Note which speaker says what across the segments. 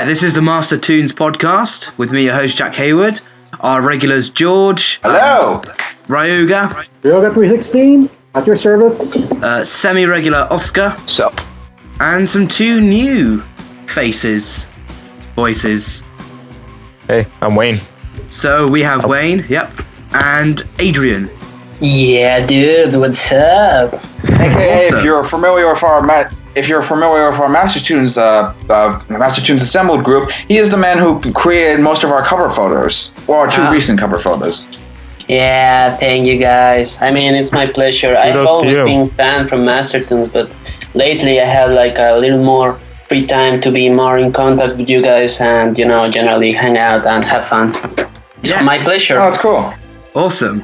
Speaker 1: right, this is the Master Toons podcast with me, your host Jack Hayward. Our regulars George.
Speaker 2: Hello.
Speaker 1: Ryuga.
Speaker 3: Ryuga 316 at your service.
Speaker 1: Semi-regular Oscar.
Speaker 2: Sup.
Speaker 1: And some two new voices.
Speaker 4: Hey, I'm Wayne.
Speaker 1: So we have Wayne, yep, and Adrian.
Speaker 5: Yeah, dude, what's up?
Speaker 2: Hey,
Speaker 1: Awesome.
Speaker 2: if you're familiar with our Master Toons, Master Toons Assembled group, he is the man who created most of our cover photos, or our two recent cover photos.
Speaker 5: Yeah, thank you guys. I mean, it's my pleasure. I've always been a fan from Master Toons, but lately I had like a little more free time to be more in contact with you guys and, you know, generally hang out and have fun.
Speaker 1: Yeah.
Speaker 5: So my pleasure.
Speaker 2: Oh, that's cool.
Speaker 1: Awesome.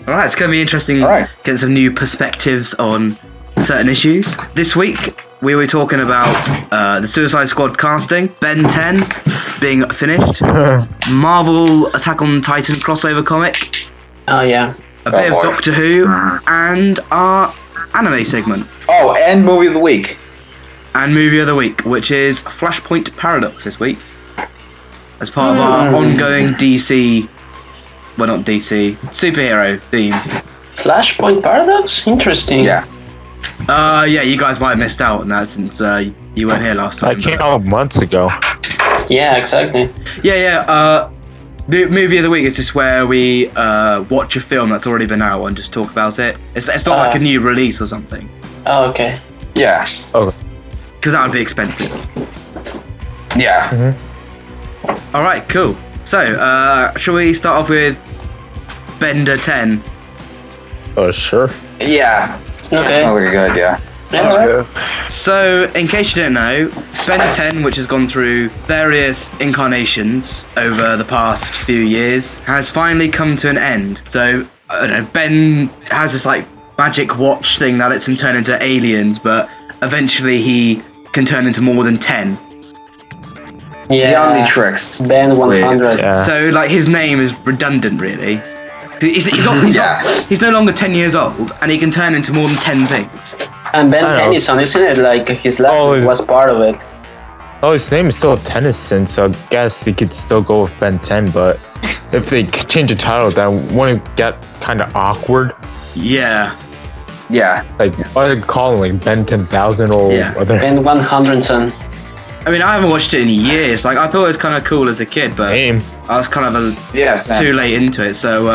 Speaker 1: All right, it's going to be interesting getting some new perspectives on certain issues. This week, we were talking about the Suicide Squad casting, Ben 10 being finished, Marvel Attack on Titan crossover comic,
Speaker 5: Oh, yeah.
Speaker 1: a bit of Doctor Who, and our anime segment.
Speaker 2: Oh, and movie of the week.
Speaker 1: And movie of the week, which is Flashpoint Paradox this week, as part of our ongoing DC, well, not DC, superhero theme.
Speaker 5: Flashpoint Paradox? Interesting.
Speaker 2: Yeah.
Speaker 1: Yeah, you guys might have missed out on that since you weren't here last time.
Speaker 4: I came out months ago.
Speaker 5: Yeah, exactly.
Speaker 1: Yeah. The movie of the week is just where we watch a film that's already been out and just talk about it. It's not like a new release or something.
Speaker 5: Oh, okay.
Speaker 2: Yeah.
Speaker 4: Oh.
Speaker 1: Because that would be expensive.
Speaker 2: Yeah.
Speaker 1: All right, cool. So, shall we start off with Bender 10?
Speaker 4: Oh, sure.
Speaker 2: Yeah.
Speaker 5: Okay.
Speaker 2: Sounds like a good idea.
Speaker 5: Yeah, alright.
Speaker 1: So, in case you don't know, Ben 10, which has gone through various incarnations over the past few years, has finally come to an end. So, I don't know, Ben has this like magic watch thing that lets him turn into aliens, but eventually he can turn into more than 10.
Speaker 5: Yeah.
Speaker 2: The Omnitrix.
Speaker 5: Ben 100.
Speaker 4: Yeah.
Speaker 1: So, like, his name is redundant, really. He's no longer 10 years old, and he can turn into more than 10 things.
Speaker 5: And Ben Tennyson, isn't it? Like, his last was part of it.
Speaker 4: Oh, his name is still Tennyson, so I guess they could still go with Ben 10, but if they change the title, then wouldn't it get kind of awkward?
Speaker 1: Yeah.
Speaker 2: Yeah.
Speaker 4: Like, what are they calling, like Ben 10,000 or other?
Speaker 5: Ben 100 son.
Speaker 1: I mean, I haven't watched it in years. Like, I thought it was kind of cool as a kid, but
Speaker 4: Same.
Speaker 1: I was kind of
Speaker 2: Same.
Speaker 1: too late into it. So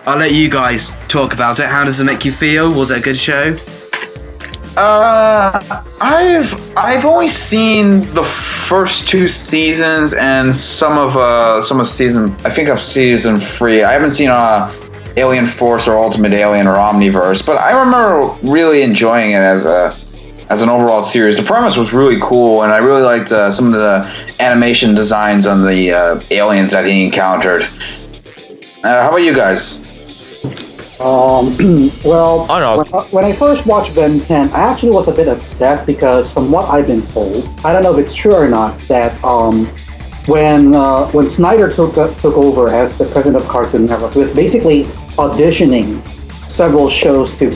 Speaker 1: I'll let you guys talk about it. How does it make you feel? Was it a good show?
Speaker 2: I've only seen the first two seasons and some of season. I think of season 3. I haven't seen Alien Force or Ultimate Alien or Omniverse, but I remember really enjoying it as an overall series. The premise was really cool, and I really liked some of the animation designs on the aliens that he encountered. How about you guys?
Speaker 3: Well, when I first watched Ben 10, I actually was a bit upset because from what I've been told, I don't know if it's true or not, that when Snyder took over as the president of Cartoon Network, he was basically auditioning several shows to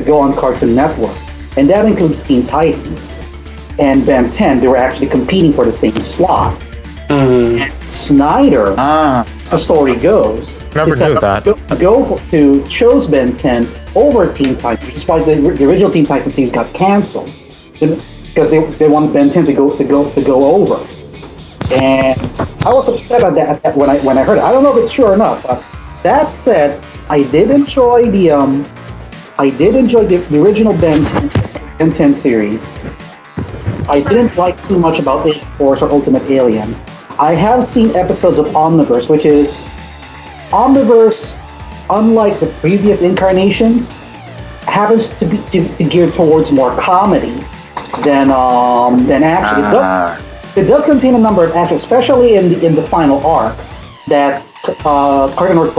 Speaker 3: go on Cartoon Network. And that includes Teen Titans and Ben 10. They were actually competing for the same slot. And Snyder, as the story goes,
Speaker 4: Never knew that.
Speaker 3: chose Ben 10 over Teen Titans, despite the original Teen Titans series got canceled because they wanted Ben 10 to go over. And I was upset at that when I heard it. I don't know if it's true or not, but that said, I did enjoy the original Ben 10 series. I didn't like too much about Alien Force or Ultimate Alien. I have seen episodes of Omniverse, which is Omniverse, unlike the previous incarnations, happens to gear towards more comedy than action. It does contain a number of action, especially in the final arc that Cartoon Network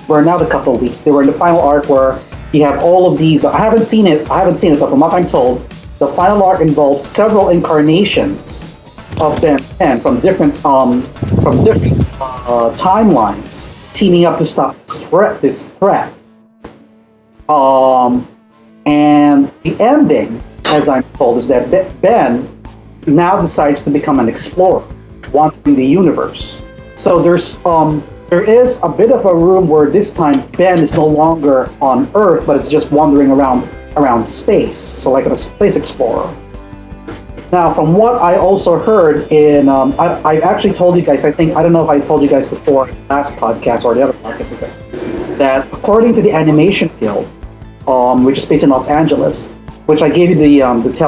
Speaker 3: burned out a couple of weeks. They were in the final arc where you have all of these. I haven't seen it, but from what I'm told, the final arc involves several incarnations of Ben 10 from different timelines teaming up to stop this threat. And the ending, as I'm told, is that Ben now decides to become an explorer. wandering the universe. So there is a bit of a room where this time Ben is no longer on Earth, but it's just wandering around space, so like a space explorer. Now, from what I also heard in, I actually told you guys, I don't know if I told you guys before last podcast or the other podcast, that according to the Animation Guild, which is based in Los Angeles, which I gave you which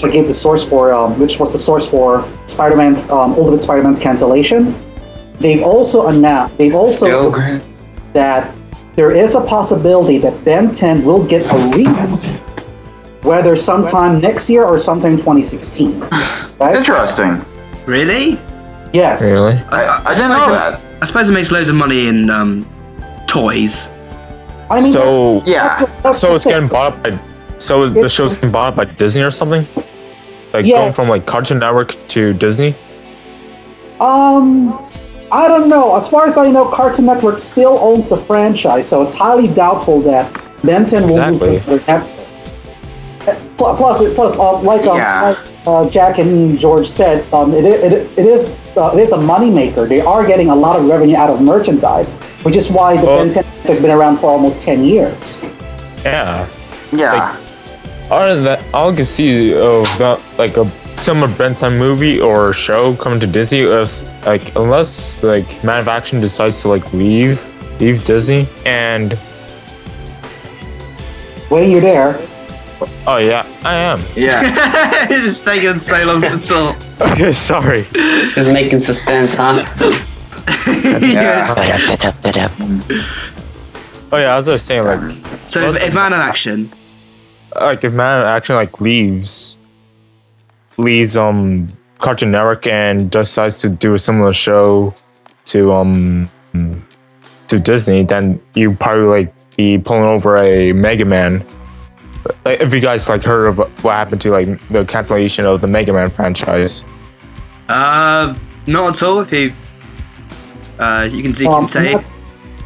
Speaker 3: I gave the source for, which was the source for Spider-Man, Ultimate Spider-Man's cancellation. They've also announced, that there is a possibility that Ben 10 will get a reboot, whether sometime next year or sometime 2016. Right?
Speaker 2: Interesting.
Speaker 1: Really?
Speaker 3: Yes.
Speaker 4: Really?
Speaker 2: I didn't know that.
Speaker 1: I suppose it makes loads of money in toys.
Speaker 3: I mean,
Speaker 4: So
Speaker 3: that's
Speaker 4: so it's getting bought up by. So the show's getting bought up by Disney or something? Like going from like Cartoon Network to Disney?
Speaker 3: I don't know. As far as I know, Cartoon Network still owns the franchise, so it's highly doubtful that Ben 10 will move to the network. Plus, like Jack and George said, it is a moneymaker. They are getting a lot of revenue out of merchandise, which is why the Ben 10 has been around for almost 10 years.
Speaker 4: Yeah.
Speaker 2: Yeah.
Speaker 4: Like, other than that, I can see like a summer Ben 10 movie or show coming to Disney, like unless like Man of Action decides to like leave Disney and.
Speaker 3: Wait, you're there.
Speaker 4: Oh yeah, I am.
Speaker 2: Yeah.
Speaker 1: It's just taking so long to talk.
Speaker 4: Okay, sorry.
Speaker 5: It's making suspense, huh?
Speaker 2: Yeah.
Speaker 4: Oh yeah, as I was saying, like.
Speaker 1: So if Man of Action.
Speaker 4: Like if Man of Action like leaves Cartoon Network and decides to do a similar show to Disney, then you probably like be pulling over a Mega Man. Like, if you guys like heard of what happened to like the cancellation of the Mega Man franchise.
Speaker 1: Not at all. If you can say.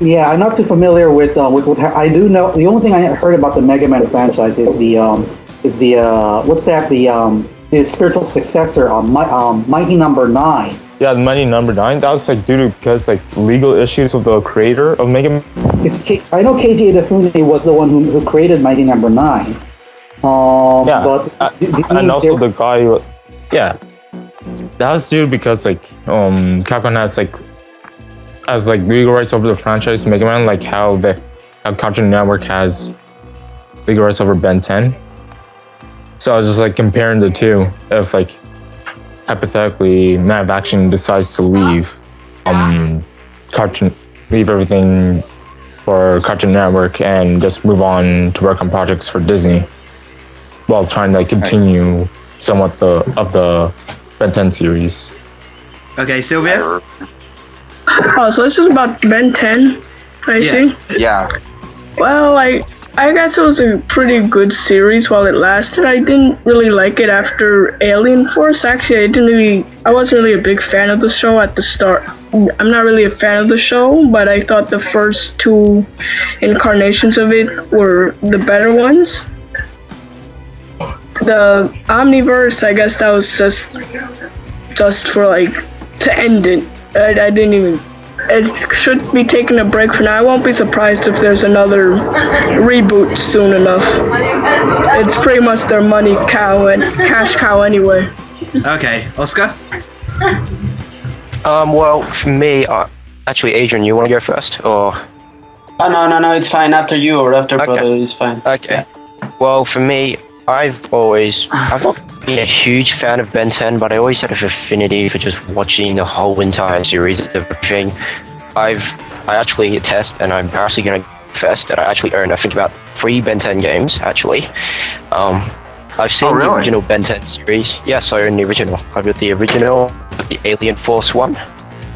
Speaker 3: I'm not too familiar with what I do know. The only thing I heard about the Mega Man franchise is the spiritual successor on Mighty Number 9.
Speaker 4: Yeah, Mighty Number 9. That was like due to because like legal issues with the creator of Mega Man.
Speaker 3: I know Keiji Inafune was the one who created Mighty Number 9.
Speaker 4: Yeah,
Speaker 3: but
Speaker 4: and also the guy. Yeah, that was due because like Capcom has like legal rights over the franchise Mega Man, like how Cartoon Network has legal rights over Ben 10. So I was just like comparing the two. If like hypothetically Man of Action decides to leave leave everything for Cartoon Network and just move on to work on projects for Disney while trying to like, continue somewhat of the Ben 10 series.
Speaker 1: Okay, Sylvia?
Speaker 6: Oh, so this is about Ben 10, I see?
Speaker 2: Yeah.
Speaker 6: Well, I guess it was a pretty good series while it lasted. I didn't really like it after Alien Force. Actually, I wasn't really a big fan of the show at the start. I'm not really a fan of the show, but I thought the first two incarnations of it were the better ones. The Omniverse, I guess that was just for like to end it. I didn't even. It should be taking a break for now. I won't be surprised if there's another reboot soon enough. It's pretty much their money cow and cash cow anyway.
Speaker 1: Okay, Oscar?
Speaker 7: Well, for me, actually, Adrian, you want to go first, or?
Speaker 5: Oh, no, it's fine. After you or after brother, it's fine.
Speaker 7: Okay. Well, for me, I've not been a huge fan of Ben 10, but I always had an affinity for just watching the whole entire series of everything. I actually attest, and I'm actually going to confess that I actually own, I think, about 3 Ben 10 games, actually. I've seen the original Ben 10 series. Yes, I own the original. I've got the original, the Alien Force one.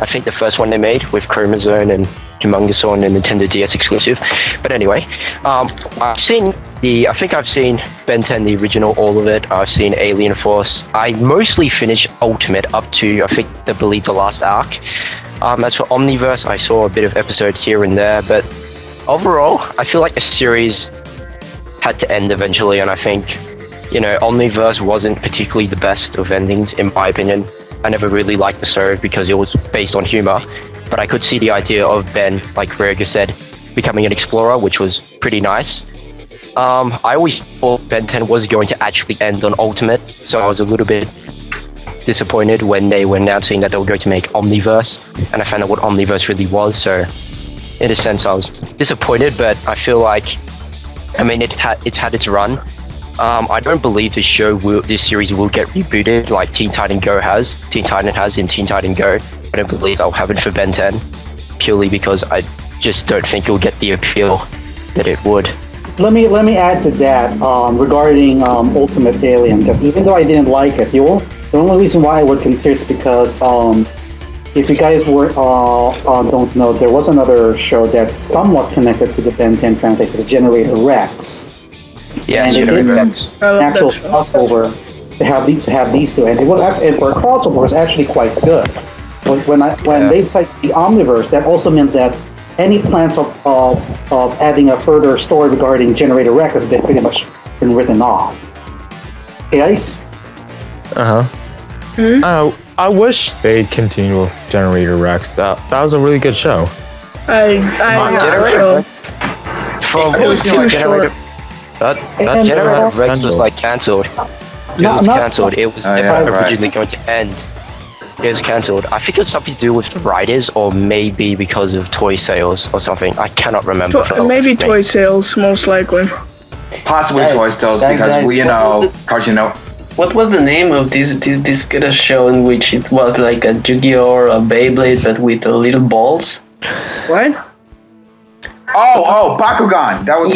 Speaker 7: I think the first one they made with Chromosome and Humongous on the Nintendo DS exclusive. But anyway, I've seen Ben 10, the original, all of it. I've seen Alien Force. I mostly finished Ultimate up to, I believe the last arc. As for Omniverse, I saw a bit of episodes here and there, but overall, I feel like the series had to end eventually, and I think, Omniverse wasn't particularly the best of endings, in my opinion. I never really liked the show because it was based on humor. But I could see the idea of Ben, like Gregor said, becoming an explorer, which was pretty nice. I always thought Ben 10 was going to actually end on Ultimate, so I was a little bit disappointed when they were announcing that they were going to make Omniverse, and I found out what Omniverse really was, so in a sense I was disappointed, but I feel like, I mean, it's had its run. I don't believe this series will get rebooted like Teen Titan has in Teen Titan Go. I don't believe they'll have it for Ben 10, purely because I just don't think it'll get the appeal that it would.
Speaker 3: Let me add to that regarding Ultimate Alien, because even though I didn't like it, the only reason why I would consider it's because if you guys don't know, there was another show that's somewhat connected to the Ben 10 franchise, it's Generator Rex.
Speaker 7: Yeah,
Speaker 3: and
Speaker 7: Generator Rex.
Speaker 3: An actual crossover to have these two, and it was and for a crossover it was actually quite good. But when they decided the Omniverse, that also meant that any plans of adding a further story regarding Generator Rex has been pretty much been written off. Okay, Ice?
Speaker 4: I wish they continued with Generator Rex. That was a really good show.
Speaker 5: Generator
Speaker 7: Rex was like cancelled. It was cancelled. It was never originally going to end. It was cancelled. I think it was something to do with the writers, or maybe because of toy sales or something. I cannot remember.
Speaker 6: Maybe toy sales, most likely.
Speaker 2: Possibly toy sales, because we, Cartoon Network.
Speaker 5: What was the name of this kind of show in which it was like a Yu-Gi-Oh or a Beyblade but with little balls?
Speaker 6: What?
Speaker 2: Oh, Bakugan. That was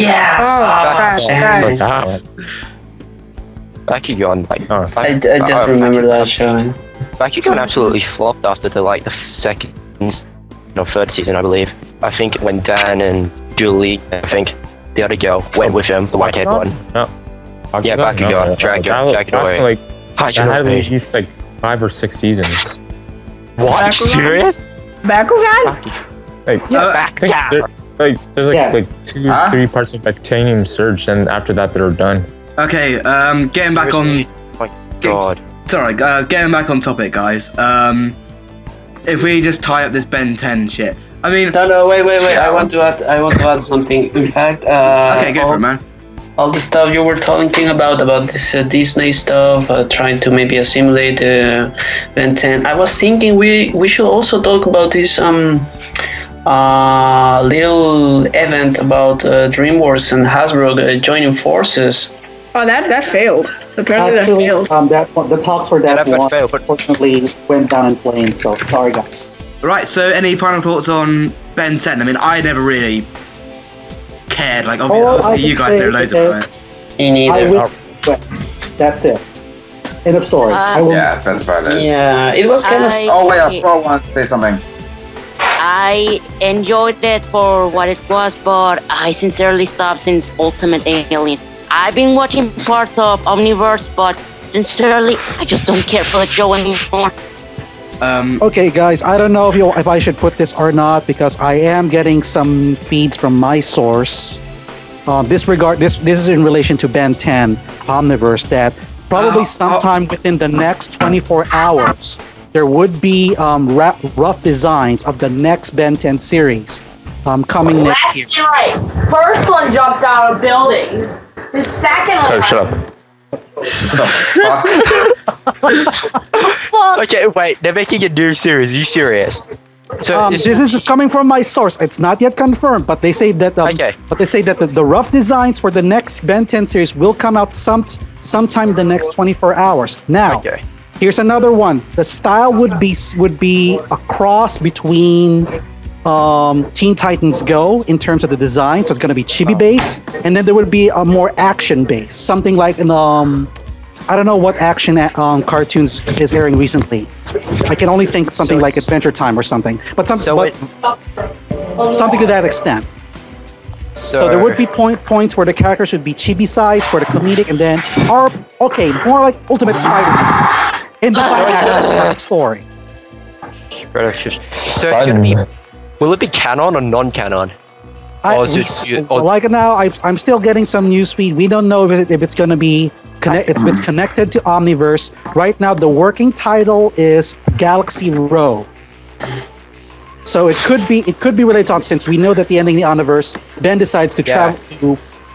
Speaker 7: Bakugan,
Speaker 5: I just remember that show.
Speaker 7: Bakugan absolutely flopped after the second, third season, I believe. I think when Dan and Julie, I think the other girl went with him, the white-haired one.
Speaker 4: No.
Speaker 7: Yeah, Bakugan, Dragon away.
Speaker 4: That had at least 5 or 6 seasons.
Speaker 7: What?
Speaker 6: Bakugan?
Speaker 7: Serious?
Speaker 6: Bakugan?
Speaker 4: There's 2, 3 parts of Titanium Surge, and after that they're done.
Speaker 1: Okay, getting back on.
Speaker 7: Oh my god.
Speaker 1: Sorry, getting back on topic, guys. If we just tie up this Ben 10 shit, I mean.
Speaker 5: No, wait. I want to add something. In fact,
Speaker 1: okay, go for it, man.
Speaker 5: All the stuff you were talking about this Disney stuff, trying to maybe assimilate Ben 10. I was thinking we should also talk about this little event about DreamWorks and Hasbro joining forces.
Speaker 6: Oh, that failed. Apparently
Speaker 3: Actually,
Speaker 6: that failed.
Speaker 3: The talks for that one unfortunately went down in flames, so sorry guys.
Speaker 1: Right, so any final thoughts on Ben 10? I mean, I never really cared. Like, obviously you guys know loads about it.
Speaker 5: Me neither.
Speaker 3: That's it. End of story.
Speaker 2: That's about it.
Speaker 5: Yeah, it was kind of.
Speaker 2: Oh wait, Pro wants to say something.
Speaker 8: I enjoyed it for what it was, but I sincerely stopped since Ultimate Alien. I've been watching parts of Omniverse, but sincerely, I just don't care for the show anymore.
Speaker 3: Okay, guys, I don't know if I should put this or not, because I am getting some feeds from my source. This is in relation to Ben 10 Omniverse, that probably sometime within the next 24 hours there would be rough designs of the next Ben 10 series coming next year.
Speaker 9: That's right. First one jumped out of a building. The second one.
Speaker 7: Shut up. Okay, wait. They're making a new series. Are you serious? So
Speaker 3: this is coming from my source. It's not yet confirmed, but they say that the rough designs for the next Ben 10 series will come out sometime in the next 24 hours. Now, here's another one. The style would be a cross between Teen Titans Go in terms of the design, so it's going to be chibi based, and then there would be a more action based, something like an I don't know what action cartoons is airing recently. I can only think something like Adventure Time or something, but something to that extent. So there would be points where the characters would be chibi sized for the comedic, and then more like Ultimate Spider-Man in the action story.
Speaker 7: So it's gonna be. Will it be canon or non-canon?
Speaker 3: Like now, I'm still getting some news feed. We don't know if it's going to be it's connected to Omniverse. Right now, the working title is Galaxy Row. So it could be related to, since we know that the ending of the Omniverse, Ben decides to travel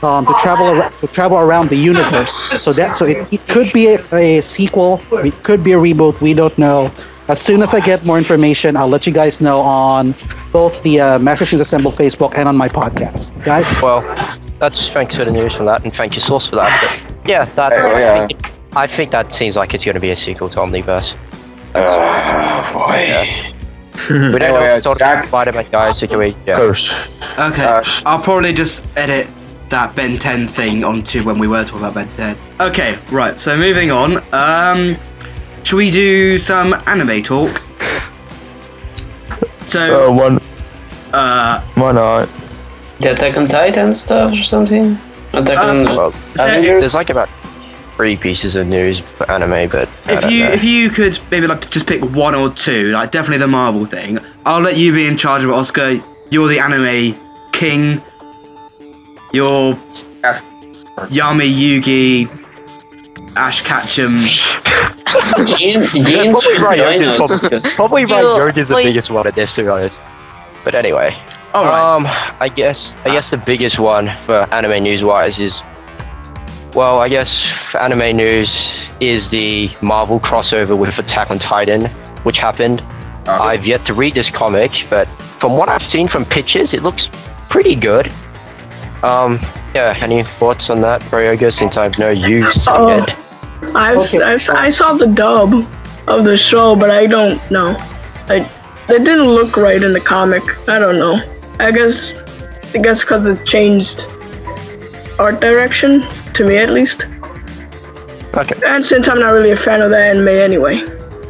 Speaker 3: to travel around the universe. So it could be a sequel. It could be a reboot. We don't know. As soon as I get more information, I'll let you guys know on both the Master Tunes Assemble Facebook and on my podcast. Guys?
Speaker 7: Well, thanks for the news for that, and thank you, Source, for that. But yeah, I think that seems like it's going to be a sequel to Omniverse.
Speaker 2: Boy.
Speaker 7: Yeah. But anyway, it's sort of Spider-Man guys, so can we... Yeah.
Speaker 1: Okay, I'll probably just edit that Ben 10 thing onto when we were talking about Ben 10. Okay, right, so moving on. Should we do some anime talk? So...
Speaker 4: why not?
Speaker 5: The Attack on Titan stuff or something?
Speaker 7: Well, there's like about 3 pieces of news for anime, but
Speaker 1: if you could maybe like just pick 1 or 2, like definitely the Marvel thing. I'll let you be in charge of it, Oscar. You're the anime king. You're Yami Yugi, Ash Ketchum.
Speaker 7: Probably Ryan is the biggest one of this, to be honest. But anyway, I guess the biggest one for anime news-wise is, well, I guess for anime news is the Marvel crossover with Attack on Titan, which happened. I've yet to read this comic, but from what I've seen from pictures, it looks pretty good. Yeah, any thoughts on that, Ryoga, since I've known you seen it?
Speaker 6: I saw the dub of the show, but I don't know. It didn't look right in the comic. I don't know. I guess because it changed art direction, to me at least.
Speaker 7: Okay.
Speaker 6: And since I'm not really a fan of the anime anyway.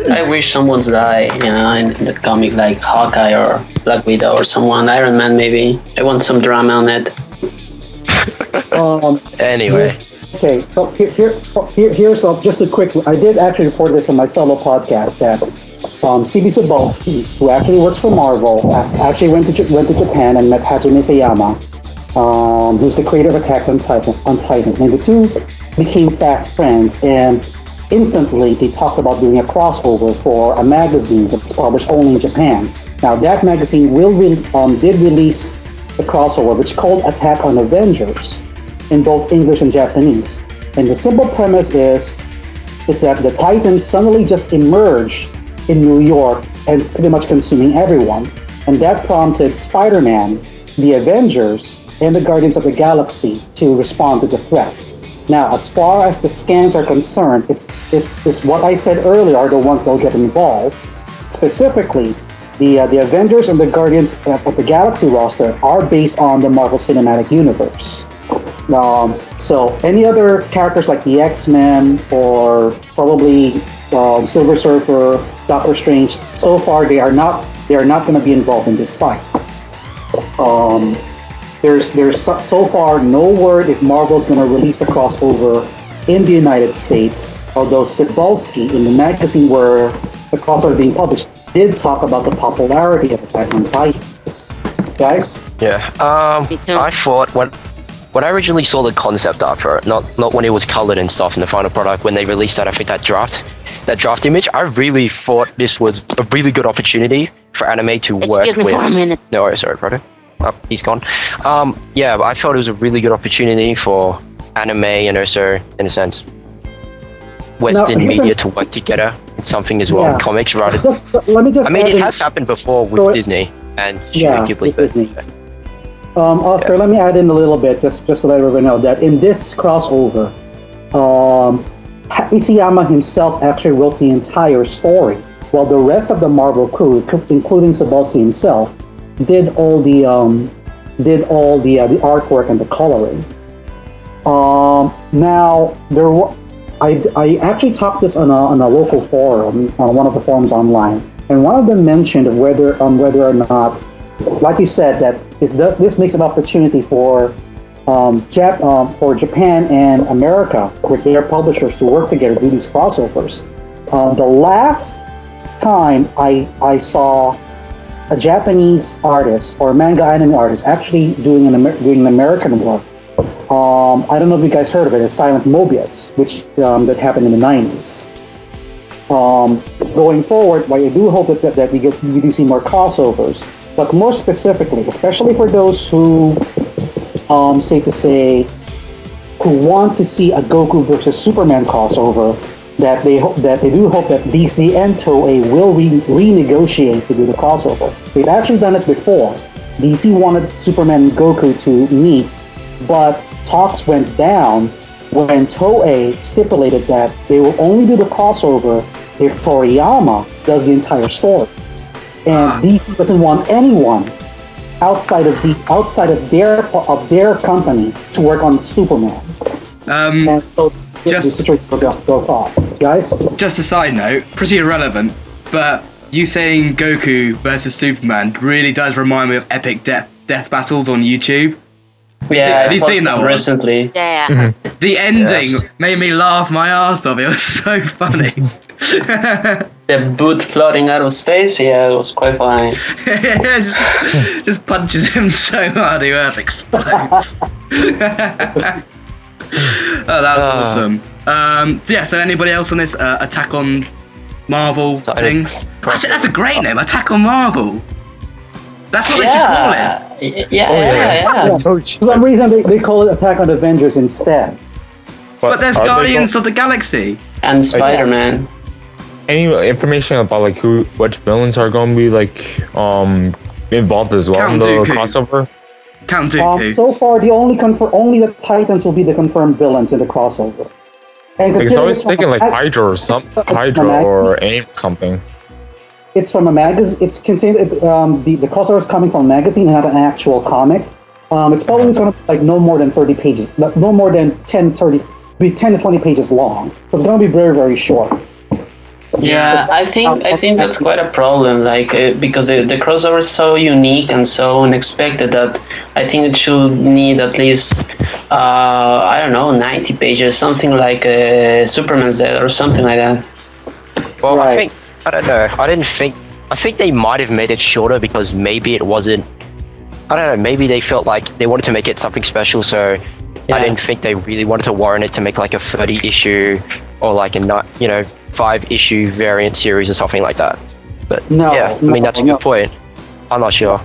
Speaker 5: I wish someone's die, in the comic, like Hawkeye or Black Widow or someone, Iron Man maybe. I want some drama on it.
Speaker 7: Anyway.
Speaker 3: Okay, so here's just a quick. I did actually report this on my solo podcast that CB Cebulski, who actually works for Marvel, actually went to Japan and met Hajime Sayama, who's the creator of Attack on Titan. And the two became fast friends, and instantly they talked about doing a crossover for a magazine that's published only in Japan. Now that magazine did release the crossover, which is called Attack on Avengers, in both English and Japanese. And the simple premise is that the Titans suddenly just emerged in New York and pretty much consuming everyone. And that prompted Spider-Man, the Avengers, and the Guardians of the Galaxy to respond to the threat. Now, as far as the scans are concerned, it's what I said earlier are the ones that will get involved. Specifically, the Avengers and the Guardians of the Galaxy roster are based on the Marvel Cinematic Universe. So any other characters like the X-Men or probably Silver Surfer, Doctor Strange, so far they are not going to be involved in this fight. There's so far no word if Marvel's going to release the crossover in the United States, although Cebulski in the magazine where the crossover is being published did talk about the popularity of Attack on Titan. Guys?
Speaker 7: Yeah. I thought when I originally saw the concept art for it, not when it was colored and stuff in the final product, when they released that, I think that draft image, I really thought this was a really good opportunity for anime to work with.
Speaker 8: For a minute.
Speaker 7: No, sorry, brother. Oh, he's gone. Yeah, I thought it was a really good opportunity for anime and also, in a sense, Western media to work together in something as well, comics rather. I mean, it has happened before with Disney and Ghibli.
Speaker 3: Disney. Oscar, let me add in a little bit, just to let everyone know that in this crossover, Isayama himself actually wrote the entire story, while the rest of the Marvel crew, including Cebulski himself, did all the artwork and the coloring. Now I actually talked this on a local forum, on one of the forums online, and one of them mentioned whether or not, like you said, that this makes an opportunity for Japan and America with their publishers to work together to do these crossovers. The last time I saw a Japanese artist or manga anime artist actually doing an American work I don't know if you guys heard of it. It's Silent Mobius, which that happened in the 90s. Going forward, well, I do hope that we do see more crossovers, but more specifically, especially for those who, safe to say, who want to see a Goku versus Superman crossover, that they do hope that DC and Toei will renegotiate to do the crossover. They've actually done it before. DC wanted Superman and Goku to meet, but talks went down when Toei stipulated that they will only do the crossover if Toriyama does the entire story. And DC doesn't want anyone outside of their company to work on Superman. And so the situation will go far. Guys?
Speaker 1: Just a side note, pretty irrelevant, but you saying Goku versus Superman really does remind me of epic death battles on YouTube.
Speaker 5: Yeah,
Speaker 1: have you seen that one
Speaker 5: recently?
Speaker 8: Yeah.
Speaker 1: Mm-hmm. The ending made me laugh my ass off. It was so funny.
Speaker 5: The boot floating out of space, yeah, it was quite funny.
Speaker 1: just punches him so hard the earth explodes. Oh, that was awesome. Yeah, so anybody else on this Attack on Marvel thing? That's a great name, Attack on Marvel. That's what they should call it.
Speaker 5: Yeah.
Speaker 3: For some reason, they call it Attack on Avengers instead.
Speaker 1: But there's Guardians of the Galaxy.
Speaker 5: And Spider-Man.
Speaker 4: Any information about like which villains are going to be like involved as well in the crossover?
Speaker 1: Count Dooku.
Speaker 3: So far, only the Titans will be the confirmed villains in the crossover. And
Speaker 4: because I was thinking like Hydra or something, Hydra or AIM or something.
Speaker 3: It's from a magazine. It's contained. The crossover is coming from a magazine and not an actual comic. It's probably going to be like no more than 30 pages, no more than 10 to 20 pages long. It's going to be very, very short.
Speaker 5: Yeah, I think that's quite a problem. Like because the crossover is so unique and so unexpected that I think it should need at least 90 pages, something like Superman's Dead or something like that.
Speaker 7: Well, right. I don't know. I think they might have made it shorter because maybe it wasn't. I don't know. Maybe they felt like they wanted to make it something special, so I didn't think they really wanted to warrant it to make like a 30 issue or like a 5-issue variant series or something like that. But that's a good point. I'm not sure.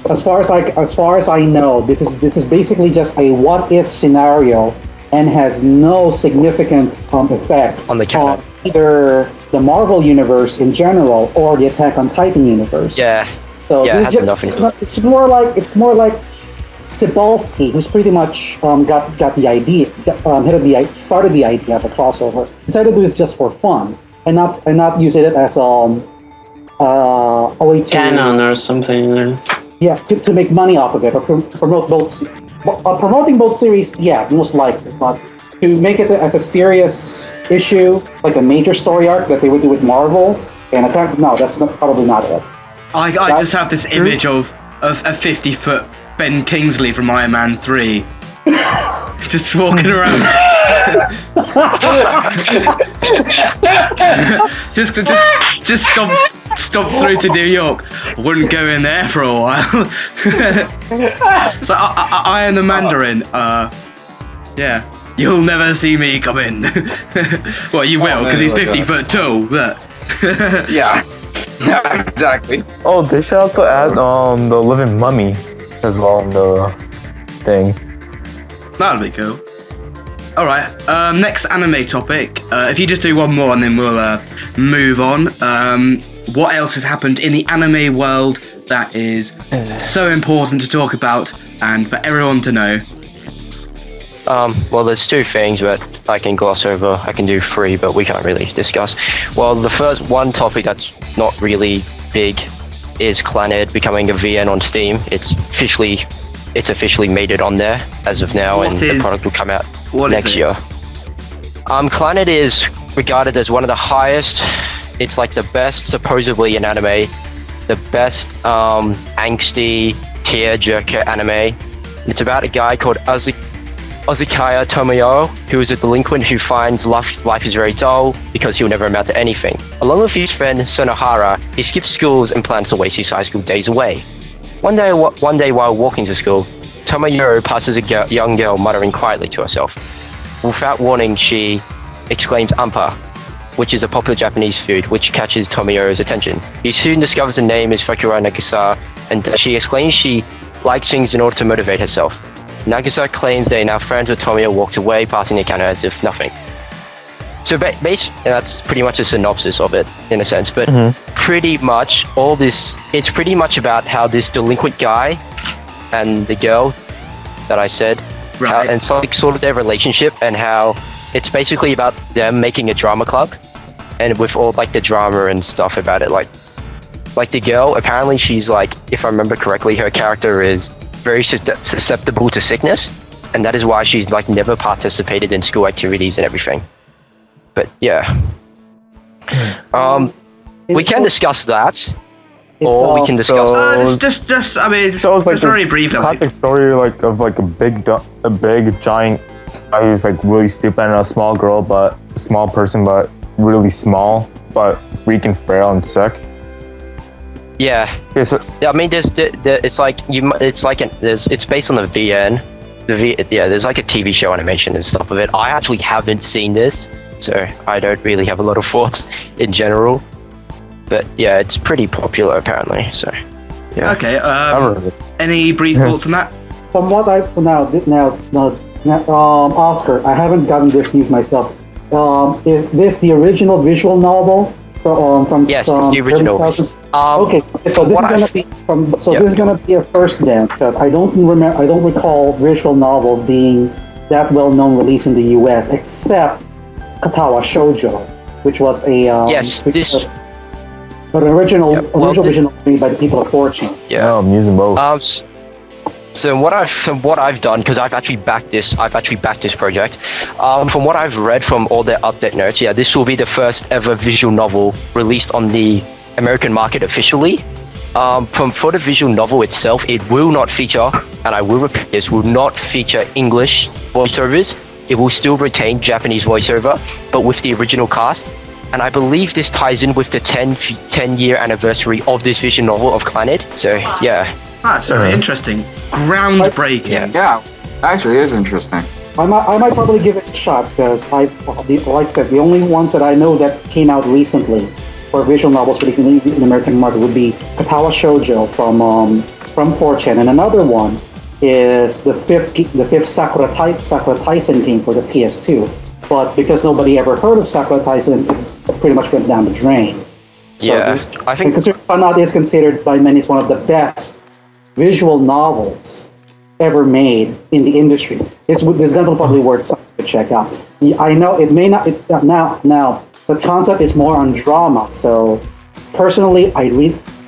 Speaker 3: As far as I know, this is basically just a what if scenario and has no significant effect
Speaker 7: on the canon.
Speaker 3: Either the Marvel universe in general or the Attack on Titan universe.
Speaker 7: Yeah.
Speaker 3: So it's more like Cebulski, who's pretty much got the idea, started the idea of a crossover. Decided to do this just for fun and not use it as a way to
Speaker 5: canon or something.
Speaker 3: Yeah, to make money off of it or promote both. Promoting both series, yeah, most likely, but to make it as a serious issue, like a major story arc that they would do with Marvel and Attack, no, that's probably not it.
Speaker 1: I just have this image of a 50-foot Ben Kingsley from Iron Man 3 just walking around. just stomped through to New York. Wouldn't go in there for a while. So I am the Mandarin. Yeah, you'll never see me come in. Well, you will because he's 50 foot tall. But
Speaker 2: yeah, exactly.
Speaker 4: Oh, they should also add the living mummy as well in the thing.
Speaker 1: That'll be cool. All right. Next anime topic. If you just do one more and then we'll move on. What else has happened in the anime world that is so important to talk about and for everyone to know?
Speaker 7: Well, there's two things, but I can gloss over. I can do three, but we can't really discuss. Well, the first one topic that's not really big is Clannad becoming a VN on Steam. It's officially made it on there as of now, and the product will come out next year. Clannad is regarded as one of the highest. It's like the best, supposedly, in anime, the best angsty tearjerker anime. It's about a guy called Ozukaya Tomoyo, who is a delinquent who finds life is very dull because he'll never amount to anything. Along with his friend Sonohara, he skips schools and plans to waste his high school days away. One day while walking to school, Tomoyo passes a young girl muttering quietly to herself. Without warning, she exclaims "Ampa," which is a popular Japanese food, which catches Tomoyo's attention. He soon discovers the name is Fakura Nagisa, and she exclaims she likes things in order to motivate herself. Nagisa claims they are now friends with Tomoyo, walks away, passing the counter as if nothing. So that's pretty much a synopsis of it, in a sense, but pretty much all this, it's pretty much about how this delinquent guy and the girl that I said,
Speaker 1: Right.
Speaker 7: and so, like, sort of their relationship, and how it's basically about them making a drama club, and with all like the drama and stuff about it, like the girl, apparently she's like, if I remember correctly, her character is very susceptible to sickness, and that is why she's like never participated in school activities and everything. But yeah, we can discuss that, or we can discuss.
Speaker 1: Just I mean,
Speaker 4: So it's like
Speaker 1: just very briefly.
Speaker 4: classic story like of like a big giant guy who's like really stupid, and a small girl, but a small person, but really small, but weak and frail and sick.
Speaker 7: Yeah.
Speaker 4: Okay, so
Speaker 7: Yeah, I mean, it's based on the VN. There's like a TV show animation and stuff of it. I actually haven't seen this, so I don't really have a lot of thoughts in general. But yeah, it's pretty popular apparently. So yeah.
Speaker 1: Okay. Any brief thoughts on that?
Speaker 3: From what I've Oscar, I haven't gotten this news myself. Is this the original visual novel from?
Speaker 7: Yes, it's the original.
Speaker 3: Okay, so this is gonna be from. So this is gonna be a first then, because I don't recall visual novels being that well known released in the U.S. except Katawa Shoujo, which was a but an original made by the people of Fortune.
Speaker 7: Yeah,
Speaker 4: I'm using both.
Speaker 7: So what I've done, because I've actually backed this project. From what I've read from all their update notes, yeah, this will be the first ever visual novel released on the American market officially. For the visual novel itself, it will not feature, and I will repeat this, will not feature English voiceovers. It will still retain Japanese voiceover, but with the original cast. And I believe this ties in with the 10-year anniversary of this visual novel of Clannad. So yeah.
Speaker 1: That's very interesting. Groundbreaking.
Speaker 2: Yeah, actually, it is interesting.
Speaker 3: I might probably give it a shot, because like I said, the only ones that I know that came out recently for visual novels released in the American market would be Katawa Shoujo from 4chan, and another one is the fifth Sakura Taisen team for the PS2. But because nobody ever heard of Sakura Taisen, it pretty much went down the drain. So
Speaker 7: yeah, I think
Speaker 3: Clannad is considered by many as one of the best visual novels ever made in the industry. This definitely probably worth something to check out. I know it may not now the concept is more on drama, so personally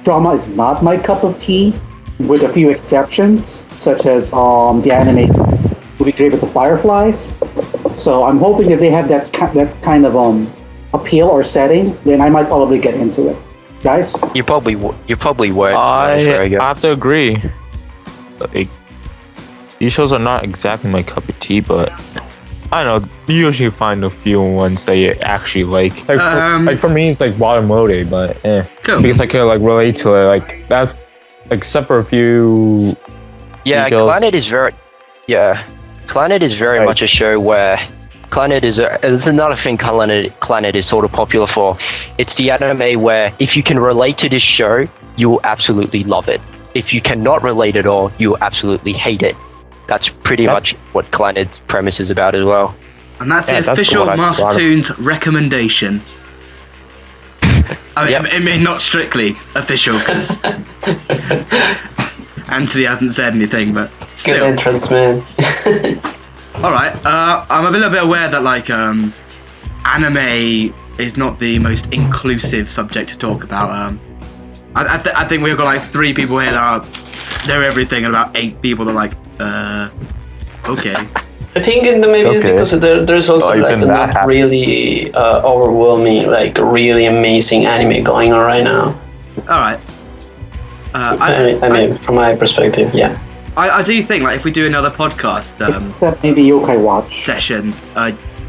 Speaker 3: drama is not my cup of tea, with a few exceptions, such as the anime movie Grave with the Fireflies. So I'm hoping that they have that kind of appeal or setting, then I might probably get into it. Guys?
Speaker 7: You probably would.
Speaker 4: I have to agree. Like, these shows are not exactly my cup of tea, but I don't know. You usually find a few ones that you actually like. Like for me, it's like Watermode, but
Speaker 1: cool.
Speaker 4: Because I can like relate to it. Like that's except for a few.
Speaker 7: Yeah,
Speaker 4: details.
Speaker 7: Clannad is very much a show where Clannad there's another thing Clannad is sort of popular for. It's the anime where if you can relate to this show, you will absolutely love it. If you cannot relate at all, you will absolutely hate it. That's pretty much what Clannad's premise is about as well.
Speaker 1: And that's the official Master Toons recommendation. I mean, not strictly official, because Anthony hasn't said anything, but still.
Speaker 5: Good entrance, man.
Speaker 1: Alright, I'm a little bit aware that, like, anime is not the most inclusive subject to talk about. I think we've got, like, 3 people here that know everything, and about 8 people that are like, okay.
Speaker 5: I think maybe it's because there's also like the not really overwhelming, like really amazing anime going on right now.
Speaker 1: Alright.
Speaker 5: I mean, from my perspective, yeah.
Speaker 1: I do think, like, if we do another podcast
Speaker 3: except maybe Yokai Watch
Speaker 1: session,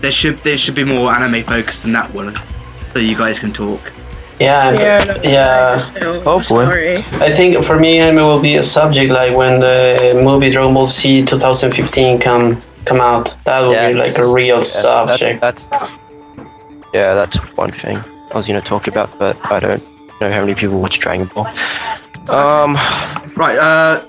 Speaker 1: there should be more anime focused than that one, so you guys can talk.
Speaker 4: Hopefully.
Speaker 5: I think for me, anime will be a subject like when the movie Dragon Ball Z 2015 come out. That will be like a real subject.
Speaker 7: That's one thing I was gonna talk about, but I don't know how many people watch Dragon Ball.
Speaker 1: Right.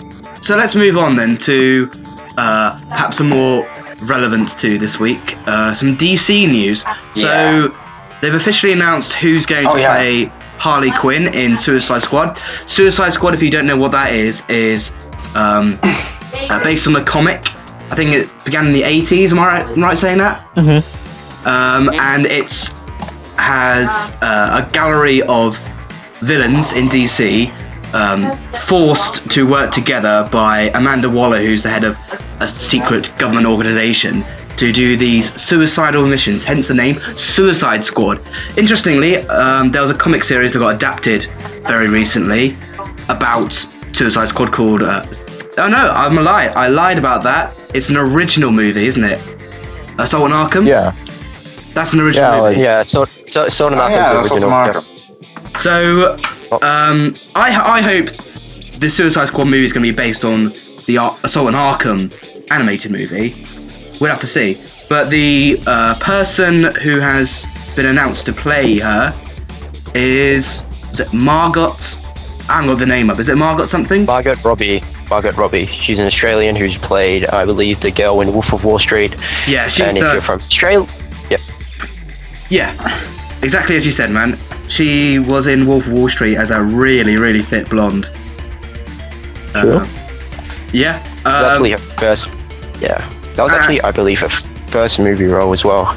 Speaker 1: So let's move on then to perhaps some more relevance to this week. Some DC news. So they've officially announced who's going to play Harley Quinn in Suicide Squad. Suicide Squad, if you don't know what that is based on the comic. I think it began in the 80s. Am I right saying that?
Speaker 4: Mm-hmm.
Speaker 1: And it has a gallery of villains in DC forced to work together by Amanda Waller, who's the head of a secret government organization, to do these suicidal missions, hence the name Suicide Squad. Interestingly, there was a comic series that got adapted very recently about Suicide Squad called... oh no, I'm a lie. I lied about that. It's an original movie, isn't it? Assault on Arkham?
Speaker 4: Yeah.
Speaker 1: That's an original movie.
Speaker 7: Assault on Arkham's original.
Speaker 1: So, I hope the Suicide Squad movie is going to be based on the Assault on Arkham animated movie. We'll have to see. But the person who has been announced to play her is it Margot? I haven't got the name up. Is it Margot something?
Speaker 7: Margot Robbie. She's an Australian who's played, I believe, the girl in Wolf of Wall Street.
Speaker 1: Yeah, she's
Speaker 7: and if you're from Australia... Yep.
Speaker 1: Yeah, exactly as you said, man. She was in Wolf of Wall Street as a really, really fit blonde.
Speaker 4: Sure.
Speaker 1: Yeah.
Speaker 7: That's actually her first... Yeah. That was actually, I believe, her first movie role as well.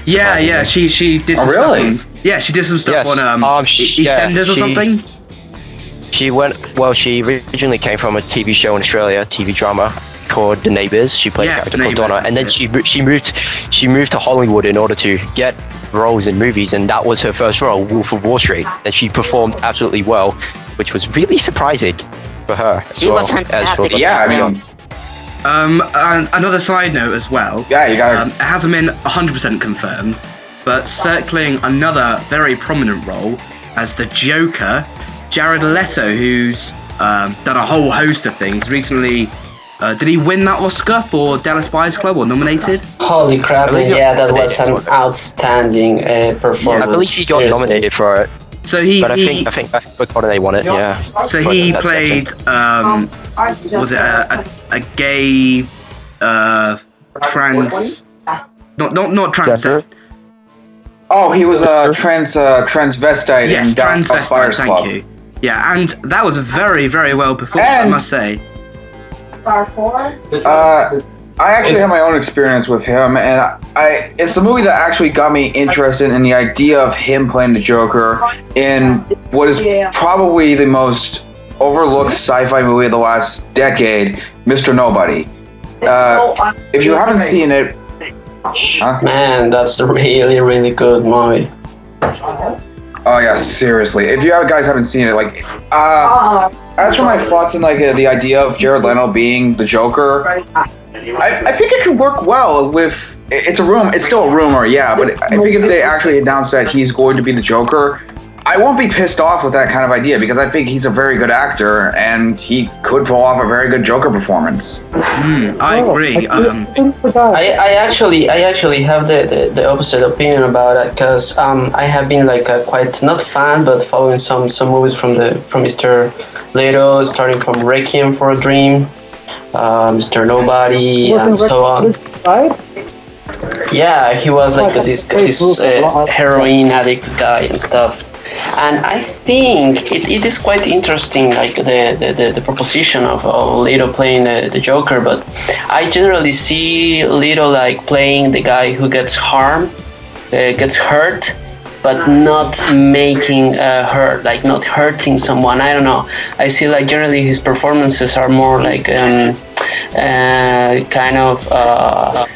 Speaker 1: Yeah, she did some stuff she did some stuff on EastEnders or something.
Speaker 7: She originally came from a TV show in Australia, TV drama called The Neighbours. She played a character called Donna, and then she moved to Hollywood in order to get roles in movies, and that was her first role, Wolf of Wall Street, and she performed absolutely well, which was really surprising for her.
Speaker 8: She was fantastic.
Speaker 1: And another side note as well.
Speaker 2: Yeah, you got
Speaker 1: it hasn't been 100% confirmed, but circling another very prominent role as the Joker, Jared Leto, who's done a whole host of things recently. Did he win that Oscar for Dallas Buyers Club or nominated?
Speaker 5: Holy crap! Yeah, that was an outstanding performance.
Speaker 7: I believe he got nominated for it.
Speaker 1: So I
Speaker 7: think they won it. Yeah.
Speaker 1: So he played was it a gay trans not trans.
Speaker 2: Oh, he was a transvestite in Dallas Buyers Club.
Speaker 1: Thank you. Yeah, and that was very, very well performed, I must say.
Speaker 2: I actually have my own experience with him, and it's the movie that actually got me interested in the idea of him playing the Joker in what is probably the most overlooked sci-fi movie of the last decade, Mr. Nobody. If you haven't seen it...
Speaker 5: Man, that's a really, really good movie.
Speaker 2: Oh yeah, seriously. If you guys haven't seen it, like, as for my thoughts on like the idea of Jared Leto being the Joker, I think it could work well with. It's still a rumor, yeah. But I think if they actually announce that he's going to be the Joker, I won't be pissed off with that kind of idea because I think he's a very good actor and he could pull off a very good Joker performance.
Speaker 1: I agree.
Speaker 5: I actually have the opposite opinion about it because I have been like quite not fan but following some movies from Mr. Leto, starting from Requiem for a Dream, Mr. Nobody, and so on. Yeah, he was like this heroin addict guy and stuff. And I think it is quite interesting, like the proposition of Leto playing the Joker, but I generally see Leto like playing the guy who gets hurt, but not making hurt, like not hurting someone. I don't know. I see like generally his performances are more like kind of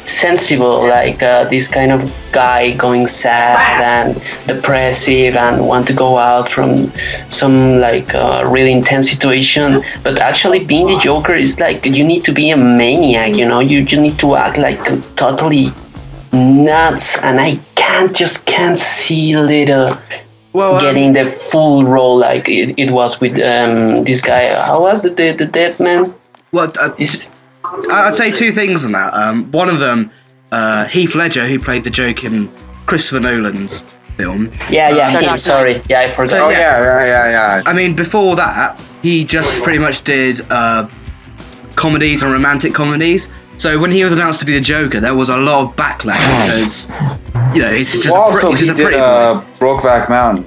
Speaker 5: sensible, like this kind of guy going sad and depressive and want to go out from some like really intense situation. But actually being the Joker is like you need to be a maniac, you know. You need to act like totally nuts, and I can't see Leto
Speaker 1: Well,
Speaker 5: getting the full role like it was with this guy. How was the dead man?
Speaker 1: Well, I'd say two things on that. One of them, Heath Ledger, who played the Joker in Christopher Nolan's film.
Speaker 5: Yeah, him. Sorry, I forgot.
Speaker 1: So,
Speaker 2: yeah.
Speaker 1: I mean, before that, he just pretty much did comedies and romantic comedies. So when he was announced to be the Joker, there was a lot of backlash because, he's just a pretty boy.
Speaker 2: Brokeback Mountain.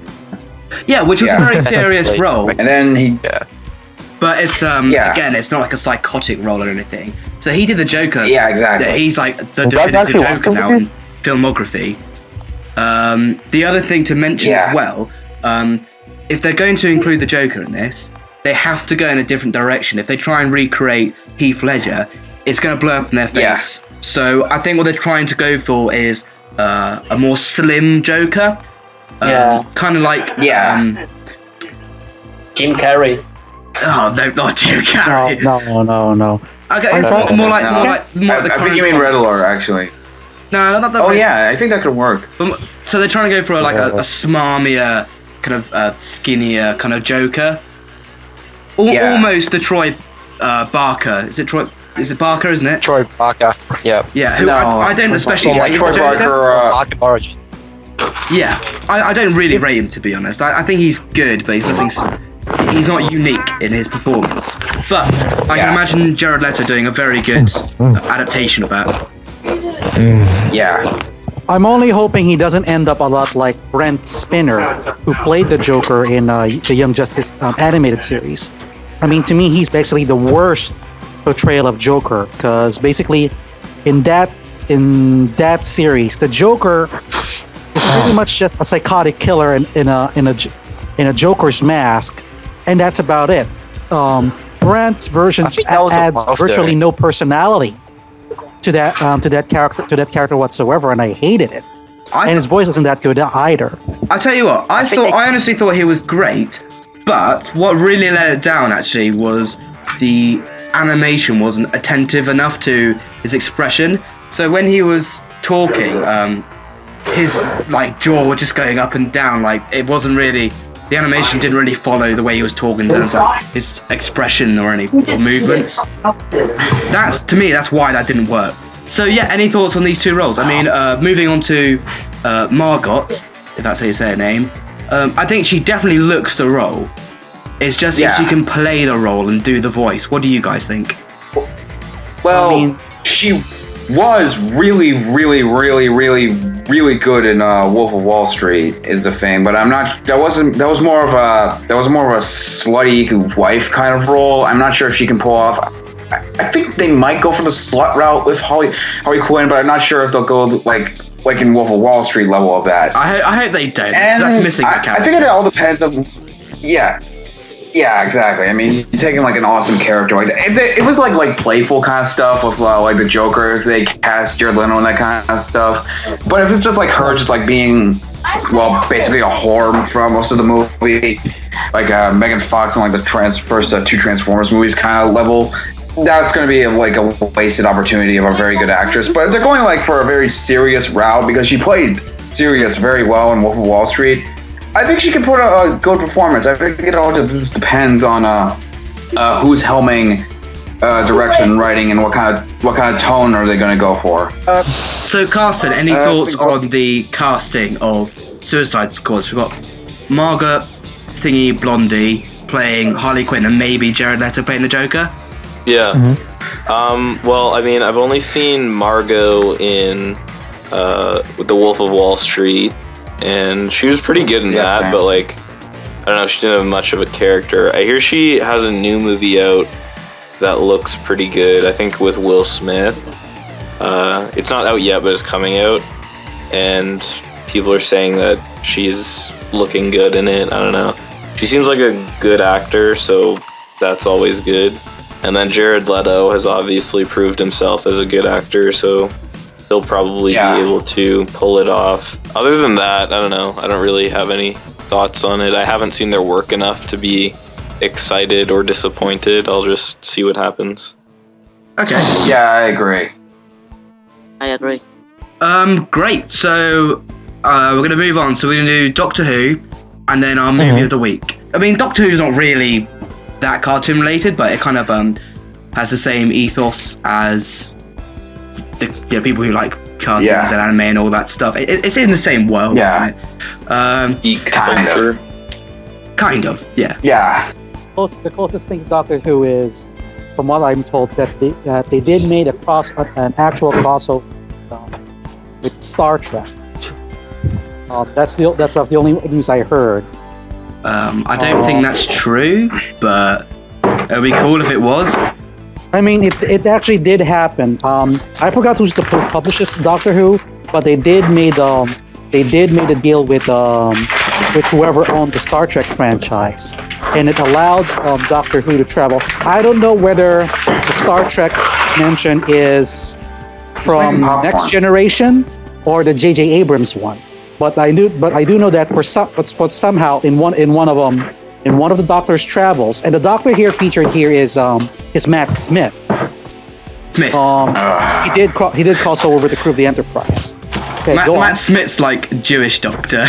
Speaker 1: Yeah, which was a very serious role.
Speaker 2: And then he...
Speaker 1: But it's again, it's not like a psychotic role or anything. So he did the Joker.
Speaker 2: Yeah, exactly.
Speaker 1: He's like the definitive Joker now in filmography. The other thing to mention as well, if they're going to include the Joker in this, they have to go in a different direction. If they try and recreate Heath Ledger, it's going to blow up in their face. Yeah. So I think what they're trying to go for is a more slim Joker. Kind of like
Speaker 5: Jim Carrey.
Speaker 1: Oh no, not Jim Carrey.
Speaker 3: No.
Speaker 1: Okay, it's more like
Speaker 2: I think you mean Riddler, actually.
Speaker 1: No, not that.
Speaker 2: Oh yeah, I think that could work.
Speaker 1: So they're trying to go for a smarmier, kind of skinnier kind of Joker. Almost the Troy Barker. Is it Troy? Is it Barker? Isn't it?
Speaker 7: Troy Barker. Yeah.
Speaker 1: Yeah. Who I don't especially rate
Speaker 2: Troy
Speaker 7: Barker Origins.
Speaker 1: Yeah, I don't really rate him, to be honest. I think he's good, but he's not unique in his performance. But I can imagine Jared Leto doing a very good adaptation of that.
Speaker 2: Yeah.
Speaker 3: I'm only hoping he doesn't end up a lot like Brent Spinner, who played the Joker in the Young Justice animated series. I mean, to me, he's basically the worst portrayal of Joker, because basically in that series, the Joker is pretty much just a psychotic killer in a Joker's mask, and that's about it. Brent's version adds virtually no personality to that character whatsoever, and I hated it. And his voice isn't that good either.
Speaker 1: I tell you what, I honestly thought he was great, but what really let it down actually was the animation wasn't attentive enough to his expression. So when he was talking, his jaw was just going up and down. It wasn't really, the animation didn't really follow the way he was talking in terms of his expression or any movements. To me, that's why that didn't work. So yeah, any thoughts on these two roles? I mean, moving on to Margot, if that's how you say her name. I think she definitely looks the role. It's just if she can play the role and do the voice. What do you guys think?
Speaker 2: Well, she was really, really, really, really, really good in Wolf of Wall Street is the thing, but I'm not. That was more of a slutty wife kind of role. I'm not sure if she can pull off. I think they might go for the slut route with Harley Quinn, but I'm not sure if they'll go like in Wolf of Wall Street level of that.
Speaker 1: I hope they don't. That's missing the character.
Speaker 2: I think it all depends on. Yeah, exactly. I mean, you're taking an awesome character like that. If it was like playful kind of stuff with like the Joker, if they cast Jared Leto and that kind of stuff. But if it's just like her just being, basically a whore for most of the movie, like Megan Fox in the first two Transformers movies kind of level, that's going to be a wasted opportunity of a very good actress. But if they're going for a very serious route, because she played serious very well in Wolf of Wall Street, I think she can put a good performance. I think it all just depends on who's helming direction, writing, and what kind of tone are they going to go for.
Speaker 1: So, Carson, any thoughts on the casting of Suicide Squad? We've got Margot Thingy Blondie playing Harley Quinn, and maybe Jared Leto playing the Joker.
Speaker 10: Yeah. Well, I mean, I've only seen Margot in with The Wolf of Wall Street. And she was pretty good in that, but I don't know, she didn't have much of a character. I hear she has a new movie out that looks pretty good, I think with Will Smith. It's not out yet, but it's coming out. And people are saying that she's looking good in it, I don't know. She seems like a good actor, so that's always good. And then Jared Leto has obviously proved himself as a good actor, so they'll probably be able to pull it off. Other than that, I don't know. I don't really have any thoughts on it. I haven't seen their work enough to be excited or disappointed. I'll just see what happens.
Speaker 1: Okay.
Speaker 2: Yeah, I agree.
Speaker 8: I agree.
Speaker 1: Great. So we're going to move on. So we're going to do Doctor Who, and then our movie of the week. I mean, Doctor Who's not really that cartoon related, but it kind of has the same ethos as the people who like cartoons and anime and all that stuff. It's in the same world, isn't it? Kind of, yeah.
Speaker 2: Yeah.
Speaker 3: The closest thing to Doctor Who is, from what I'm told, that they did made an actual crossover with Star Trek. That's about the only news I heard.
Speaker 1: I don't think that's true, but it would be cool if it was.
Speaker 3: I mean, it actually did happen. I forgot who's the publishes Doctor Who, but they did made a deal with whoever owned the Star Trek franchise, and it allowed Doctor Who to travel. I don't know whether the Star Trek mention is from Next Generation or the J.J. Abrams one, but I do know that but somehow in one of the Doctor's travels, and the Doctor here featured here is Matt Smith. He did cross over with the crew of the Enterprise. Okay,
Speaker 1: Matt Smith's like Jewish Doctor.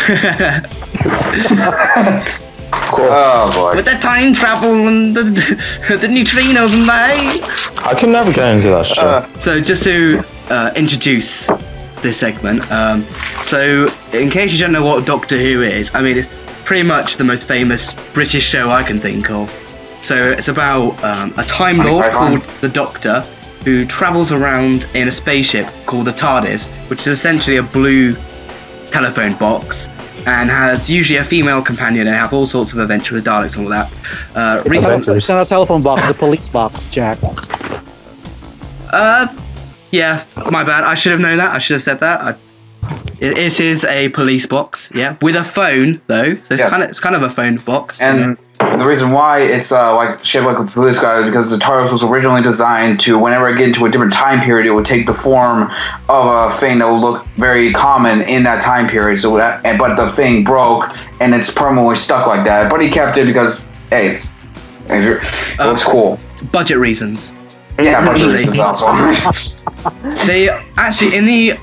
Speaker 2: Cool. Oh boy.
Speaker 1: With the time travel and the neutrinos and
Speaker 4: I can never get into that shit.
Speaker 1: So just to introduce this segment, so in case you don't know what Doctor Who is, I mean, it's pretty much the most famous British show I can think of. So it's about a Time Lord called the Doctor, who travels around in a spaceship called the TARDIS, which is essentially a blue telephone box, and has usually a female companion and have all sorts of adventures with Daleks and all that.
Speaker 3: It's not a telephone box, it's a police box, Jack.
Speaker 1: Yeah, my bad. I should have known that. I should have said that. It is a police box, yeah, with a phone though. So it's kind of a phone box.
Speaker 2: And the reason why it's like shaped like a police guy is because the TARDIS was originally designed to, whenever it get into a different time period, it would take the form of a thing that would look very common in that time period. So, but the thing broke and it's permanently stuck like that. But he kept it because, hey, it looks cool.
Speaker 1: Budget reasons.
Speaker 2: Yeah, budget reasons also.
Speaker 1: They actually,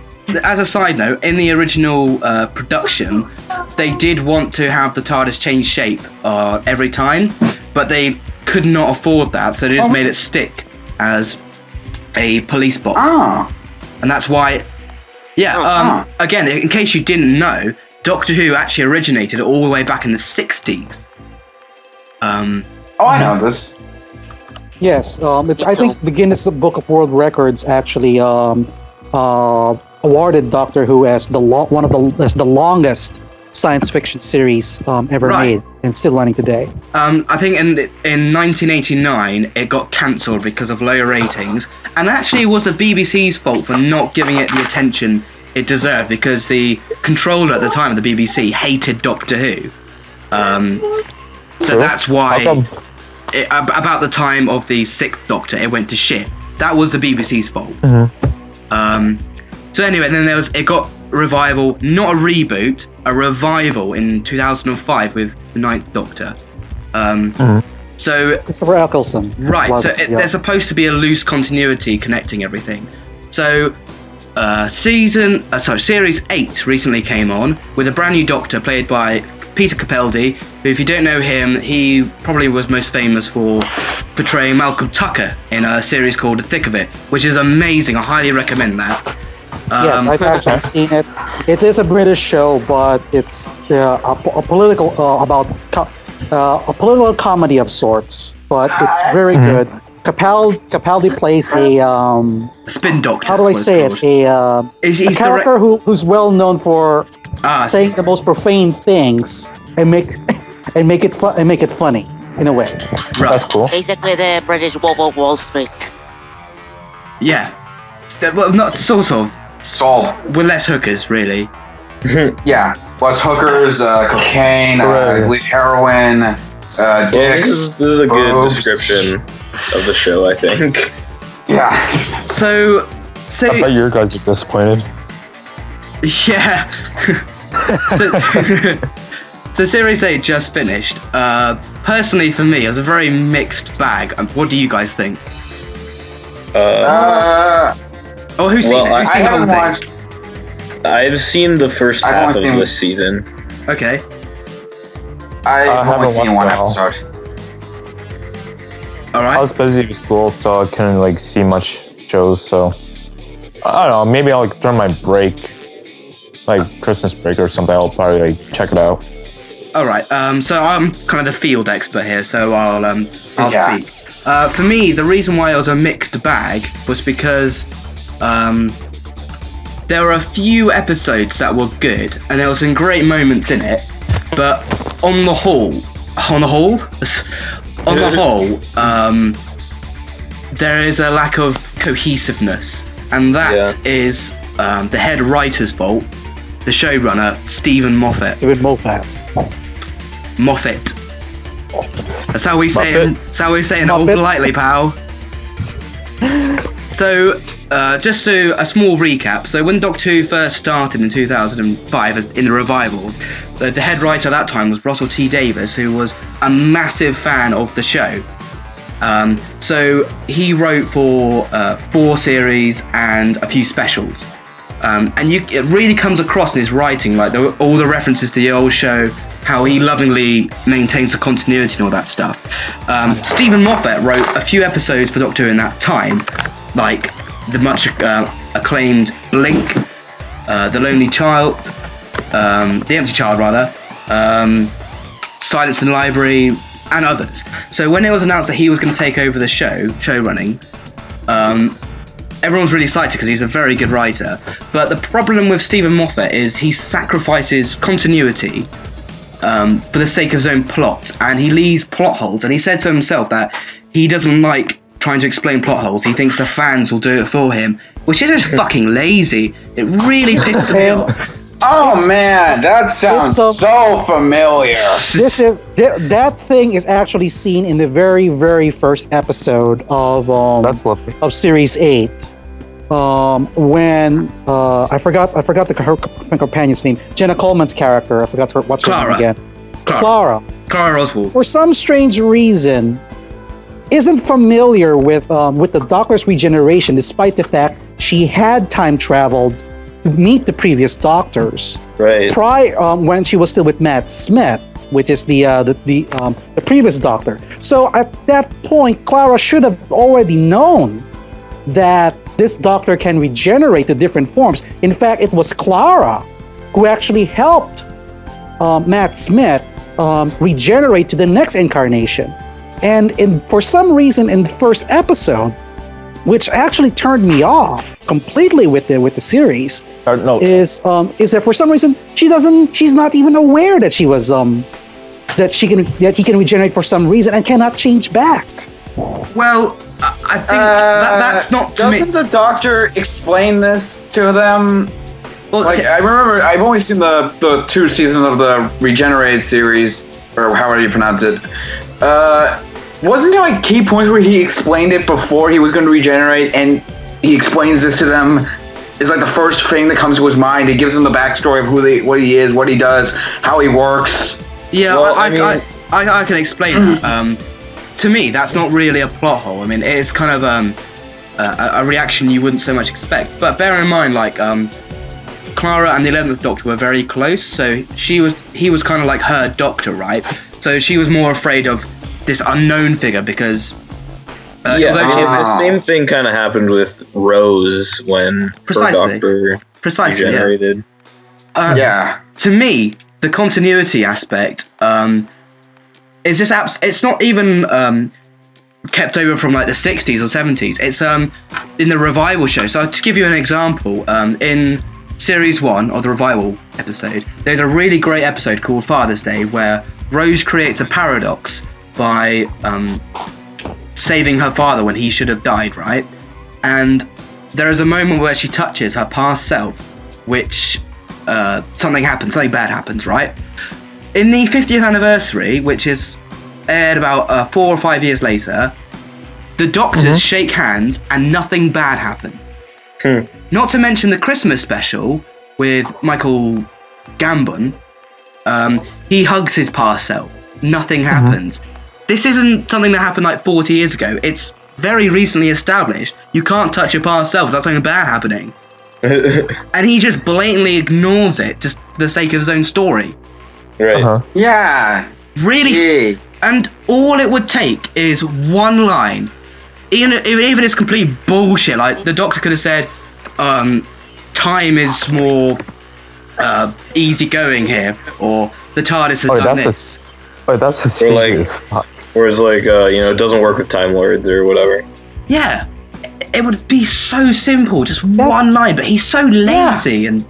Speaker 1: as a side note, in the original production, they did want to have the TARDIS change shape every time, but they could not afford that, so they just made it stick as a police box. And that's why, again, in case you didn't know, Doctor Who actually originated all the way back in the 60s.
Speaker 2: I know this.
Speaker 3: Yes, I think the Guinness Book of World Records actually awarded Doctor Who as the longest science fiction series ever made, and still running today.
Speaker 1: I think in 1989 it got cancelled because of low ratings, and actually it was the BBC's fault for not giving it the attention it deserved, because the controller at the time of the BBC hated Doctor Who. So that's why about the time of the 6th Doctor it went to shit. That was the BBC's fault. So anyway, then it got revival, not a reboot, a revival in 2005 with the 9th Doctor. So
Speaker 3: Christopher Eccleston.
Speaker 1: Right. So there's supposed to be a loose continuity connecting everything. So Series 8 recently came on with a brand new Doctor played by Peter Capaldi, who, if you don't know him, he probably was most famous for portraying Malcolm Tucker in a series called The Thick of It, which is amazing. I highly recommend that.
Speaker 3: Yes, I've actually seen it. It is a British show, but it's a political comedy of sorts. But it's very good. Capaldi plays a
Speaker 1: spin doctor.
Speaker 3: How do I say it? A character who's well known for saying the most profane things and make it funny in a way.
Speaker 1: Right.
Speaker 4: That's cool.
Speaker 8: Basically, the British Wolf of Wall Street.
Speaker 1: Yeah. Well, not sort of.
Speaker 2: Salt.
Speaker 1: With less hookers, really.
Speaker 2: Yeah, less hookers, cocaine, with heroin, dicks.
Speaker 10: This is a good description of the show, I think.
Speaker 2: Yeah.
Speaker 1: So
Speaker 4: I bet your guys are disappointed.
Speaker 1: Yeah. So Series 8 just finished. Personally, for me, it was a very mixed bag. What do you guys think? Who's seen it? Who's seen the whole thing?
Speaker 10: I've seen the first half of this season.
Speaker 1: Okay.
Speaker 2: I've only seen one episode.
Speaker 1: All right.
Speaker 4: I was busy with school, so I couldn't like see much shows. So I don't know. Maybe I'll like during my break, like Christmas break or something. I'll probably like check it out.
Speaker 1: All right. So I'm kind of the field expert here, so I'll speak. For me, the reason why it was a mixed bag was because there were a few episodes that were good, and there were some great moments in it. But on the whole, there is a lack of cohesiveness, and that is the head writer's fault. The showrunner, Stephen Moffat. Moffat. That's how we say it. That's how we say it all politely, pal. So, just a small recap. So, when Doctor Who first started in 2005 in the revival, the head writer at that time was Russell T Davies, who was a massive fan of the show. So he wrote for 4 series and a few specials. And it really comes across in his writing, like all the references to the old show, how he lovingly maintains the continuity and all that stuff. Stephen Moffat wrote a few episodes for Doctor Who in that time, like the much acclaimed Blink, The Lonely Child, The Empty Child rather, Silence in the Library, and others. So when it was announced that he was going to take over the show running, everyone was really excited because he's a very good writer. But the problem with Stephen Moffat is he sacrifices continuity for the sake of his own plot, and he leaves plot holes. And he said to himself that he doesn't like trying to explain plot holes. He thinks the fans will do it for him, which is just fucking lazy. It really pisses me off.
Speaker 2: Oh man, that sounds so familiar.
Speaker 3: That thing is actually seen in the very, very first episode of
Speaker 4: That's lovely.
Speaker 3: Of Series 8. When I forgot her companion's name, Jenna Coleman's character. I forgot what's her name again. Clara
Speaker 1: Oswald.
Speaker 3: For some strange reason, isn't familiar with the Doctor's regeneration, despite the fact she had time traveled to meet the previous Doctors.
Speaker 10: Right.
Speaker 3: When she was still with Matt Smith, which is the previous Doctor. So at that point, Clara should have already known that this Doctor can regenerate to different forms. In fact, it was Clara who actually helped Matt Smith regenerate to the next incarnation. And for some reason, in the first episode, which actually turned me off completely with the series, is that for some reason she's not even aware that she was that he can regenerate for some reason and cannot change back.
Speaker 1: Well, I think that's not to me.
Speaker 2: Doesn't the Doctor explain this to them?
Speaker 1: Well,
Speaker 2: like I remember, I've only seen the 2 seasons of the Regenerated series, or however you pronounce it. Wasn't there like key points where he explained it before he was going to regenerate, and he explains this to them? It's like the first thing that comes to his mind. He gives them the backstory of what he is, what he does, how he works.
Speaker 1: Yeah, well, I can explain that. To me, that's not really a plot hole. I mean, it is kind of a reaction you wouldn't so much expect. But bear in mind, like Clara and the 11th Doctor were very close, so he was kind of like her doctor, right? So she was more afraid of this unknown figure because
Speaker 10: the same thing kind of happened with Rose when her doctor regenerated.
Speaker 1: To me, the continuity aspect is just it's not even kept over from like the 60s or 70s. It's in the revival show. So to give you an example, in Series 1 of the revival episode, there's a really great episode called Father's Day where Rose creates a paradox by saving her father when he should have died, right? And there is a moment where she touches her past self, which something bad happens, right? In the 50th anniversary, which is aired about 4 or 5 years later, the Doctors shake hands and nothing bad happens. Not to mention the Christmas special with Michael Gambon, he hugs his past self. Nothing happens. This isn't something that happened like 40 years ago. It's very recently established. You can't touch your past self without something bad happening. And he just blatantly ignores it just for the sake of his own story.
Speaker 10: Right.
Speaker 2: Yeah.
Speaker 1: Really, and all it would take is one line. Even if it's complete bullshit, like the Doctor could have said, time is more easygoing here, or the TARDIS has done this.
Speaker 4: That's just
Speaker 10: or it's like, it doesn't work with Time Lords or whatever.
Speaker 1: Yeah, it would be so simple, just one line, but he's so lazy and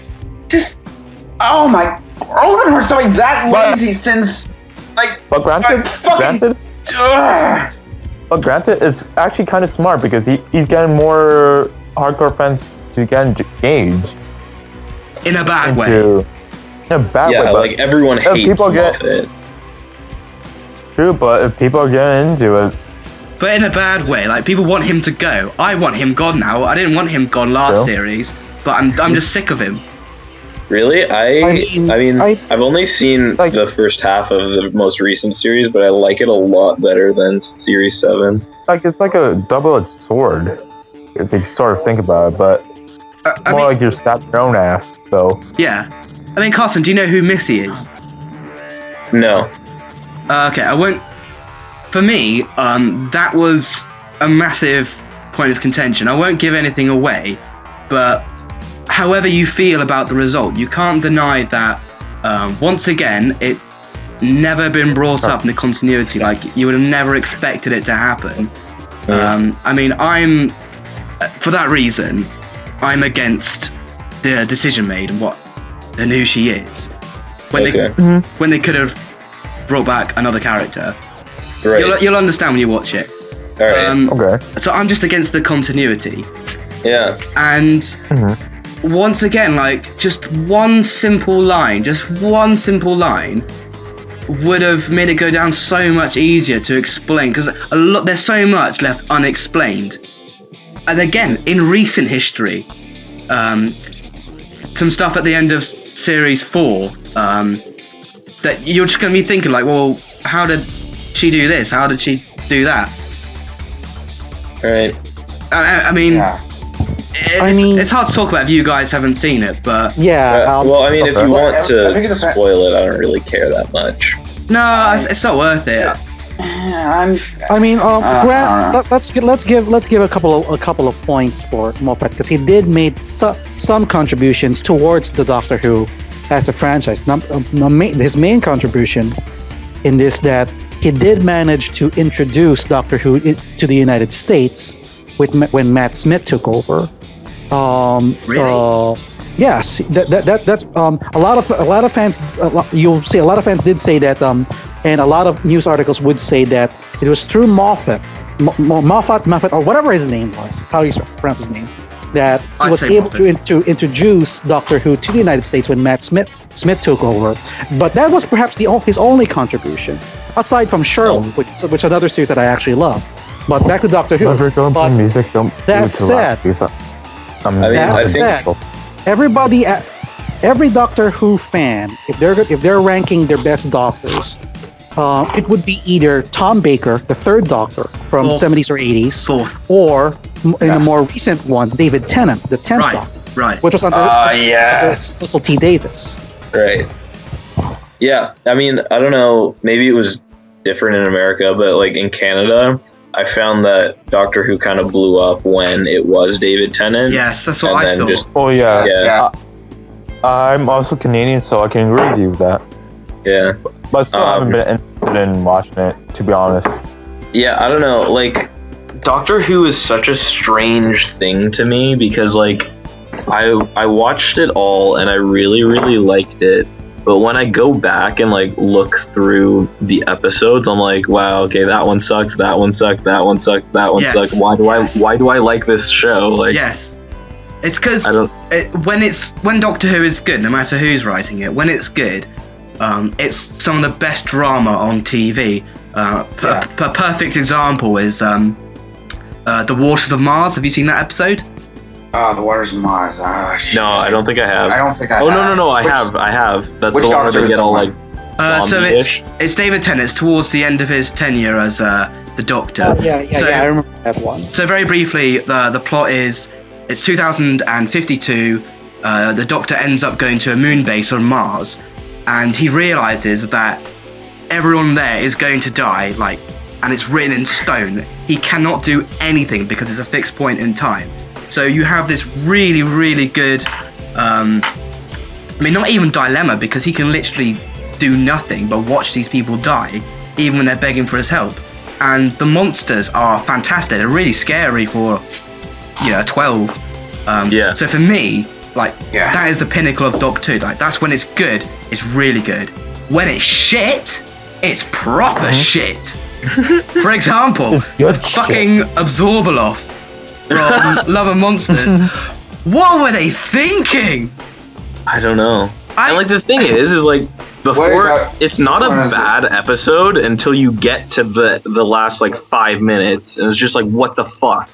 Speaker 2: just, oh my, I haven't heard something that lazy since, like,
Speaker 4: but granted, it's actually kind of smart because he's getting more hardcore fans to get engaged.
Speaker 1: In a bad way.
Speaker 4: In a bad way.
Speaker 10: Yeah, like everyone hates it.
Speaker 4: True, but if people are getting into it.
Speaker 1: But in a bad way, like people want him to go. I want him gone now. I didn't want him gone last series, but I'm just sick of him.
Speaker 10: Really? I've only seen the first half of the most recent series, but I like it a lot better than Series 7.
Speaker 4: Like, it's like a double-edged sword, if you sort of think about it, but more like you're stabbing your own ass, so.
Speaker 1: Yeah. I mean, Carson, do you know who Missy is?
Speaker 10: No.
Speaker 1: Okay, I won't... For me, that was a massive point of contention. I won't give anything away, but however you feel about the result, you can't deny that, once again, it's never been brought up in the continuity. Like, you would have never expected it to happen. I mean, for that reason, I'm against the decision made and who she is. When they could have brought back another character. Right. You'll understand when you watch it.
Speaker 10: All right.
Speaker 1: So I'm just against the continuity.
Speaker 10: Yeah.
Speaker 1: And once again, like, just one simple line would have made it go down so much easier to explain, because there's so much left unexplained. And again, in recent history, some stuff at the end of Series 4, that you're just going to be thinking, like, well, how did she do this? How did she do that?
Speaker 10: Right.
Speaker 1: I mean, it's hard to talk about if you guys haven't seen it, but...
Speaker 10: Yeah. Well, I mean, if you want to spoil it, I don't really care that much.
Speaker 1: No, it's not worth it.
Speaker 3: Grant, let's give a couple of points for Moffat, because he did make some contributions towards the Doctor Who as a franchise. His main contribution in this, that he did manage to introduce Doctor Who to the United States when Matt Smith took over.
Speaker 1: Really?
Speaker 3: Yes, that's a lot of fans. You'll see a lot of fans did say that, and a lot of news articles would say that it was through Moffat, or whatever his name was, how you pronounce his name, that he was able to introduce Doctor Who to the United States when Matt Smith took over. But that was perhaps his only contribution, aside from Sherlock, which is another series that I actually love. But back to Doctor Who. That said, every Doctor Who fan, if they're ranking their best Doctors, it would be either Tom Baker, the third Doctor from 70s or 80s, or in a more recent one, David Tennant, the 10th Doctor, which was under Russell T. Davies.
Speaker 10: Right. Yeah, I mean, I don't know, maybe it was different in America, but like in Canada, I found that Doctor Who kind of blew up when it was David Tennant.
Speaker 1: Yes, that's what I thought.
Speaker 10: Yeah.
Speaker 4: I'm also Canadian, so I can agree with you with that.
Speaker 10: Yeah.
Speaker 4: But still haven't been interested in watching it, to be honest.
Speaker 10: Yeah, I don't know. Like, Doctor Who is such a strange thing to me because, like, I watched it all and I really, really liked it. But when I go back and like look through the episodes, I'm like, wow, okay, that one sucked, that one sucked, that one sucked, that one sucked. Why do I like this show? Like,
Speaker 1: yes, it's because when Doctor Who is good, no matter who's writing it, when it's good, it's some of the best drama on TV. A perfect example is The Waters of Mars. Have you seen that episode?
Speaker 2: The Waters of Mars.
Speaker 10: No, I don't think I have.
Speaker 2: I don't think I have.
Speaker 10: No, I have. That's the one where they get all like.
Speaker 1: So it's David Tennant. It's towards the end of his tenure as the Doctor.
Speaker 3: I remember that one.
Speaker 1: So very briefly, the plot is it's 2052. The Doctor ends up going to a moon base on Mars, and he realizes that everyone there is going to die, like, and it's written in stone. He cannot do anything because it's a fixed point in time. So you have this really, really good, I mean, not even dilemma, because he can literally do nothing but watch these people die, even when they're begging for his help. And the monsters are fantastic. They're really scary for, you know, a 12. So for me, like, that is the pinnacle of Doctor Who. Like, that's when it's good. It's really good. When it's shit, it's proper shit. For example, fucking Absorbaloff from Love and Monsters. What were they thinking?
Speaker 10: I don't know. And like the thing is like before, it's not a bad episode until you get to the last like 5 minutes, and it's just like, what the fuck?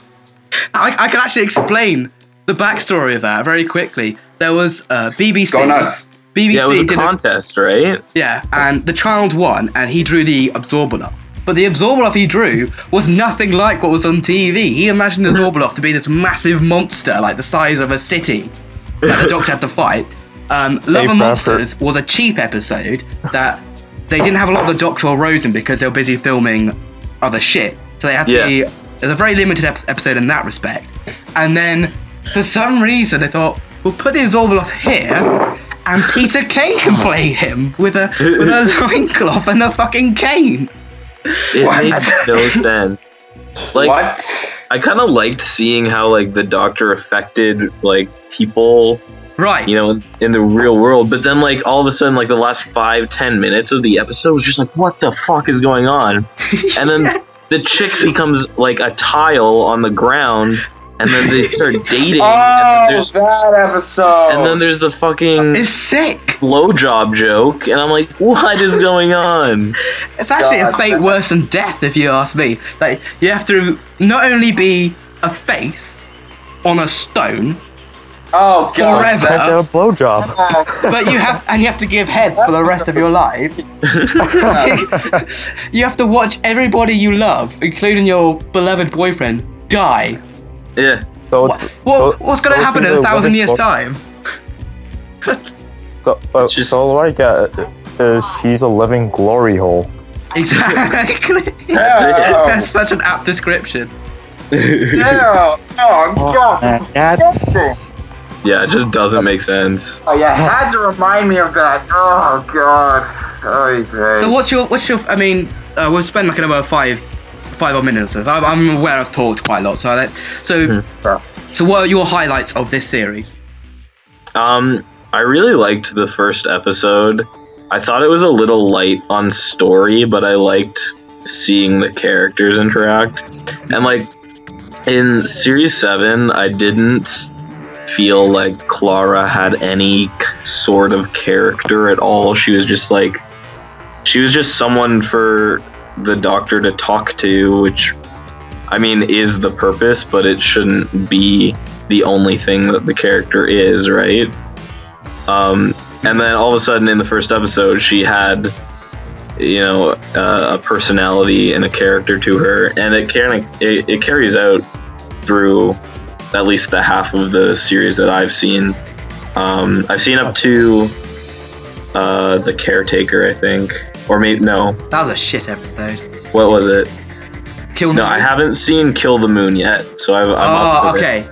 Speaker 1: I can actually explain the backstory of that very quickly. There was BBC.
Speaker 2: Go nuts.
Speaker 1: BBC
Speaker 10: yeah, it was a contest, right?
Speaker 1: Yeah, and the child won, and he drew the Absorbaloff. But the Absorbaloff he drew was nothing like what was on TV. He imagined the Absorbaloff to be this massive monster, like the size of a city, that the Doctor had to fight. Love and Monsters was a cheap episode that they didn't have a lot of the Doctor or Rose in because they were busy filming other shit. So they had to be... It was a very limited episode in that respect. And then, for some reason, they thought, we'll put the Absorbaloff here, and Peter Kane can play him with a loincloth and a fucking cane.
Speaker 10: It makes no sense. Like,
Speaker 2: What?
Speaker 10: I kind of liked seeing how like the Doctor affected like people,
Speaker 1: Right.
Speaker 10: you know, in the real world. But then like all of a sudden, like the last 5-10 minutes of the episode was just like, what the fuck is going on? And then the chick becomes like a tile on the ground, and then they start dating.
Speaker 2: Oh,
Speaker 10: and
Speaker 2: that episode.
Speaker 10: And then there's the fucking
Speaker 1: It's sick.
Speaker 10: blowjob joke, and I'm like, what is going on?
Speaker 1: It's actually a fate worse than death, if you ask me. Like, you have to not only be a face on a stone
Speaker 2: Oh god.
Speaker 1: forever,
Speaker 4: a blowjob.
Speaker 1: but you have to give head for the rest of your life. You have to watch everybody you love, including your beloved boyfriend, die.
Speaker 10: Yeah.
Speaker 4: So
Speaker 1: What's going to happen in 1,000 years' time?
Speaker 4: So what I get is she's a living glory hole.
Speaker 1: Exactly.
Speaker 2: Yeah.
Speaker 1: That's such an apt description.
Speaker 2: Yeah. Oh god.
Speaker 3: That's
Speaker 10: Yeah, it just doesn't make sense.
Speaker 2: Oh yeah, had to remind me of that. Oh god. Oh,
Speaker 1: So what's your? I mean, we'll spend like another five odd minutes. I'm aware I've talked quite a lot. So what are your highlights of this series?
Speaker 10: I really liked the first episode. I thought it was a little light on story, but I liked seeing the characters interact. And like in series 7, I didn't feel like Clara had any sort of character at all. She was just someone for the Doctor to talk to, which I mean is the purpose, but it shouldn't be the only thing that the character is, right? And then all of a sudden in the first episode she had, you know, a personality and a character to her, and it carries out through at least the half of the series that I've seen. I've seen up to the Caretaker, I think, or maybe no.
Speaker 1: That was a shit episode.
Speaker 10: What was it?
Speaker 1: Kill the
Speaker 10: No,
Speaker 1: Moon?
Speaker 10: I haven't seen Kill the Moon yet, so I'm up to
Speaker 1: okay.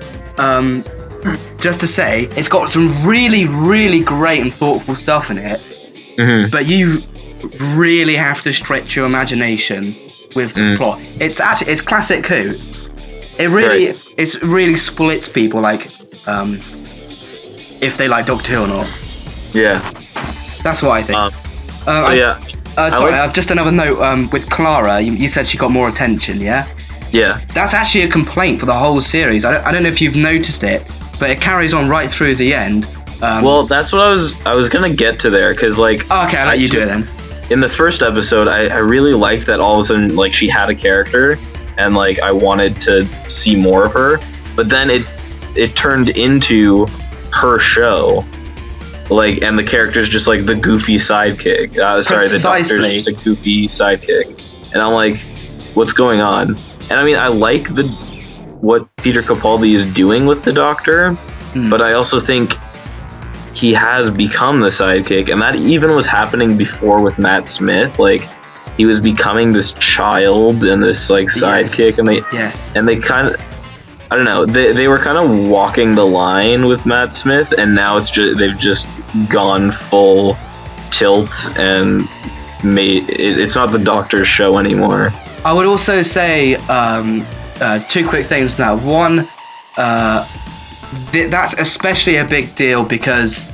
Speaker 1: Just to say, it's got some really, really great and thoughtful stuff in it, but you really have to stretch your imagination with the plot. It's classic Who. It really splits people, like if they like Doctor Who or not.
Speaker 10: Yeah.
Speaker 1: That's what I think.
Speaker 10: Sorry,
Speaker 1: just another note with Clara. You said she got more attention, yeah?
Speaker 10: Yeah.
Speaker 1: That's actually a complaint for the whole series. I don't know if you've noticed it, but it carries on right through the end.
Speaker 10: Well, that's what I was gonna get to there, because like...
Speaker 1: Okay, I'll let you do it then.
Speaker 10: In the first episode, I really liked that all of a sudden, like, she had a character, and like I wanted to see more of her, but then it turned into her show. Like, and the character's just like the goofy sidekick. The Doctor's just a goofy sidekick. And I'm like, what's going on? And I mean, I like what Peter Capaldi is doing with the Doctor, but I also think he has become the sidekick, and that even was happening before with Matt Smith. Like, he was becoming this child and this like sidekick, and they kind of, I don't know, they were kind of walking the line with Matt Smith, and now it's just they've just gone full tilt and it's not the Doctor's show anymore.
Speaker 1: I would also say two quick things now. One, that's especially a big deal because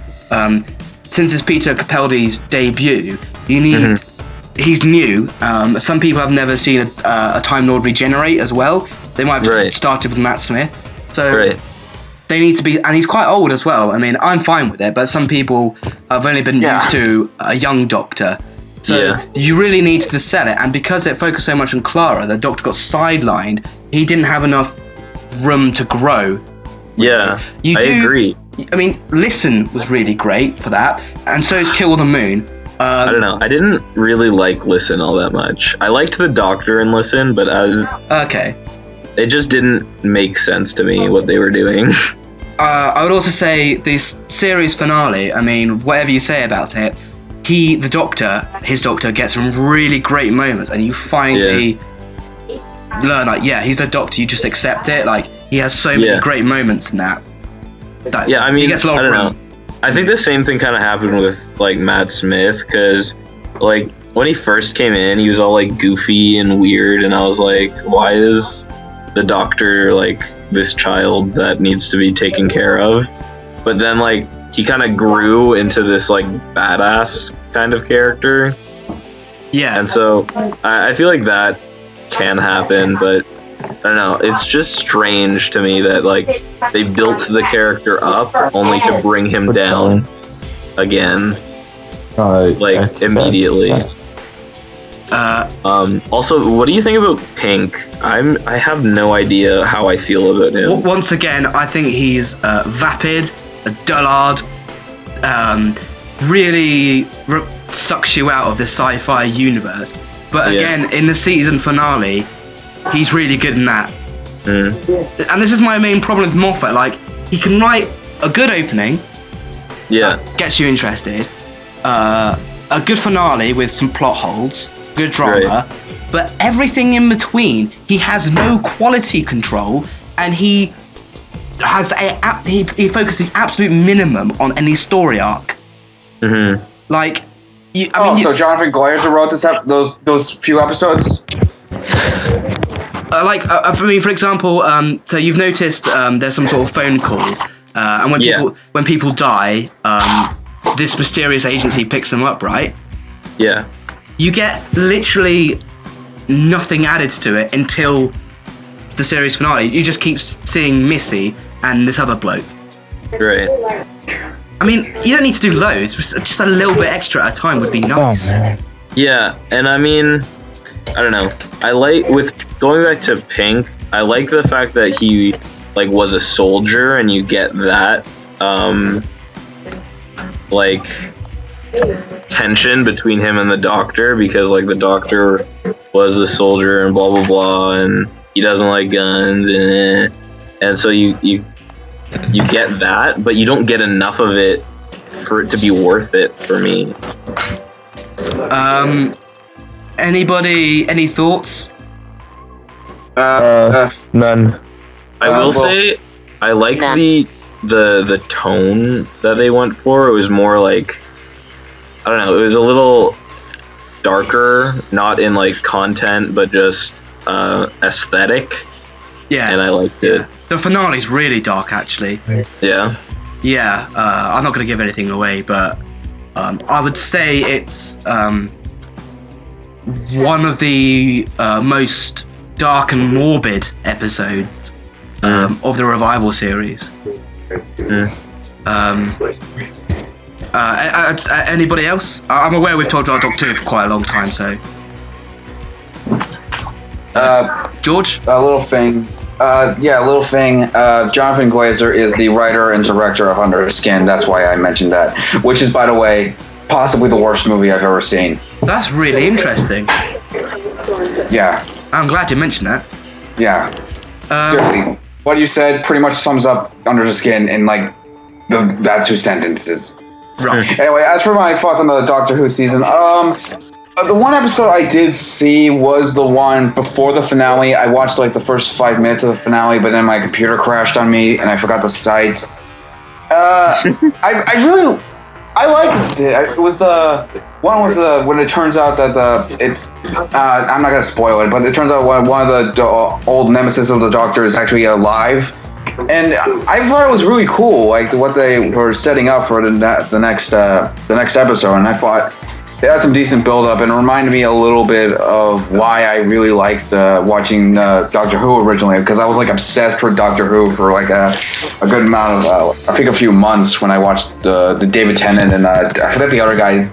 Speaker 1: since it's Peter Capaldi's debut, you need he's new. Some people have never seen a Time Lord regenerate as well. They might have just started with Matt Smith, so they need to be, and he's quite old as well. I mean, I'm fine with it, but some people have only been used to a young Doctor. So you really need to sell it, and because it focused so much on Clara, the Doctor got sidelined. He didn't have enough room to grow.
Speaker 10: Yeah, I agree.
Speaker 1: I mean, Listen was really great for that, and so is Kill the Moon.
Speaker 10: I don't know. I didn't really like Listen all that much. I liked the Doctor in Listen, but it just didn't make sense to me what they were doing.
Speaker 1: I would also say this series finale. I mean, whatever you say about it. His Doctor gets some really great moments, and you finally learn, like, he's the Doctor, you just accept it. Like, he has so many great moments in that.
Speaker 10: I mean, he gets a lot of room. I think the same thing kind of happened with, like, Matt Smith, because, like, when he first came in, he was all, like, goofy and weird, and I was like, why is the Doctor, like, this child that needs to be taken care of? But then, like, he kind of grew into this like badass kind of character.
Speaker 1: Yeah.
Speaker 10: And so I feel like that can happen, but I don't know. It's just strange to me that like they built the character up only to bring him down again, like immediately. Also, what do you think about Pink? I have no idea how I feel about him.
Speaker 1: Once again, I think he's vapid, a dullard, really sucks you out of the sci-fi universe. But again, in the season finale, he's really good in that. And this is my main problem with Moffat. Like, he can write a good opening, gets you interested, a good finale with some plot holes, good drama, but everything in between, he has no quality control, and he has he focuses the absolute minimum on any story arc. Like,
Speaker 2: so Jonathan Glazer wrote those few episodes.
Speaker 1: I mean, for example, so you've noticed there's some sort of phone call, and when people die, this mysterious agency picks them up, right?
Speaker 10: Yeah.
Speaker 1: You get literally nothing added to it until the series finale. You just keep seeing Missy and this other bloke.
Speaker 10: Right.
Speaker 1: I mean, you don't need to do loads. Just a little bit extra at a time would be nice.
Speaker 10: Yeah, and I mean, I don't know. I like, with going back to Pink, I like the fact that he like was a soldier, and you get that like tension between him and the Doctor, because like the Doctor was the soldier and blah blah blah, and he doesn't like guns, and so you get that, but you don't get enough of it for it to be worth it for me.
Speaker 1: Anybody, any thoughts?
Speaker 4: None.
Speaker 10: I will say I like the tone that they went for. It was more like, I don't know, it was a little darker, not in like content, but just aesthetic.
Speaker 1: Yeah.
Speaker 10: And I liked it.
Speaker 1: The finale's really dark, actually.
Speaker 10: Yeah.
Speaker 1: Yeah. I'm not going to give anything away, but I would say it's one of the most dark and morbid episodes of the Revival series. Anybody else? I'm aware we've talked about Doctor Who for quite a long time, so. George?
Speaker 2: A little thing. Jonathan Glazer is the writer and director of Under the Skin. That's why I mentioned that. Which is, by the way, possibly the worst movie I've ever seen.
Speaker 1: That's really interesting.
Speaker 2: Yeah.
Speaker 1: I'm glad you mentioned that.
Speaker 2: Yeah. Seriously, what you said pretty much sums up Under the Skin in like That's who sentences.
Speaker 1: Right.
Speaker 2: Anyway, as for my thoughts on the Doctor Who season, the one episode I did see was the one before the finale. I watched like the first 5 minutes of the finale, but then my computer crashed on me and I forgot the site. I liked it. It was the one was when it turns out that it's I'm not gonna spoil it, but it turns out one of the old nemesis of the Doctor is actually alive. And I thought it was really cool, like what they were setting up for the next episode. And I thought they had some decent build-up, and it reminded me a little bit of why I really liked watching Doctor Who originally, because I was like obsessed with Doctor Who for like a good amount of, I think a few months when I watched the David Tennant and I forget the other guy,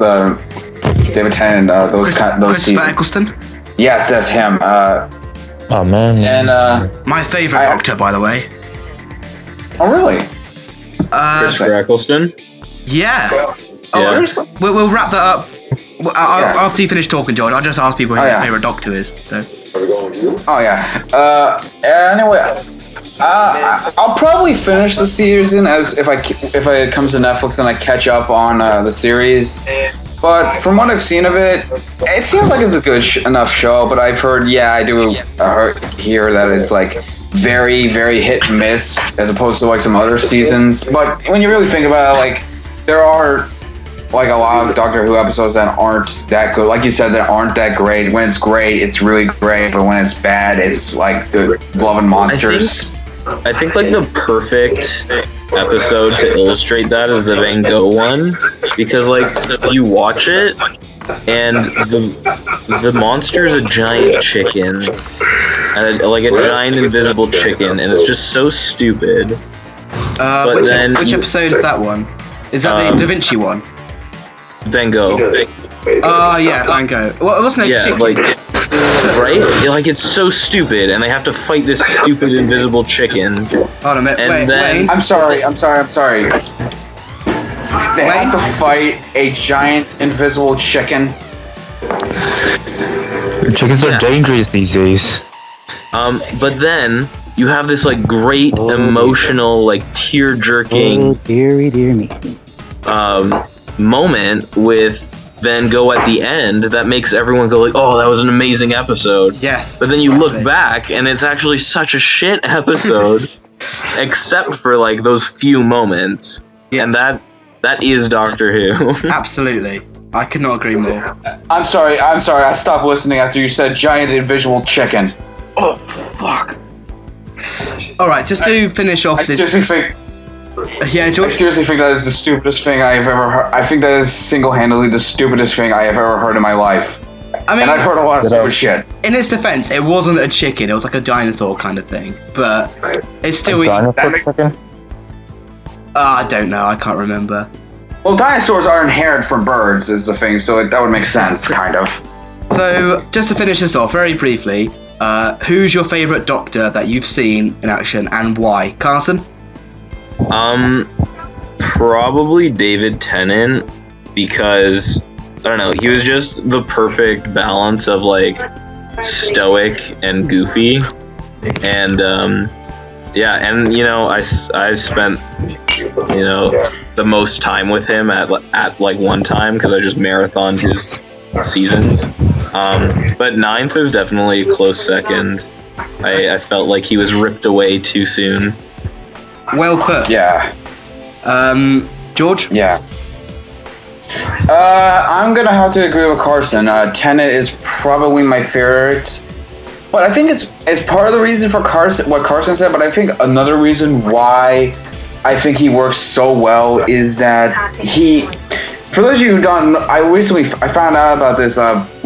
Speaker 2: David Tennant, those seasons.
Speaker 1: Eccleston?
Speaker 2: Yes, that's him.
Speaker 4: Oh man.
Speaker 2: And
Speaker 1: my favorite Doctor, by the way.
Speaker 2: Oh really?
Speaker 11: Christopher Eccleston.
Speaker 1: Yeah.
Speaker 2: Yeah.
Speaker 1: We'll wrap that up. After you finish talking, George, I'll just ask people who their favorite Doctor is. So.
Speaker 2: Oh yeah. Anyway, I'll probably finish the season as if it comes to Netflix and I catch up on the series. But from what I've seen of it, it seems like it's a good enough show. But I've heard, I do hear that it's like very, very hit and miss as opposed to like some other seasons. But when you really think about it, like there are like a lot of Doctor Who episodes that aren't that good. Like you said, that aren't that great. When it's great, it's really great. But when it's bad, it's like the Love and Monsters.
Speaker 11: I think like the perfect episode to illustrate that is the Van Gogh one, because like you watch it and the monster is a giant chicken, and like a giant invisible chicken, and it's just so stupid.
Speaker 1: Which episode is that one? Is that the Da Vinci one?
Speaker 11: Van Gogh.
Speaker 1: Oh yeah, Van Gogh. Well, it wasn't a chicken.
Speaker 11: Like, right? Like it's so stupid, and they have to fight this stupid invisible chicken.
Speaker 1: Hold on a minute.
Speaker 11: And then
Speaker 2: I'm sorry. They have to fight a giant invisible chicken.
Speaker 4: Chickens are dangerous these days.
Speaker 11: But then you have this like great emotional, like tear-jerking
Speaker 3: dear me.
Speaker 11: moment with Van Gogh at the end that makes everyone go like, oh, that was an amazing episode.
Speaker 1: Yes.
Speaker 11: But then you look back and it's actually such a shit episode, except for like those few moments. Yeah. And that is Doctor Who.
Speaker 1: Absolutely. I could not agree more.
Speaker 2: I'm sorry. I stopped listening after you said giant invisible chicken.
Speaker 11: Oh, fuck.
Speaker 1: Alright, just to finish off this...
Speaker 2: seriously think...
Speaker 1: Yeah, George?
Speaker 2: I seriously think that is the stupidest thing I have ever heard. I think that is single-handedly the stupidest thing I have ever heard in my life. I mean, and I've heard a lot of stupid shit.
Speaker 1: In its defense, it wasn't a chicken, it was like a dinosaur kind of thing. But it's still...
Speaker 4: Dinosaur chicken?
Speaker 1: I don't know, I can't remember.
Speaker 2: Well, dinosaurs are inherent from birds, is the thing, so that would make sense, kind of.
Speaker 1: So, just to finish this off, very briefly, who's your favourite Doctor that you've seen in action, and why? Carson?
Speaker 11: Probably David Tennant, because, I don't know, he was just the perfect balance of, like, stoic and goofy, and, yeah, and, you know, I spent, you know, the most time with him at like, one time, because I just marathoned his seasons, but Ninth is definitely a close second. I felt like he was ripped away too soon.
Speaker 1: Well put.
Speaker 2: Yeah.
Speaker 1: George?
Speaker 2: Yeah. I'm gonna have to agree with Carson. Tennant is probably my favorite, but I think it's part of the reason for what Carson said. But I think another reason why I think he works so well is that he. For those of you who don't, I found out about this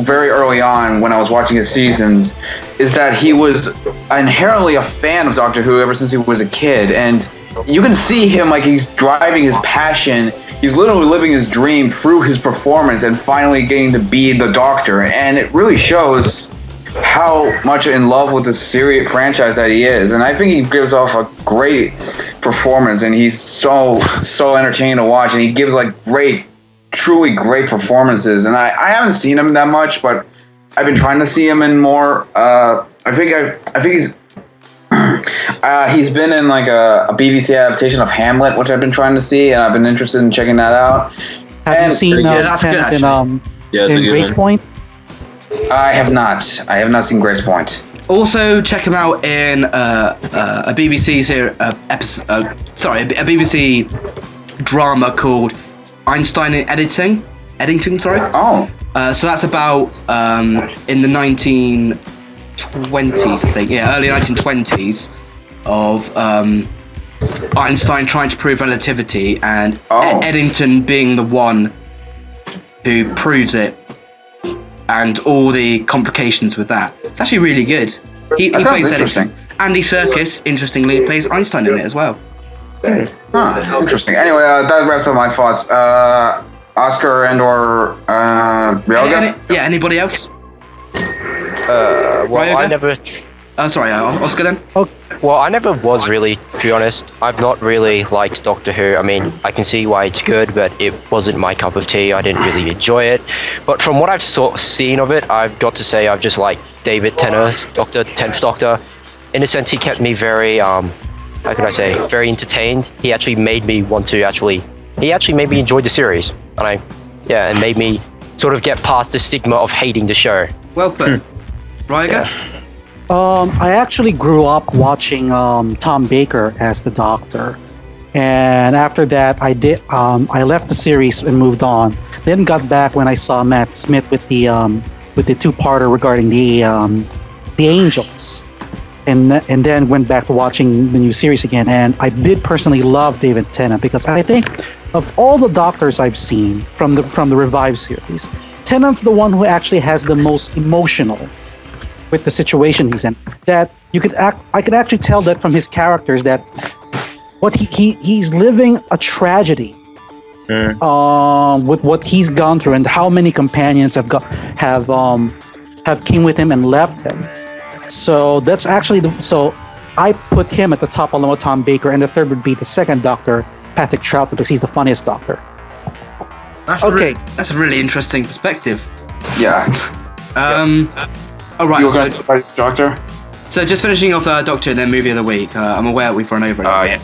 Speaker 2: very early on when I was watching his seasons, is that he was inherently a fan of Doctor Who ever since he was a kid, and you can see him like he's driving his passion. He's literally living his dream through his performance and finally getting to be the Doctor, and it really shows how much in love with the series franchise that he is. And I think he gives off a great performance, and he's so entertaining to watch, and he gives like truly great performances. And I haven't seen him that much, but I've been trying to see him in more. I think He's been in like a BBC adaptation of Hamlet, which I've been trying to see, and I've been interested in checking that out.
Speaker 3: Have you seen
Speaker 1: that's good,
Speaker 3: in Grace Point?
Speaker 2: I have not. I have not seen Grace Point.
Speaker 1: Also, check him out in a BBC a BBC drama called Einstein in Eddington, sorry.
Speaker 2: Oh.
Speaker 1: So that's about in the 1920s, I think. Yeah, early 1920s of Einstein trying to prove relativity and Eddington being the one who proves it and all the complications with that. It's actually really good. He plays Eddington. Andy Serkis, interestingly, plays Einstein in it as well.
Speaker 2: Interesting. Anyway, that wraps up my thoughts. Oscar and/or Ryoga?
Speaker 1: Anybody else?
Speaker 7: Well,
Speaker 1: Ryoga?
Speaker 7: I never.
Speaker 1: Sorry, Oscar then?
Speaker 7: Well, I never was really, to be honest. I've not really liked Doctor Who. I mean, I can see why it's good, but it wasn't my cup of tea. I didn't really enjoy it. But from what I've seen of it, I've got to say I've just liked David Tennant's Doctor, the 10th Doctor. In a sense, he kept me very, how can I say, very entertained. He actually made me want to he actually made me enjoy the series. And and made me sort of get past the stigma of hating the show.
Speaker 1: Well put. Ryoga?
Speaker 3: I actually grew up watching Tom Baker as the Doctor, and after that, I left the series and moved on. Then got back when I saw Matt Smith with the two-parter regarding the Angels, and then went back to watching the new series again. And I did personally love David Tennant because I think of all the Doctors I've seen from the Revive series, Tennant's the one who actually has the most emotional with the situation he's in. That I could actually tell that from his characters that he's living a tragedy with what he's gone through and how many companions have came with him and left him. So that's actually so I put him at the top along with Tom Baker, and the third would be the second Doctor, Patrick Troughton, because he's the funniest Doctor.
Speaker 1: That's a really interesting perspective.
Speaker 2: Yeah.
Speaker 1: All right.
Speaker 2: You were going to start Doctor?
Speaker 1: So just finishing off Doctor and then movie of the week. I'm aware we've run over it.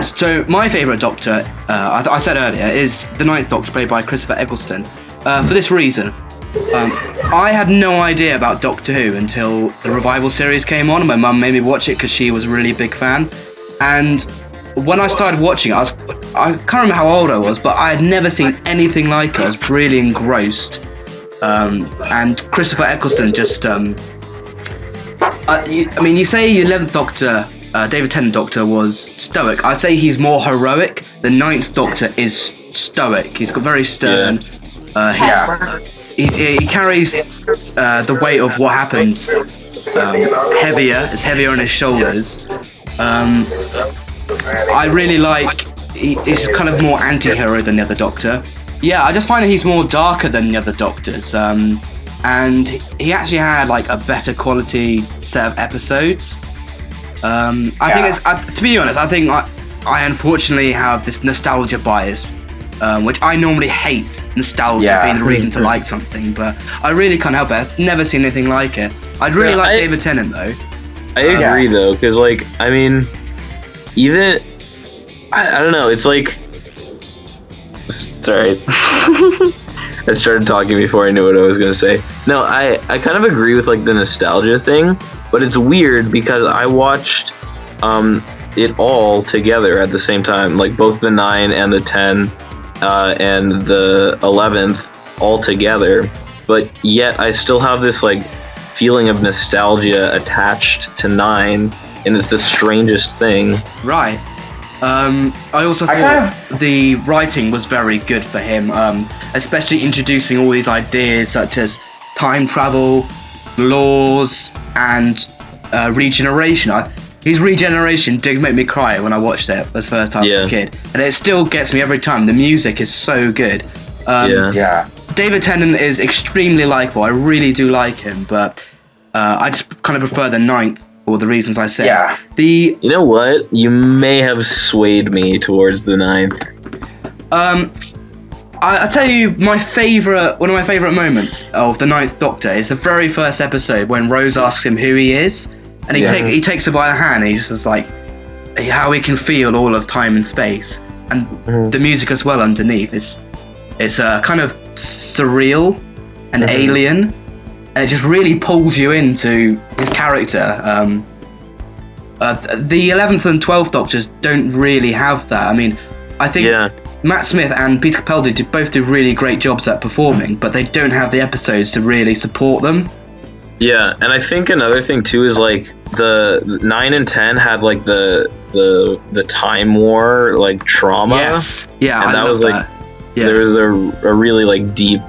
Speaker 1: So my favourite Doctor, I said earlier, is the 9th Doctor, played by Christopher Eccleston. For this reason, I had no idea about Doctor Who until the Revival series came on. My mum made me watch it because she was a really big fan. And when I started watching it, I can't remember how old I was, but I had never seen anything like it. I was really engrossed. And Christopher Eccleston just, you say the 11th Doctor, David Tennant Doctor, was stoic. I'd say he's more heroic. The 9th Doctor is stoic. He's got very stern. He carries the weight of what happened heavier on his shoulders. I really like, he's kind of more anti-hero than the other Doctor. Yeah, I just find that he's more darker than the other Doctors, and he actually had like a better quality set of episodes. I think it's, to be honest, I think I unfortunately have this nostalgia bias, which I normally hate nostalgia being the reason to like something, but I really can't help it. I've never seen anything like it. I'd really like David Tennant though.
Speaker 11: I agree though, because like, I mean, even, I don't know, it's like, sorry. I started talking before I knew what I was going to say. No, I kind of agree with like the nostalgia thing, but it's weird because I watched it all together at the same time, like both the 9 and the 10 and the 11th all together, but yet I still have this like feeling of nostalgia attached to 9, and it's the strangest thing.
Speaker 1: Right. I also thought the writing was very good for him, especially introducing all these ideas such as time travel, laws, and regeneration. His regeneration did make me cry when I watched it the first time as a kid, and it still gets me every time. The music is so good. David Tennant is extremely likable. I really do like him, but I just kind of prefer the 9th. For the reasons I said.
Speaker 11: You know what? You may have swayed me towards the 9th.
Speaker 1: I tell you, one of my favourite moments of the 9th Doctor is the very first episode when Rose asks him who he is, and he takes her by the hand. And he just is like how he can feel all of time and space, and the music as well underneath. It's kind of surreal and alien, and it just really pulls you into his character. The 11th and 12th Doctors don't really have that. I mean, I think Matt Smith and Peter Capaldi both do really great jobs at performing, but they don't have the episodes to really support them.
Speaker 11: Yeah, and I think another thing too is like the 9 and 10 had like the Time War like trauma.
Speaker 1: Yes, yeah,
Speaker 11: and
Speaker 1: I love that. Yeah.
Speaker 11: There was a really like deep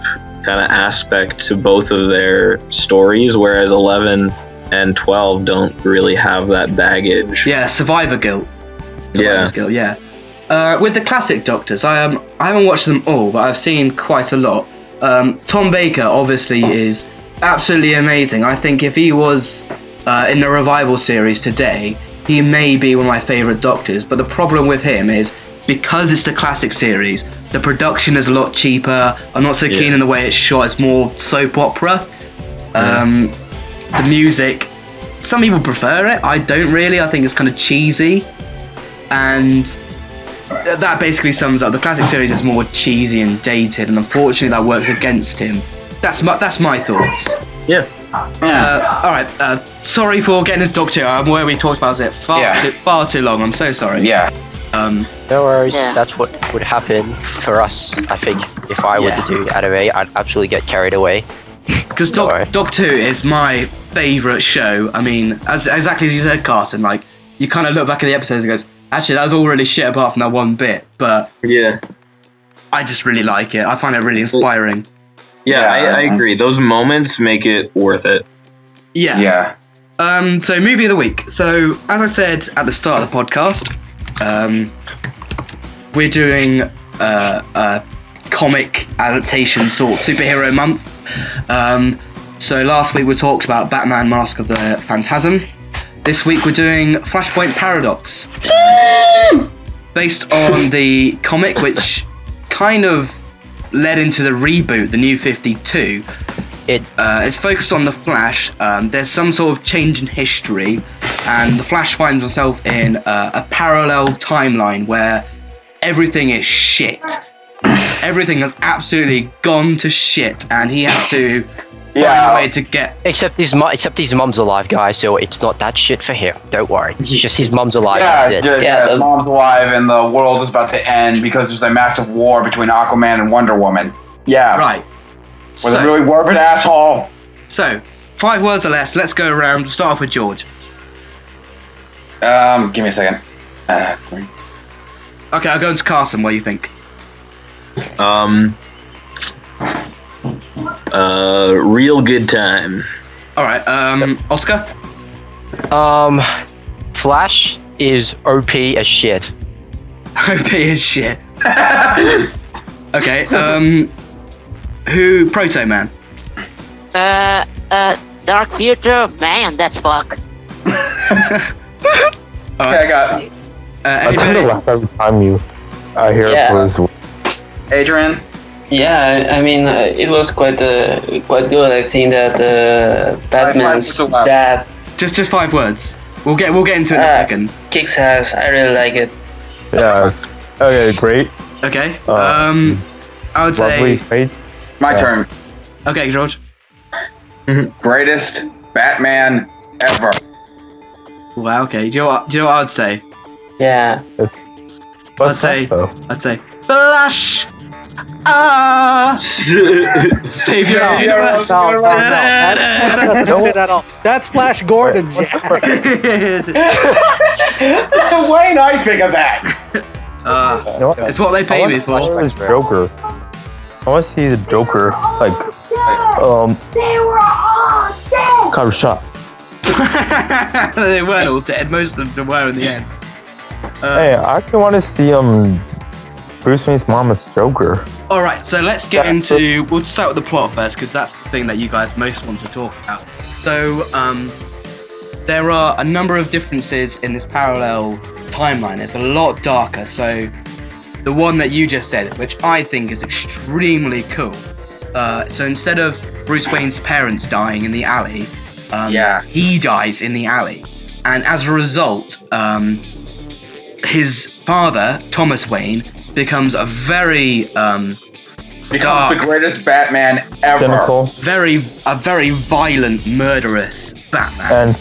Speaker 11: kind of aspect to both of their stories, whereas 11 and 12 don't really have that baggage.
Speaker 1: Yeah, survivor guilt.
Speaker 11: Survivor's
Speaker 1: guilt, yeah. With the classic Doctors, I haven't watched them all, but I've seen quite a lot. Tom Baker obviously is absolutely amazing. I think if he was in the revival series today, he may be one of my favourite Doctors. But the problem with him is because it's the classic series, the production is a lot cheaper. I'm not so keen in the way it's shot. It's more soap opera. The music, some people prefer it. I don't really. I think it's kind of cheesy, and that basically sums up. The classic series is more cheesy and dated, and unfortunately, that works against him. That's my thoughts.
Speaker 11: Yeah.
Speaker 1: All right. Sorry for getting this Doctor. Where we talked about it far too long. I'm so sorry.
Speaker 2: Yeah.
Speaker 7: No worries. That's what would happen for us. I think if I were to do anime, I'd absolutely get carried away.
Speaker 1: Because Doctor Who is my favourite show. I mean, exactly as you said, Carson. Like, you kind of look back at the episodes and goes, actually, that was all really shit apart from that one bit. But I just really like it. I find it really inspiring.
Speaker 11: Yeah, I agree. Those moments make it worth it.
Speaker 1: Yeah. So, movie of the week. So, as I said at the start of the podcast, we're doing a comic adaptation sort superhero month. So last week we talked about Batman Mask of the Phantasm. This week we're doing Flashpoint Paradox, based on the comic which kind of led into the reboot, the New 52. It's focused on the Flash. There's some sort of change in history, and the Flash finds himself in a parallel timeline where everything is shit. Everything has absolutely gone to shit, and he has to find a way to get.
Speaker 7: Except his mum's alive, guys. So it's not that shit for him. Don't worry. It's just his mum's alive.
Speaker 2: His mom's alive, and the world is about to end because there's a massive war between Aquaman and Wonder Woman. Yeah.
Speaker 1: Right.
Speaker 2: Was it really worth it, asshole?
Speaker 1: So, 5 words or less. Let's go around. We'll start off with George.
Speaker 2: Give me a second.
Speaker 1: Okay, I'll go into Carson. What do you think?
Speaker 11: Real good time.
Speaker 1: All right. Oscar.
Speaker 7: Flash is OP as shit.
Speaker 1: OP as shit. Okay. Who? Proto Man.
Speaker 8: Dark Future, man, that's fuck.
Speaker 2: I got it.
Speaker 1: Anybody?
Speaker 4: Every time you hear a police.
Speaker 2: Adrian?
Speaker 5: Yeah, I mean, it was quite good. I think that Batman's dad.
Speaker 1: Just 5 words. We'll get into it in a second.
Speaker 5: Kicks ass. I really like it.
Speaker 4: Yes. Okay, great.
Speaker 1: Okay. I would say.
Speaker 2: My turn.
Speaker 1: Okay, George.
Speaker 2: Greatest Batman ever.
Speaker 1: Wow. Okay. Do you know what I'd say?
Speaker 5: Yeah.
Speaker 1: I'd say Flash. Save your universe.
Speaker 3: No, at all. That's Flash Gordon, Jack.
Speaker 2: Why didn't I figure that?
Speaker 1: It's what they pay me for.
Speaker 4: Joker. I want to see the Joker, like,
Speaker 9: They were all dead!
Speaker 4: kind of shot.
Speaker 1: They weren't all dead. Most of them were in the end.
Speaker 4: Hey, I actually want to see Bruce Wayne's mom as Joker.
Speaker 1: All right, so let's get into. We'll start with the plot first because that's the thing that you guys most want to talk about. So, there are a number of differences in this parallel timeline. It's a lot darker. So, the one that you just said, which I think is extremely cool. So instead of Bruce Wayne's parents dying in the alley, he dies in the alley. And as a result, his father, Thomas Wayne, becomes a very dark,
Speaker 2: the greatest Batman ever.
Speaker 4: Cynical.
Speaker 1: a very violent, murderous Batman.
Speaker 4: And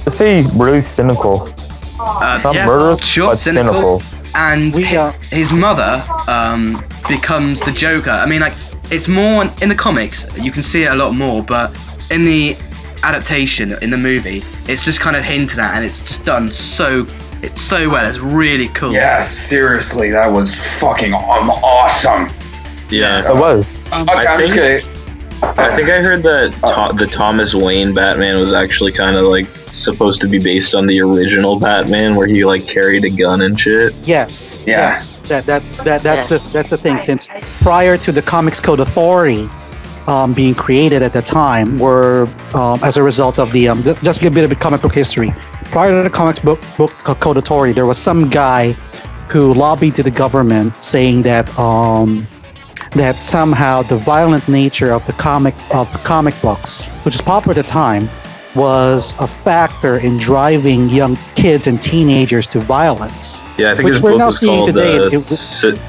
Speaker 4: is he really cynical? Not murderous,
Speaker 1: sure,
Speaker 4: but cynical.
Speaker 1: And his mother becomes the Joker. I mean, like, it's more in the comics. You can see it a lot more, but in the adaptation, in the movie, it's just kind of hinted at, and it's just done so well. It's really cool.
Speaker 2: Yeah, seriously, that was fucking awesome.
Speaker 11: Yeah,
Speaker 4: It was.
Speaker 2: Okay, I'm just kidding.
Speaker 11: I think I heard that the Thomas Wayne Batman was actually kind of like supposed to be based on the original Batman, where he like carried a gun and shit.
Speaker 3: Yes. That's the thing. Since prior to the Comics Code Authority being created at the time, were as a result of the just give a bit of comic book history. Prior to the Comics Book Code Authority, there was some guy who lobbied to the government saying that that somehow the violent nature of the comic books, which is popular at the time, was a factor in driving young kids and teenagers to violence.
Speaker 11: Yeah, I think his book was called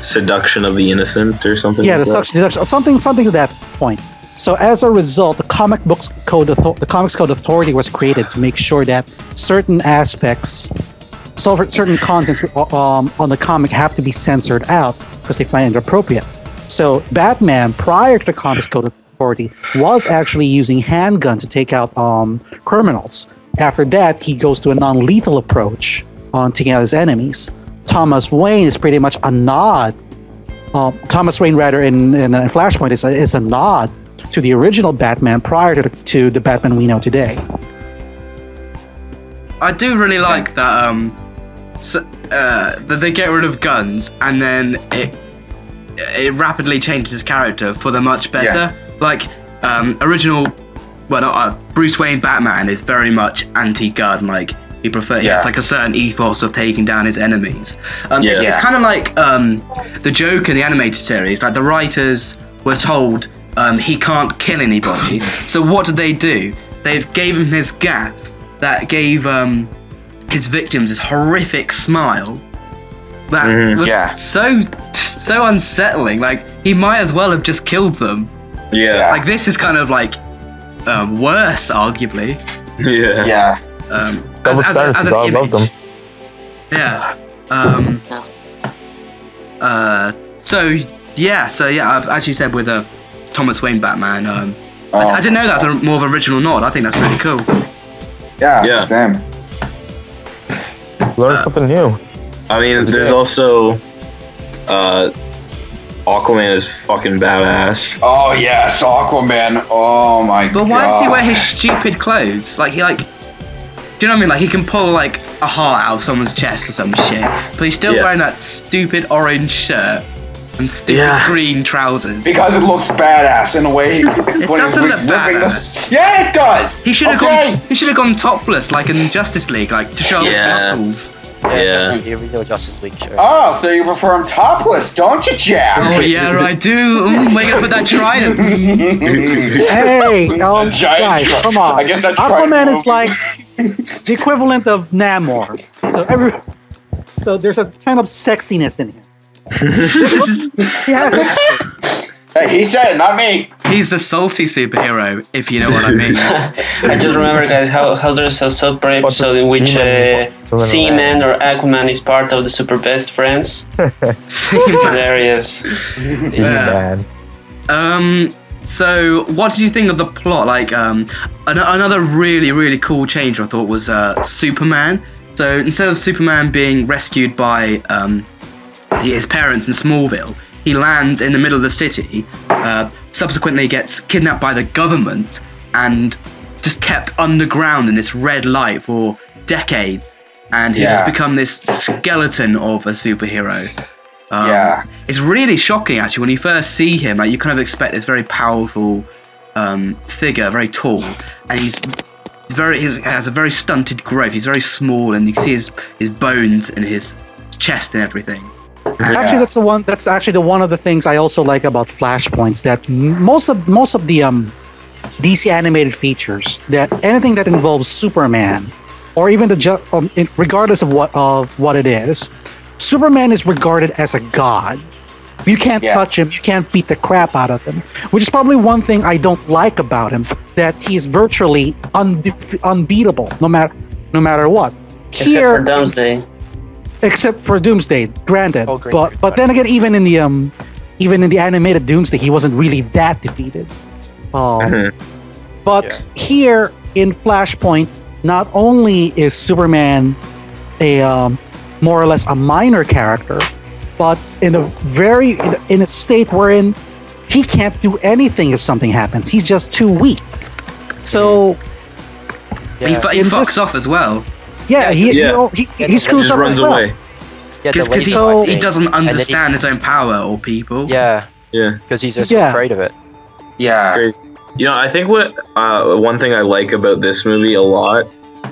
Speaker 11: Seduction of the Innocent or something.
Speaker 3: Yeah,
Speaker 11: like
Speaker 3: seduction, something to that point. So as a result, the Comics Code Authority was created to make sure that certain aspects, certain contents on the comic have to be censored out because they find it appropriate. So Batman, prior to the Comics Code Authority, was actually using handguns to take out criminals. After that, he goes to a non-lethal approach on taking out his enemies. Thomas Wayne is pretty much a nod. Thomas Wayne, rather, in Flashpoint, is a nod to the original Batman prior to the Batman we know today.
Speaker 1: I do really like that that they get rid of guns and then it rapidly changes his character for the much better.
Speaker 2: Yeah.
Speaker 1: Like Bruce Wayne Batman is very much anti-gun. Like he has like a certain ethos of taking down his enemies. It's kind of like the Joker, the animated series. Like the writers were told he can't kill anybody. So what did they do? They gave him this gas that gave his victims this horrific smile. That was so unsettling. Like he might as well have just killed them.
Speaker 2: Yeah.
Speaker 1: Like this is kind of like worse, arguably.
Speaker 2: Yeah.
Speaker 1: Yeah. As an image.
Speaker 4: I love them.
Speaker 1: Yeah. So I've actually said with Thomas Wayne Batman. I didn't know that's more of an original nod. I think that's really cool.
Speaker 2: Yeah. Same.
Speaker 4: Learn something new.
Speaker 11: I mean, there's also Aquaman is fucking badass.
Speaker 2: Oh yes, Aquaman. Oh my god.
Speaker 1: But why does he wear his stupid clothes? Like he do you know what I mean? Like he can pull like a heart out of someone's chest or some shit, but he's still wearing that stupid orange shirt and stupid green trousers.
Speaker 2: Because it looks badass in a way.
Speaker 1: It doesn't look badass.
Speaker 2: Yeah, it does.
Speaker 1: He should have gone. He should have gone topless, like in Justice League, like to show his muscles.
Speaker 7: Yeah, the original Justice League shirt.
Speaker 2: Oh, so you prefer him topless, don't you, Jack?
Speaker 1: Oh yeah, I do. Where you gonna put that trident?
Speaker 3: Hey, guys, come on.
Speaker 2: I guess that's
Speaker 3: Aquaman is like the equivalent of Namor. So there's a kind of sexiness in him.
Speaker 2: Hey, he said it, not me.
Speaker 1: He's the salty superhero, if you know what I mean.
Speaker 5: I just remember, guys, how there's a separate episode in which Seaman or Aquaman is part of the super best friends. Hilarious.
Speaker 1: Yeah. So, what did you think of the plot? Like, another really, really cool change I thought was Superman. So, instead of Superman being rescued by his parents in Smallville, he lands in the middle of the city, subsequently gets kidnapped by the government, and just kept underground in this red light for decades. And he's just become this skeleton of a superhero. It's really shocking, actually, when you first see him. Like, you kind of expect this very powerful figure, very tall, and he has a very stunted growth. He's very small, and you can see his bones and his chest and everything.
Speaker 3: Actually, that's actually one of the things I also like about Flashpoints. That most of the DC animated features, that anything that involves Superman, or even regardless of what it is, Superman is regarded as a god. You can't touch him. You can't beat the crap out of him. Which is probably one thing I don't like about him, that he is virtually unbeatable, no matter what.
Speaker 5: Except for Doomsday.
Speaker 3: Except for Doomsday, granted. But then again, even in the animated Doomsday, he wasn't really that defeated. But here in Flashpoint, not only is Superman a more or less a minor character, but in a state wherein he can't do anything if something happens. He's just too weak. So
Speaker 1: he fucks off as well.
Speaker 3: Yeah, he screws up as well.
Speaker 11: Away.
Speaker 1: Because he doesn't understand his own power or people.
Speaker 7: Yeah, because he's just afraid of it.
Speaker 2: Yeah.
Speaker 11: You know, I think one thing I like about this movie a lot,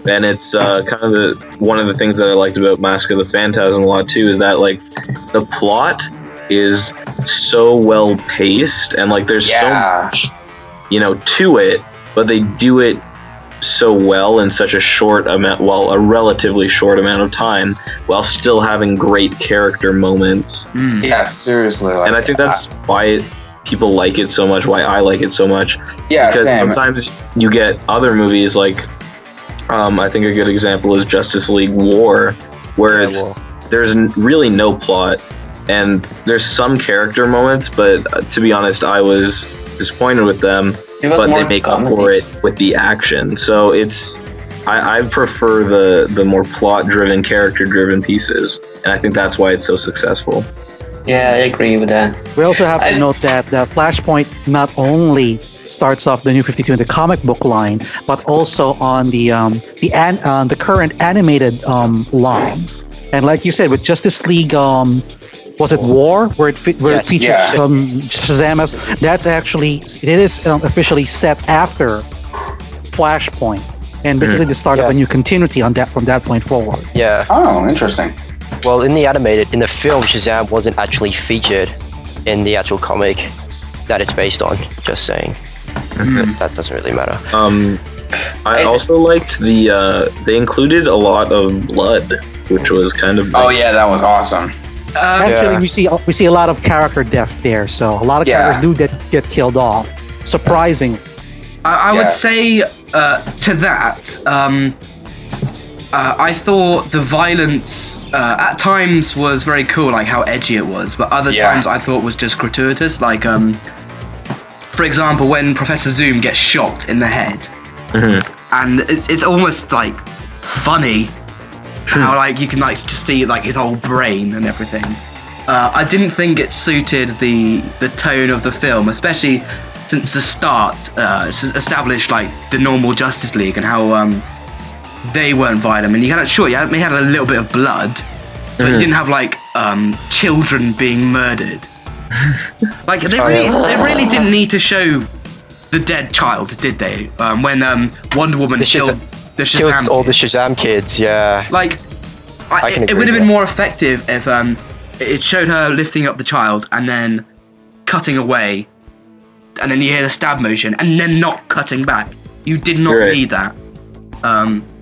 Speaker 11: and it's kind of one of the things that I liked about Mask of the Phantasm a lot too, is that like the plot is so well paced and like there's so much, to it, but they do it so well in such a a relatively short amount of time, while still having great character moments.
Speaker 2: Yeah, seriously.
Speaker 11: And I think that's why people like it so much, why I like it so much.
Speaker 2: Yeah,
Speaker 11: because
Speaker 2: same.
Speaker 11: sometimes you get other movies like, I think a good example is Justice League War, where there's really no plot, and there's some character moments, but to be honest, I was disappointed with them. But they make up for it with the action. So I prefer the more plot-driven, character-driven pieces, and I think that's why it's so successful.
Speaker 5: Yeah, I agree with that.
Speaker 3: We also have to note that Flashpoint not only starts off the New 52 in the comic book line, but also on the current animated line. And like you said, with Justice League, was it War, where it featured Shazam as? It is officially set after Flashpoint, and basically the start of a new continuity from that point forward.
Speaker 7: Yeah.
Speaker 2: Oh, interesting.
Speaker 7: Well, in the film, Shazam wasn't actually featured in the actual comic that it's based on. Just saying. That doesn't really matter.
Speaker 11: I also liked they included a lot of blood, which was kind of.
Speaker 2: Oh yeah, that was awesome.
Speaker 3: Actually, we see a lot of character death there, so a lot of characters do get killed off. Surprising.
Speaker 1: I would say to that, I thought the violence at times was very cool, like how edgy it was, but other times I thought was just gratuitous. Like, for example, when Professor Zoom gets shot in the head, and it's almost like funny. How like you can like just see like his whole brain and everything. I didn't think it suited the tone of the film, especially since the start established like the normal Justice League and how they weren't violent. And you had a little bit of blood, but you didn't have like children being murdered. Like they really didn't need to show the dead child, did they? When Wonder Woman killed the Shazam
Speaker 7: all the Shazam kids,
Speaker 1: Like, it would have been more effective if it showed her lifting up the child and then cutting away, and then you hear the stab motion and then not cutting back. You did not need that.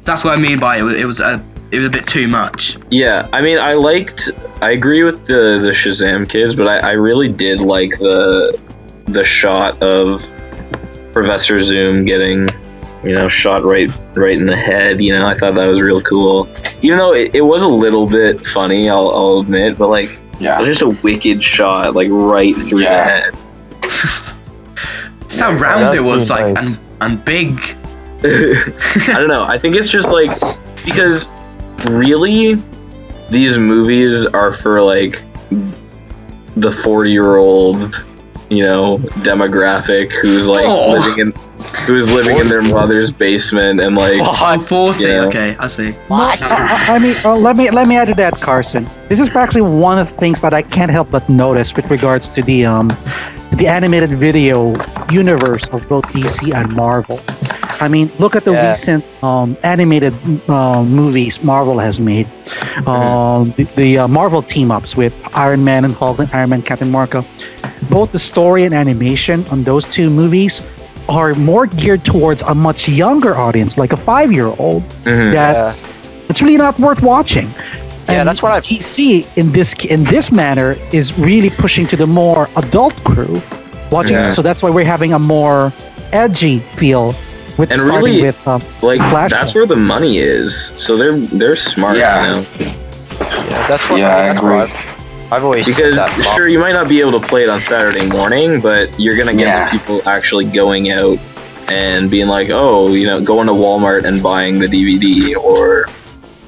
Speaker 1: That's what I mean by it was a bit too much.
Speaker 11: Yeah, I mean, I agree with the Shazam kids, but I really did like the shot of Professor Zoom getting shot right in the head. I thought that was real cool. Even though it was a little bit funny, I'll admit, but like, it was just a wicked shot, like right through the head.
Speaker 1: Just how round it was, like, and big.
Speaker 11: I don't know. I think it's just like, because really, these movies are for like the 40-year-old, demographic who's like living in their mother's basement and like
Speaker 1: 40. Okay, I see.
Speaker 3: I mean, let me add to that, Carson. This is actually one of the things that I can't help but notice with regards to the animated video universe of both DC and Marvel. I mean, look at the recent animated movies Marvel has made. The Marvel team-ups with Iron Man and Hulk and Iron Man Captain America. Both the story and animation on those two movies are more geared towards a much younger audience, like a 5-year-old. That it's really not worth watching.
Speaker 7: Yeah,
Speaker 3: and
Speaker 7: that's what I.
Speaker 3: TC in this manner is really pushing to the more adult crew watching. So that's why we're having a more edgy feel with
Speaker 11: And
Speaker 3: starting
Speaker 11: really,
Speaker 3: with
Speaker 11: like
Speaker 3: Flashpoint.
Speaker 11: that's where the money is. So they're smart,
Speaker 2: Yeah.
Speaker 11: you know.
Speaker 7: Yeah, that's what.
Speaker 2: Yeah, I
Speaker 7: that's
Speaker 2: agree.
Speaker 7: what I've always said
Speaker 11: Because
Speaker 7: that.
Speaker 11: sure, you might not be able to play it on Saturday morning, but you're gonna get the people actually going out and being like, oh, you know, going to Walmart and buying the DVD or,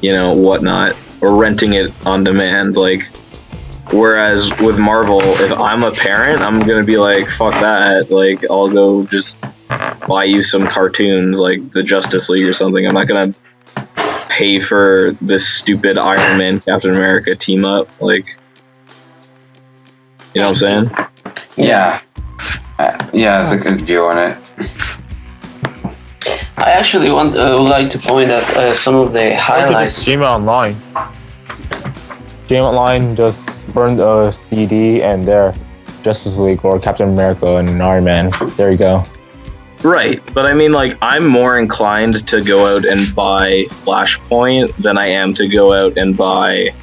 Speaker 11: you know, whatnot, or renting it on demand. Like, whereas with Marvel, if I'm a parent, I'm gonna be like, fuck that. Like, I'll go just buy you some cartoons like the Justice League or something. I'm not gonna pay for this stupid Iron Man Captain America team up. Like, you know what I'm saying?
Speaker 2: Yeah. Yeah, it's a good view on it.
Speaker 5: I actually would like to point at some of the highlights.
Speaker 4: Game Online. Game Online just burned a CD and there, Justice League or Captain America and Iron Man. There you go.
Speaker 11: Right, but I mean, like, I'm more inclined to go out and buy Flashpoint than I am to go out and buy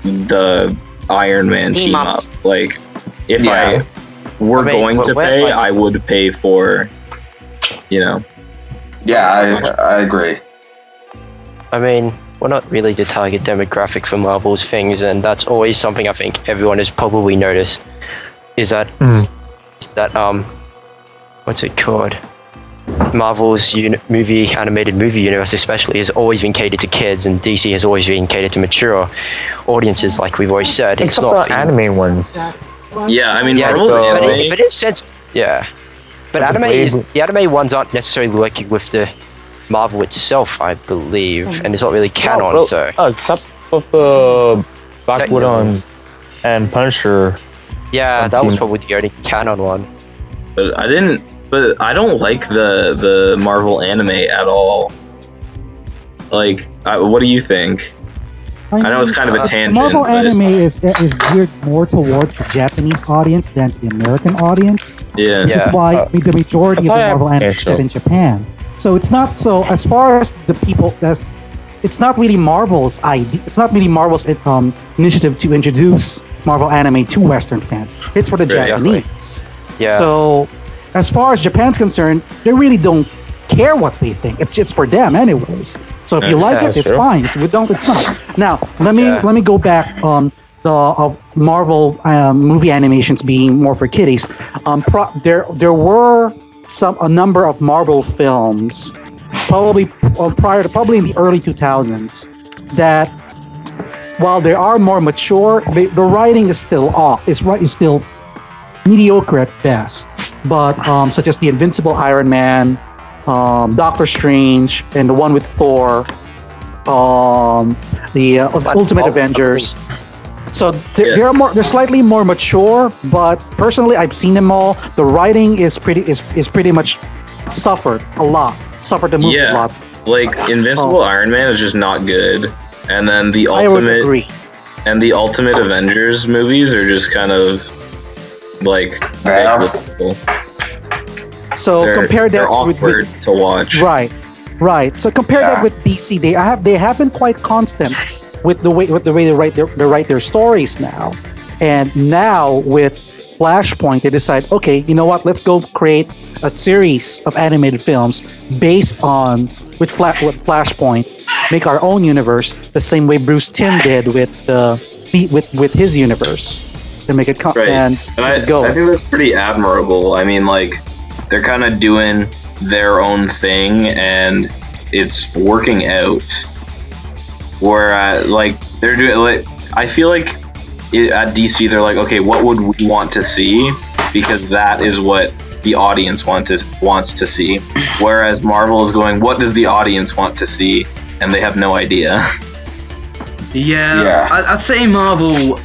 Speaker 11: the Iron Man team up. Like, if I were going to pay, I would pay for, you know.
Speaker 2: Yeah, I agree.
Speaker 7: I mean, we're not really the target demographic for Marvel's things, and that's always something I think everyone has probably noticed. Is that what's it called? Marvel's animated movie universe especially has always been catered to kids, and DC has always been catered to mature audiences, like we've always said.
Speaker 4: Except for anime ones.
Speaker 11: Yeah, I mean, Marvel's anime.
Speaker 7: But in a sense, yeah. But the anime ones aren't necessarily working with the Marvel itself, I believe, and it's not really canon.
Speaker 4: Except for the Black Widow and Punisher.
Speaker 7: Yeah, that was probably the only canon one.
Speaker 11: But I don't like the Marvel anime at all. Like, what do you think? I know it's kind of a tangent.
Speaker 3: Marvel anime is geared more towards the Japanese audience than the American audience.
Speaker 11: Yeah.
Speaker 3: Which is why the majority of the Marvel anime is set in Japan. So it's not so, as far as the people, it's not really Marvel's idea. It's not really Marvel's initiative to introduce Marvel anime to Western fans. It's for the Japanese.
Speaker 7: Yeah.
Speaker 3: So as far as Japan's concerned, they really don't care what we think. It's just for them anyways. So if you like it, it's fine. If you don't, it's not. Now, let me go back on the Marvel movie animations being more for kiddies. There were a number of Marvel films, probably in the early 2000s, that while they are more mature, the writing is still off. Is still mediocre at best. But such as the Invincible Iron Man, Doctor Strange, and the one with Thor, the Ultimate Avengers. So they're slightly more mature, but personally, I've seen them all. The writing is pretty much suffered a movie a lot.
Speaker 11: Like Invincible Iron Man is just not good, and then the Ultimate Avengers movies are just kind of like
Speaker 3: so compare that
Speaker 11: they're awkward to watch.
Speaker 3: Right. So compare that with DC. They have been quite constant with the way they write their stories now. And now with Flashpoint, they decide, okay, you know what? Let's go create a series of animated films based on with Flashpoint. Make our own universe the same way Bruce Timm did with his universe. To make it
Speaker 11: I think that's pretty admirable. I mean, like, they're kind of doing their own thing and it's working out. Whereas, like, they're doing, like, I feel like at DC they're like, okay, what would we want to see? Because that is what the audience wants to see. Whereas Marvel is going, what does the audience want to see? And they have no idea.
Speaker 1: I'd say Marvel.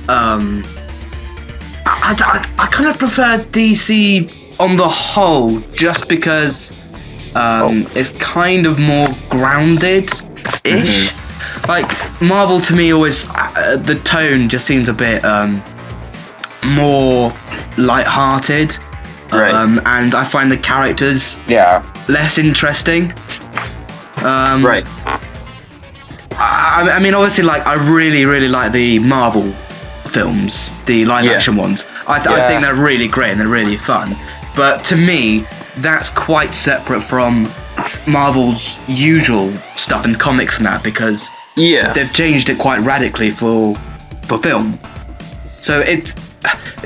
Speaker 1: I kind of prefer DC on the whole, just because it's kind of more grounded-ish. Like, Marvel to me always, the tone just seems a bit more light-hearted.
Speaker 2: Right.
Speaker 1: And I find the characters less interesting.
Speaker 11: Right.
Speaker 1: I mean, obviously, like, I really like the Marvel films, the live-action ones. I think they're really great and they're really fun. But to me, that's quite separate from Marvel's usual stuff in comics and that, because they've changed it quite radically for film. So it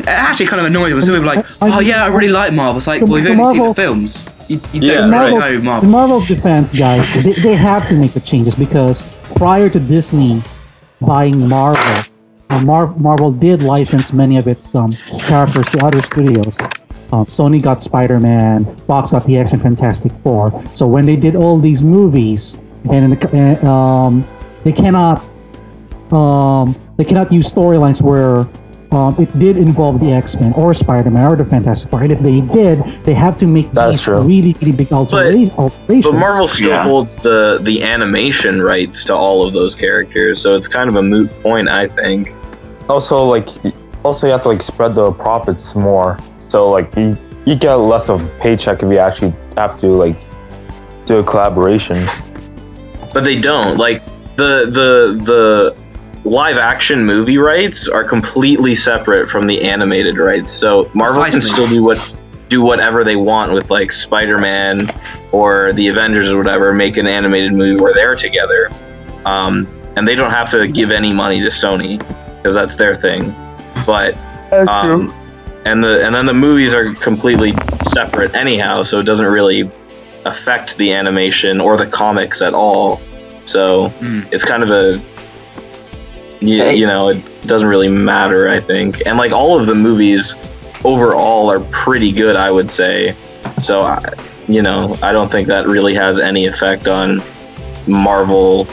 Speaker 1: actually kind of annoys me when people are like, oh yeah, I really like Marvel. It's like, well, you've only seen the films. You don't really know Marvel.
Speaker 3: In Marvel's defense, guys, they have to make the changes because prior to Disney buying Marvel, Marvel did license many of its characters to other studios. Sony got Spider-Man, Fox got the X-Men Fantastic Four. So when they did all these movies, and they cannot use storylines where it did involve the X-Men or Spider-Man or the Fantastic Four. And if they did, they have to make these really big alterations.
Speaker 11: But Marvel still holds the animation rights to all of those characters, so it's kind of a moot point, I think.
Speaker 4: Also, you have to spread the profits more. So you get less of a paycheck if you actually have to do a collaboration. But
Speaker 11: they don't. The live action movie rights are completely separate from the animated rights. So Marvel can still do whatever they want with Spider-Man or the Avengers or whatever, make an animated movie where they're together. And they don't have to give any money to Sony because that's their thing. But
Speaker 4: that's true.
Speaker 11: And then the movies are completely separate anyhow, so it doesn't really affect the animation or the comics at all. So it's kind of it doesn't really matter, I think. And all of the movies overall are pretty good, I would say. So I don't think that really has any effect on Marvel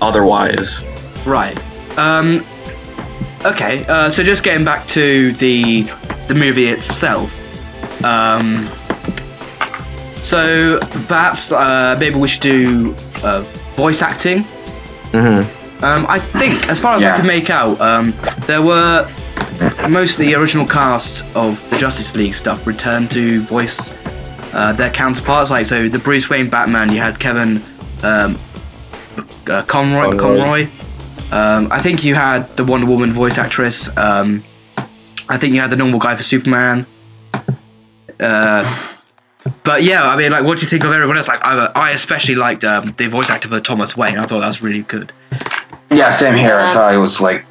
Speaker 11: otherwise.
Speaker 1: Right. Okay, so just getting back to the movie itself. So perhaps maybe we should do voice acting. I think, as far as I can make out, there were most of the original cast of the Justice League stuff returned to voice their counterparts. So the Bruce Wayne Batman, you had Kevin Conroy. I think you had the Wonder Woman voice actress. I think you had the normal guy for Superman. But yeah, I mean, what do you think of everyone else? I especially liked the voice actor for Thomas Wayne. I thought that was really good.
Speaker 2: Yeah, same here. I thought it was great.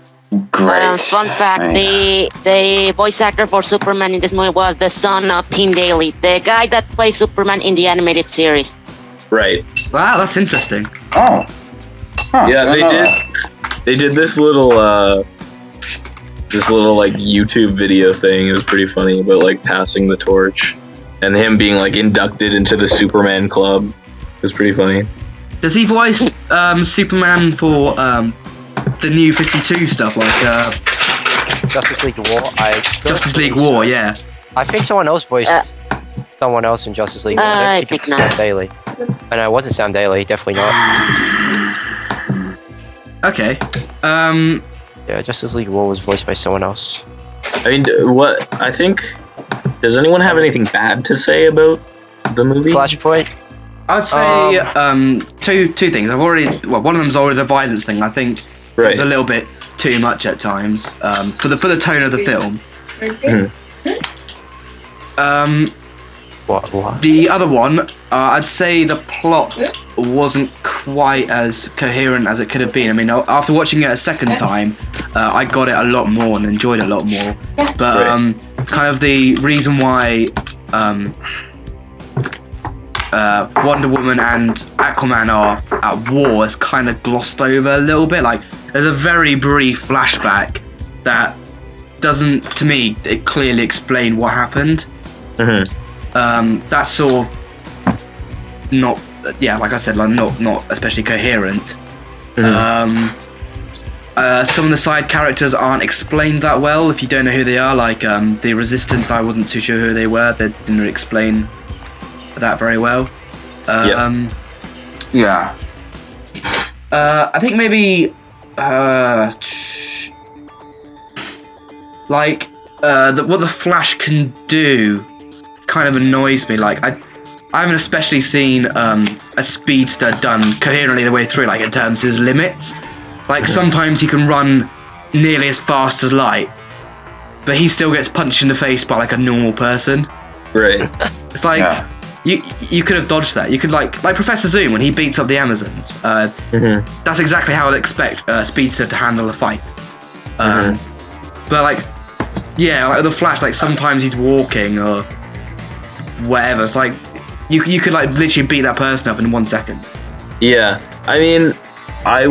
Speaker 8: Fun fact: the voice actor for Superman in this movie was the son of Tim Daly, the guy that plays Superman in the animated series.
Speaker 11: Right.
Speaker 1: Wow, that's interesting.
Speaker 2: Oh. Huh,
Speaker 11: yeah, they did this little YouTube video thing. It was pretty funny about passing the torch and him being inducted into the Superman Club. It was pretty funny.
Speaker 1: Does he voice Superman for the new 52 stuff
Speaker 7: Justice League War?
Speaker 1: Justice League War, yeah.
Speaker 7: I think someone else voiced someone else in Justice League War. I think it's Sam Daly. And it wasn't Sam Daly, definitely not.
Speaker 1: Okay.
Speaker 7: Yeah, Justice League War was voiced by someone else.
Speaker 11: I mean, I think... Does anyone have anything bad to say about the movie?
Speaker 7: Flashpoint?
Speaker 1: I'd say two things. One of them's already the violence thing. I think it was a little bit too much at times for the tone of the film.
Speaker 7: What?
Speaker 1: The other one, I'd say the plot wasn't quite as coherent as it could have been. I mean, after watching it a second time, I got it a lot more and enjoyed it a lot more. But kind of the reason why Wonder Woman and Aquaman are at war is kind of glossed over a little bit. There's a very brief flashback that doesn't, to me, it clearly explain what happened. That's sort of not, like I said, not especially coherent. Some of the side characters aren't explained that well if you don't know who they are. The Resistance, I wasn't too sure who they were. They didn't really explain that very well.
Speaker 2: Yeah.
Speaker 1: I think maybe what the Flash can do kind of annoys me. Like I haven't especially seen a speedster done coherently the way through, like in terms of his limits. Like sometimes he can run nearly as fast as light, but he still gets punched in the face by like a normal person.
Speaker 11: Right.
Speaker 1: It's like you could have dodged that. You could like Professor Zoom when he beats up the Amazons. That's exactly how I'd expect a speedster to handle a fight. But like, yeah, like the Flash, like sometimes he's walking or whatever. It's like you could like literally beat that person up in 1 second.
Speaker 11: Yeah, I mean, I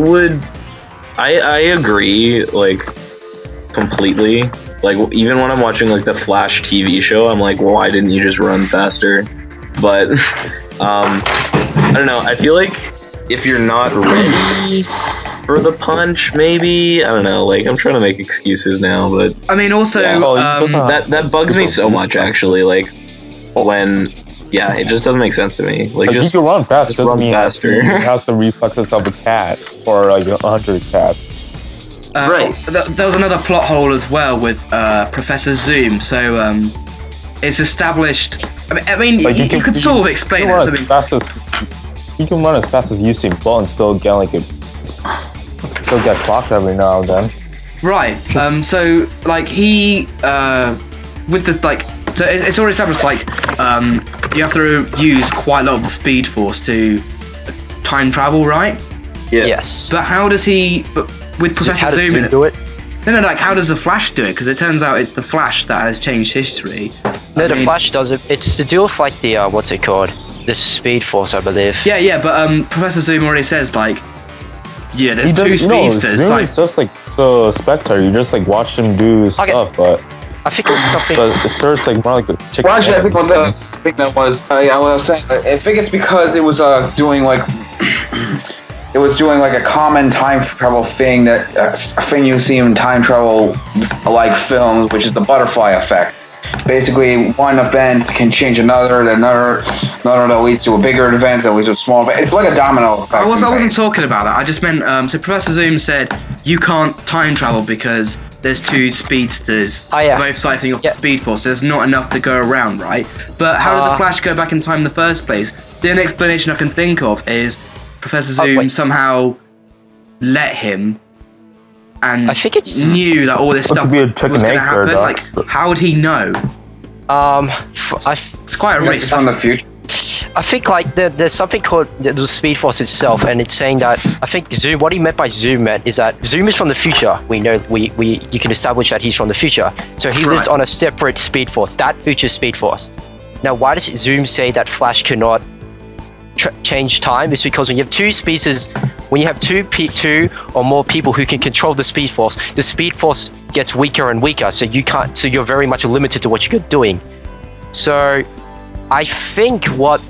Speaker 11: agree, like, completely. Like, even when I'm watching, like, the Flash TV show, I'm like, why didn't you just run faster? But, I don't know, I feel like if you're not ready for the punch, maybe, I don't know, like, I'm trying to make excuses now, but...
Speaker 1: I mean, also...
Speaker 11: that bugs me so much, actually, like, when... Yeah, it just doesn't make sense to me. Like just
Speaker 4: you can run fast.
Speaker 11: Just run faster.
Speaker 4: It has the reflexes of a cat or like 100 cats.
Speaker 11: Right.
Speaker 1: There was another plot hole as well with Professor Zoom. So it's established. I mean, like you could sort of explain it.
Speaker 4: You can run as fast as Usain Bolt and still get still get clocked every now and then.
Speaker 1: Right. So like he with the like. So it's already established, like, you have to use quite a lot of the Speed Force to time travel, right?
Speaker 11: Yeah.
Speaker 5: Yes.
Speaker 1: But how does he... But with Professor Zoom in it...
Speaker 5: do it?
Speaker 1: No, like, how does the Flash do it? Because it turns out it's the Flash that has changed history.
Speaker 5: No, the Flash does it. It's to do with, like, the, what's it called? The Speed Force, I believe.
Speaker 1: Yeah, but Professor Zoom already says, like, yeah, there's two speedsters.
Speaker 4: Zoom is just, like, the spectator. You just, like, watch him do stuff, but...
Speaker 5: I think it was something.
Speaker 4: But it starts like more like the chicken.
Speaker 2: Well, actually, I think what the thing that was, I was saying, I think it's because it was doing like a common time travel thing that a thing you see in time travel like films, which is the butterfly effect. Basically, one event can change another that leads to a bigger event that leads to a smaller event. It's like a domino effect.
Speaker 1: I wasn't talking about that. I just meant so Professor Zoom said you can't time travel because there's two speedsters both siphoning off the Speed Force. There's not enough to go around, right? But how did the Flash go back in time in the first place? The only explanation I can think of is Professor Zoom somehow let him and
Speaker 5: I think it's
Speaker 1: knew that all this stuff was going to happen. Like, how would he know? It's quite a risk.
Speaker 2: On the future.
Speaker 5: I think like there's something called the Speed Force itself, and it's saying that I think Zoom. What he meant by Zoom is that Zoom is from the future. We know you can establish that he's from the future. So he lives on a separate Speed Force, that future Speed Force. Now, why does Zoom say that Flash cannot change time? It's because when you have two speedsters, when you have two or more people who can control the Speed Force gets weaker and weaker. So you can't. So you're very much limited to what you're doing. So I think what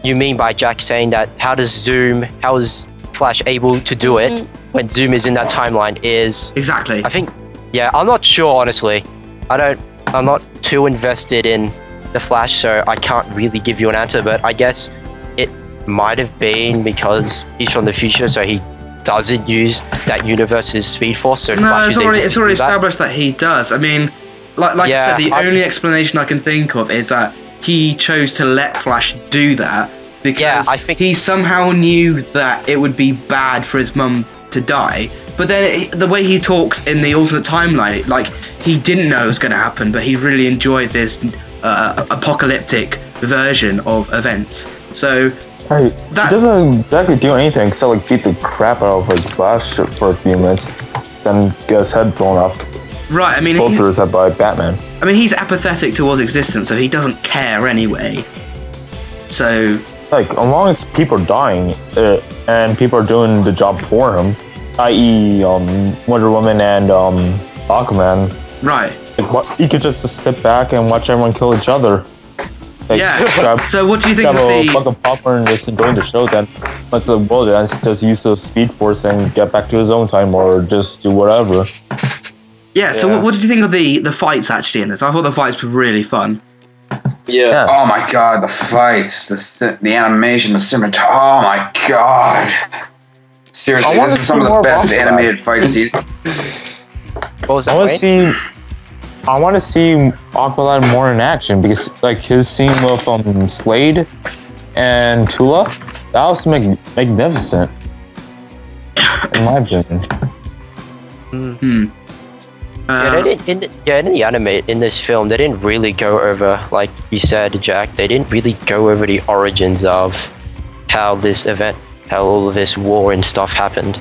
Speaker 5: you mean by Jack saying that how is Flash able to do it when Zoom is in that timeline is
Speaker 1: exactly.
Speaker 5: I think, yeah, I'm not sure honestly. I'm not too invested in the Flash, so I can't really give you an answer. But I guess it might have been because he's from the future, so he doesn't use that universe's Speed Force. So
Speaker 1: no, it's already established that he does. I mean, like I said, the only explanation I can think of is that he chose to let Flash do that because
Speaker 5: I think
Speaker 1: he somehow knew that it would be bad for his mum to die. But then the way he talks in the alternate timeline, like he didn't know it was going to happen, but he really enjoyed this apocalyptic version of events. So
Speaker 4: that doesn't exactly do anything except like beat the crap out of like Flash for a few minutes, then get his head blown off.
Speaker 1: Right, I mean,
Speaker 4: Vultures are by Batman.
Speaker 1: I mean, he's apathetic towards existence, so he doesn't care anyway. So,
Speaker 4: like, as long as people are dying and people are doing the job for him, i.e., Wonder Woman and Aquaman.
Speaker 1: Right.
Speaker 4: Like, he could just sit back and watch everyone kill each other. Like,
Speaker 1: So, what do you think of
Speaker 4: the? Grab a popcorn and just enjoy the show. Then, once the world ends, just use the Speed Force and get back to his own time, or just do whatever.
Speaker 1: Yeah, so what did you think of the fights actually in this? I thought the fights were really fun.
Speaker 11: Yeah.
Speaker 2: Oh my god, the fights, the animation, the cinematography. Oh my god. Seriously, this is some of the best animated fights.
Speaker 4: I want to see I want to see Aqualad more in action because like his scene with Slade and Tula, that was magnificent. In my opinion.
Speaker 7: In the anime, in this film, they didn't really go over, like you said, Jack, they didn't really go over the origins of how this event, how all of this war and stuff happened.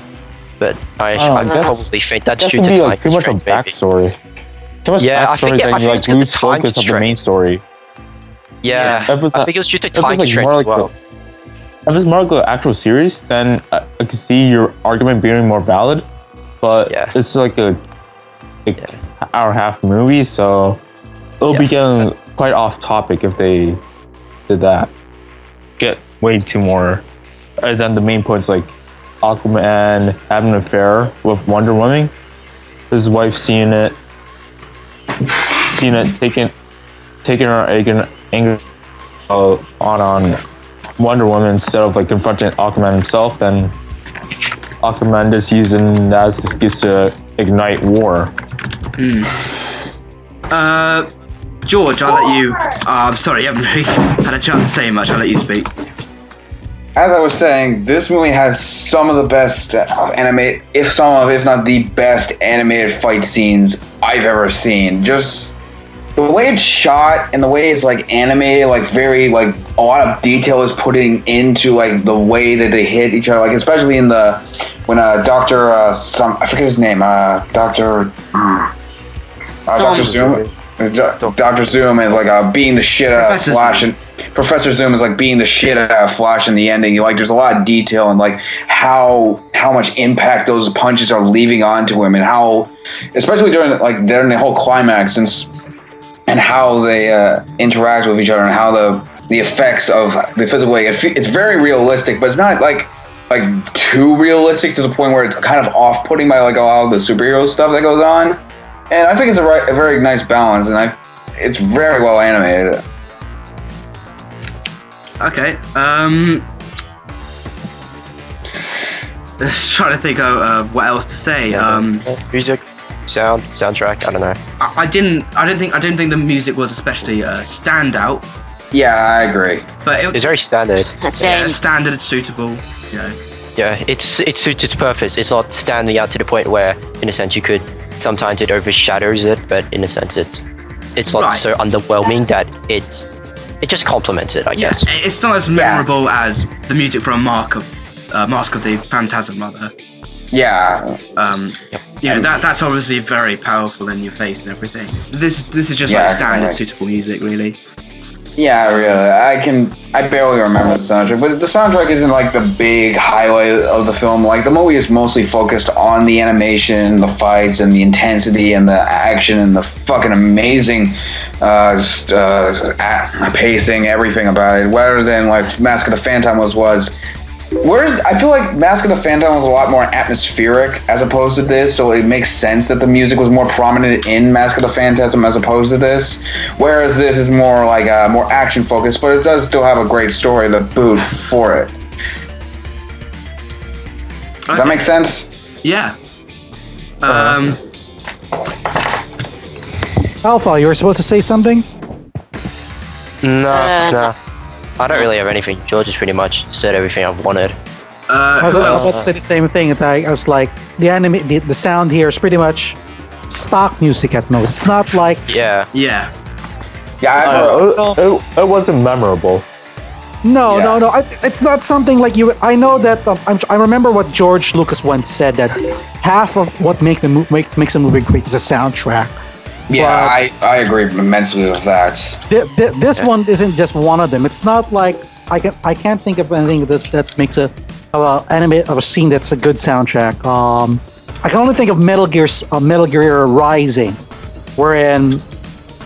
Speaker 7: But I probably think that's due to time
Speaker 4: too much of backstory. Too much backstory that you like lose focus of the main story.
Speaker 7: Yeah, I think it was due to time constraints as well.
Speaker 4: If it's more like an actual series, then I can see your argument being more valid. But it's like a hour and a half movie, so it'll be getting quite off topic if they did that. Get way too more. And then the main point's like Aquaman having an affair with Wonder Woman. His wife seeing it, taking her anger on Wonder Woman instead of like confronting Aquaman himself. Then Aquaman just using that as an excuse to ignite war.
Speaker 1: George, I'll let you. I'm sorry, you haven't really had a chance to say much. I'll let you speak.
Speaker 2: As I was saying, this movie has some of the best if not the best animated fight scenes I've ever seen. Just the way it's shot and the way it's like animated, like very like a lot of detail is putting into like the way that they hit each other, like especially in when Dr. I forget his name, Dr. Zoom. Dr. Zoom is like beating the shit out of Flash, and Professor Zoom is like beating the shit out of Flash in the ending. Like there's a lot of detail and like how much impact those punches are leaving onto him, and how, especially during the whole climax, and how they interact with each other, and how the effects of the physical way. It's very realistic, but it's not like too realistic to the point where it's kind of off-putting by like a lot of the superhero stuff that goes on. And I think it's a very nice balance, and it's very well animated.
Speaker 1: Okay. Trying to think of what else to say.
Speaker 7: Music, soundtrack. I don't know.
Speaker 1: I didn't think the music was especially standout.
Speaker 2: Yeah, I agree.
Speaker 1: But
Speaker 7: it's very standard.
Speaker 1: Standard, it's suitable. You know.
Speaker 7: Yeah, it suits its purpose. It's not standing out to the point where, in a sense, you could. Sometimes it overshadows it, but in a sense, it's not so underwhelming that it just complements it, I guess.
Speaker 1: It's not as memorable as the music from Mask of the Phantasm, rather.
Speaker 2: Yeah.
Speaker 1: You know, that's obviously very powerful in your face and everything. This is just like standard suitable music, really.
Speaker 2: Yeah, really. I barely remember the soundtrack, but the soundtrack isn't like the big highlight of the film. Like the movie is mostly focused on the animation, the fights, and the intensity, and the action, and the fucking amazing pacing, everything about it. Rather than like Mask of the Phantom was. I feel like Mask of the Phantom was a lot more atmospheric as opposed to this, so it makes sense that the music was more prominent in Mask of the Phantasm as opposed to this. Whereas this is more like more action focused, but it does still have a great story to boot for it. Does that make sense?
Speaker 1: Yeah.
Speaker 3: Alpha, you were supposed to say something?
Speaker 7: No. I don't really have anything. George has pretty much said everything I've wanted.
Speaker 3: I was about to say the same thing. I was like, the sound here is pretty much stock music at most. It's not like...
Speaker 1: Yeah.
Speaker 4: It wasn't memorable.
Speaker 3: No. It's not something like you... I know that... I remember what George Lucas once said, that half of what makes a movie great is the soundtrack.
Speaker 2: Yeah, I agree immensely with that.
Speaker 3: This one isn't just one of them. It's not like I can't think of anything that makes a scene that's a good soundtrack. I can only think of Metal Gear Rising, wherein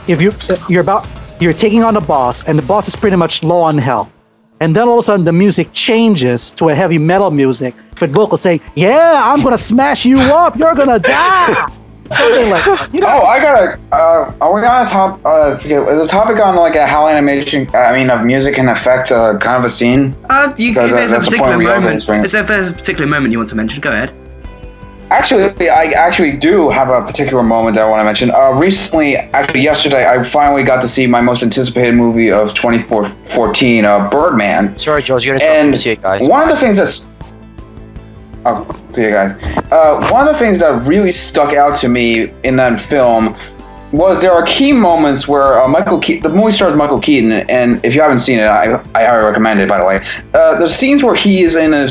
Speaker 3: if you're taking on a boss and the boss is pretty much low on health, and then all of a sudden the music changes to a heavy metal music, but vocals say, "Yeah, I'm gonna smash you up. You're gonna die." Something like that. You know?
Speaker 2: Oh, I gotta. Are we on a top? Is the topic on like how animation? Of music can affect kind of a scene?
Speaker 1: If there's a particular moment you want to mention, go ahead.
Speaker 2: Actually, I actually do have a particular moment that I want to mention. Recently, actually yesterday, I finally got to see my most anticipated movie of 2014, Birdman.
Speaker 7: Sorry, George, you're gonna see it, guys.
Speaker 2: One of the things that's... Oh, see you guys. One of the things that really stuck out to me in that film was there are key moments where the movie stars Michael Keaton, and if you haven't seen it, I highly recommend it, by the way. There's scenes where he is in a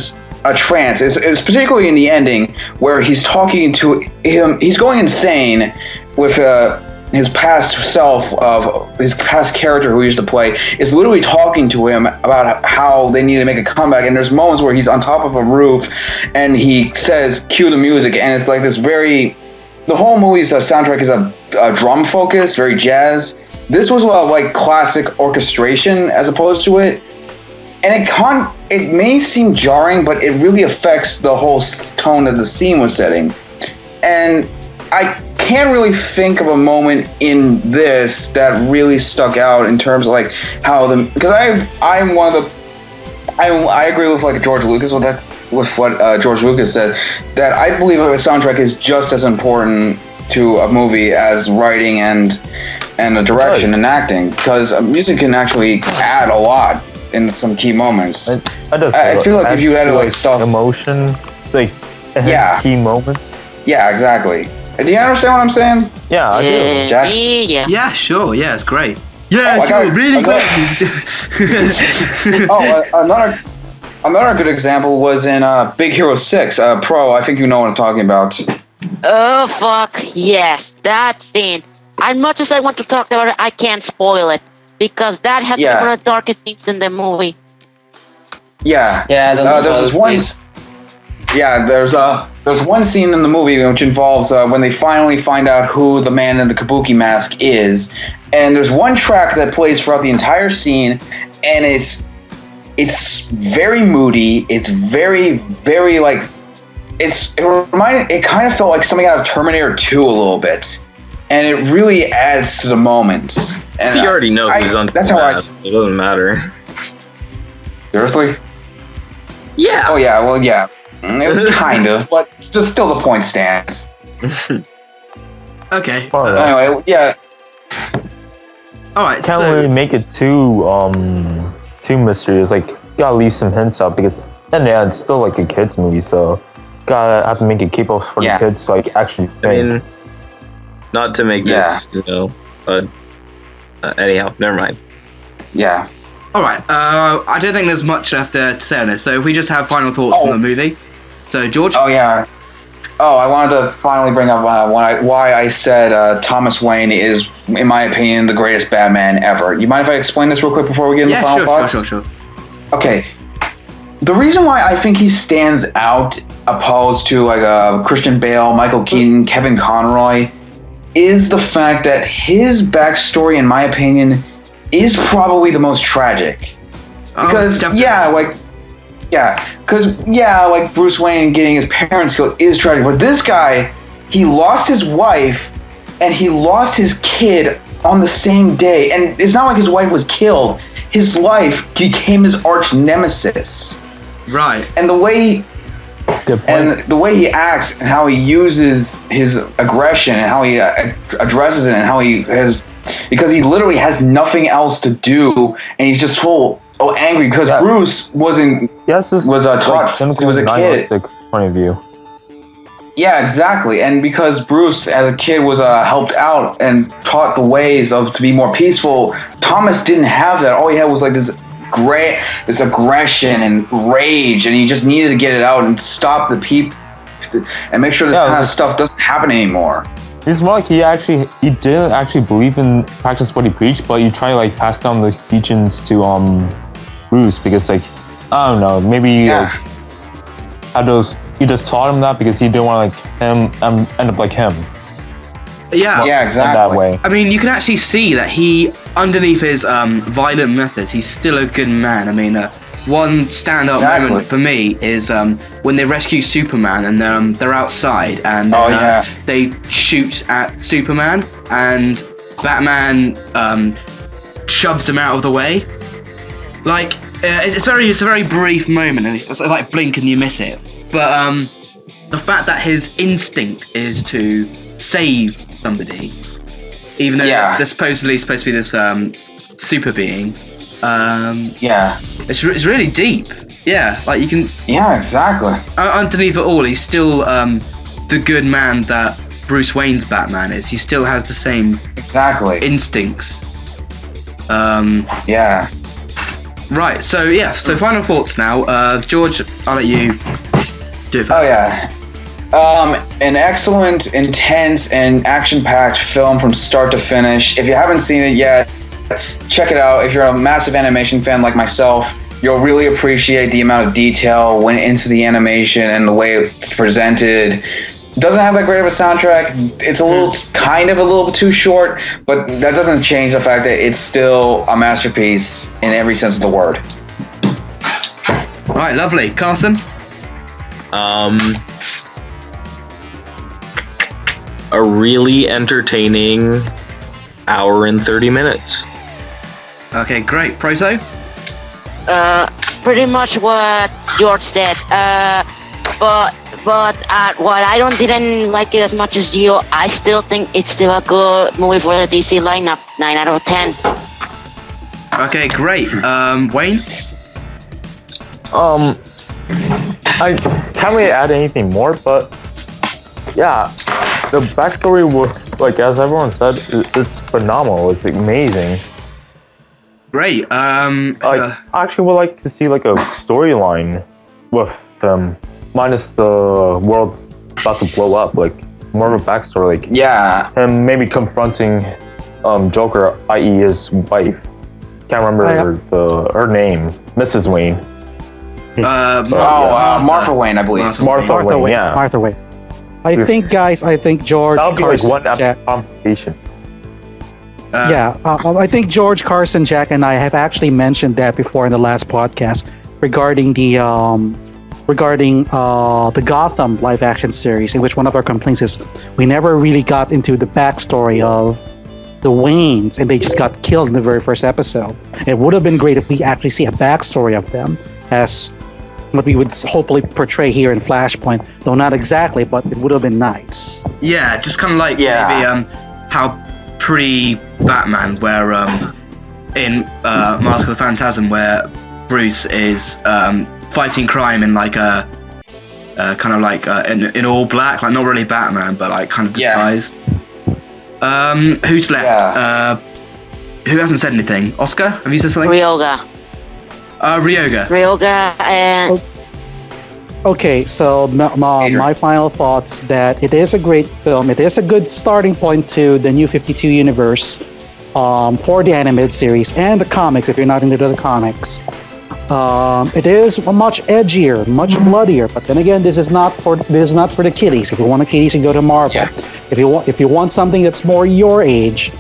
Speaker 2: trance. It's particularly in the ending where he's talking to him. He's going insane with his past self, of his past character who he used to play, is literally talking to him about how they need to make a comeback. And there's moments where he's on top of a roof and he says, cue the music. And it's like this the whole movie's soundtrack is a drum focus, very jazz. This was like classic orchestration as opposed to it. And it may seem jarring, but it really affects the whole tone that the scene was setting. And I can't really think of a moment in this that really stuck out in terms of like how because I'm one of the I agree with like George Lucas with what George Lucas said, that I believe a soundtrack is just as important to a movie as writing and the direction and acting, because music can actually add a lot in some key moments. I feel like if you added like stuff,
Speaker 4: emotion, like key moments.
Speaker 2: Yeah, exactly. Do you understand what I'm saying?
Speaker 4: Yeah, I do.
Speaker 2: Jack?
Speaker 1: Yeah, sure. Yeah, it's great. Yeah, really great.
Speaker 2: Another good example was in Big Hero 6 Pro. I think you know what I'm talking about.
Speaker 8: Oh, fuck. Yes, that scene. As much as I want to talk about it, I can't spoil it. Because that has been one of the darkest scenes in the movie.
Speaker 2: Yeah.
Speaker 5: Yeah,
Speaker 2: there's one. Yeah, there's one scene in the movie which involves when they finally find out who the man in the kabuki mask is, and there's one track that plays throughout the entire scene, and it's very moody. It's very, very like it kind of felt like something out of Terminator 2 a little bit, and it really adds to the moment. And
Speaker 11: you already know he's on. That's how it doesn't matter.
Speaker 2: Seriously?
Speaker 11: Yeah.
Speaker 2: Oh yeah. Well, yeah. Kind of, but still the point stands.
Speaker 1: Okay.
Speaker 2: Anyway, yeah.
Speaker 1: All right.
Speaker 4: Can't really make it too mysterious. Like, gotta leave some hints out because, and yeah, it's still like a kids movie, so gotta have to make it keep up for the kids to like actually think.
Speaker 11: I mean, not to make this, anyhow, never mind.
Speaker 2: Yeah.
Speaker 1: All right. I don't think there's much left to say on this. So if we just have final thoughts on the movie. So George.
Speaker 2: Oh yeah. Oh, I wanted to finally bring up why I said Thomas Wayne is, in my opinion, the greatest Batman ever. You mind if I explain this real quick before we get into final thoughts?
Speaker 1: Sure.
Speaker 2: Okay. The reason why I think he stands out opposed to like Christian Bale, Michael Keaton, Kevin Conroy, is the fact that his backstory, in my opinion, is probably the most tragic. Because like Bruce Wayne getting his parents killed is tragic, but this guy, he lost his wife and he lost his kid on the same day, and it's not like his wife was killed. His life became his arch nemesis.
Speaker 1: Right.
Speaker 2: And the way he acts and how he uses his aggression and how he addresses it and how he has, because he literally has nothing else to do, and he's just angry because Bruce was taught
Speaker 4: like,
Speaker 2: he was a kid.
Speaker 4: Point of view.
Speaker 2: Yeah, exactly. And because Bruce, as a kid, was helped out and taught the ways to be more peaceful, Thomas didn't have that. All he had was like this aggression and rage, and he just needed to get it out and stop the people and make sure this kind of stuff doesn't happen anymore.
Speaker 4: It's more like he didn't actually believe in practice what he preached, but he tried to like pass down those teachings to Bruce because like I don't know, maybe like he just taught him that because he didn't want to like him end up like him.
Speaker 1: Yeah,
Speaker 2: exactly.
Speaker 4: That way.
Speaker 1: I mean, you can actually see that he, underneath his violent methods, he's still a good man. I mean, one stand-up moment for me is when they rescue Superman and they're outside and they shoot at Superman and Batman shoves them out of the way. Like it's a very brief moment and it's like blink and you miss it. But the fact that his instinct is to save somebody, even though they're supposedly supposed to be this super being. It's really deep. Yeah, like you can.
Speaker 2: Yeah, exactly.
Speaker 1: Underneath it all, he's still the good man that Bruce Wayne's Batman is. He still has the same instincts.
Speaker 2: Yeah.
Speaker 1: Right. So final thoughts now. George, I'll let you do it first.
Speaker 2: Oh yeah. An excellent, intense, and action-packed film from start to finish. If you haven't seen it yet, check it out. If you're a massive animation fan like myself, you'll really appreciate the amount of detail went into the animation and the way it's presented. It doesn't have that great of a soundtrack. It's a little bit too short, but that doesn't change the fact that it's still a masterpiece in every sense of the word.
Speaker 1: Right, lovely. Carson?
Speaker 11: A really entertaining hour and 30 minutes.
Speaker 1: Okay, great. Proso?
Speaker 8: Pretty much what George said. But what I didn't like it as much as you. I still think it's still a good movie for the DC lineup. 9 out of 10.
Speaker 1: Okay, great. Wayne?
Speaker 4: I can't really add anything more, but yeah, the backstory was, like as everyone said, it's phenomenal. It's amazing.
Speaker 1: Great.
Speaker 4: I actually would like to see like a storyline with minus the world about to blow up, like more of a backstory, like him maybe confronting Joker, i.e. his wife. Can't remember her name, Mrs. Wayne.
Speaker 2: Martha Wayne, I believe.
Speaker 4: Martha Wayne, yeah.
Speaker 3: Martha Wayne. I think George.
Speaker 4: That'll be like one conversation.
Speaker 3: I think George, Carson, Jack, and I have actually mentioned that before in the last podcast regarding the Gotham live-action series, in which one of our complaints is we never really got into the backstory of the Waynes, and they just got killed in the very first episode. It would have been great if we actually see a backstory of them, as what we would hopefully portray here in Flashpoint, though not exactly, but it would have been nice.
Speaker 1: Yeah, just kind of like maybe how pre-Batman, where in Mask of the Phantasm, where Bruce is fighting crime in like a kind of like in all black, like not really Batman, but like kind of disguised. Who's left? Who hasn't said anything? Oscar, have you said something?
Speaker 8: Ryoga. Ryoga and...
Speaker 3: Okay, so my final thoughts that it is a great film. It is a good starting point to the New 52 universe for the animated series and the comics, if you're not into the comics. It is much edgier, much bloodier, but then again, this is not for the kiddies. If you want the kiddies, you go to Marvel. If you want something that's more your age,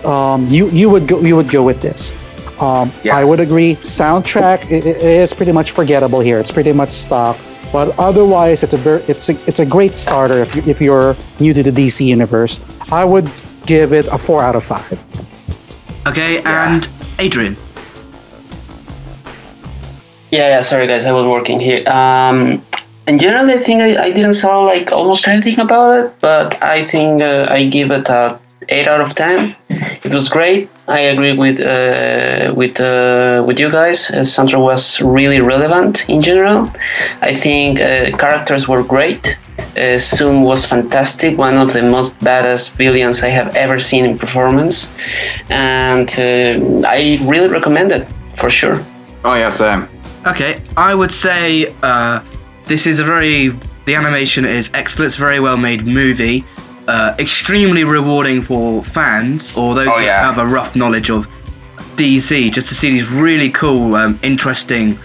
Speaker 3: you would go with this. I would agree. Soundtrack is pretty much forgettable here. It's pretty much stock, but otherwise, it's a great starter if you're new to the DC universe. I would give it a 4 out of 5.
Speaker 1: Okay, and Adrian.
Speaker 5: Yeah, sorry guys, I was working here. In general, I think I didn't saw like almost anything about it, but I think I give it a 8 out of 10. It was great. I agree with you guys. Sandra was really relevant in general. I think characters were great. Zoom was fantastic, one of the most badass villains I have ever seen in performance, and I really recommend it for sure.
Speaker 2: Oh yeah, same.
Speaker 1: Okay, I would say the animation is excellent. It's a very well made movie. Extremely rewarding for fans or those who have a rough knowledge of DC, just to see these really cool, interesting,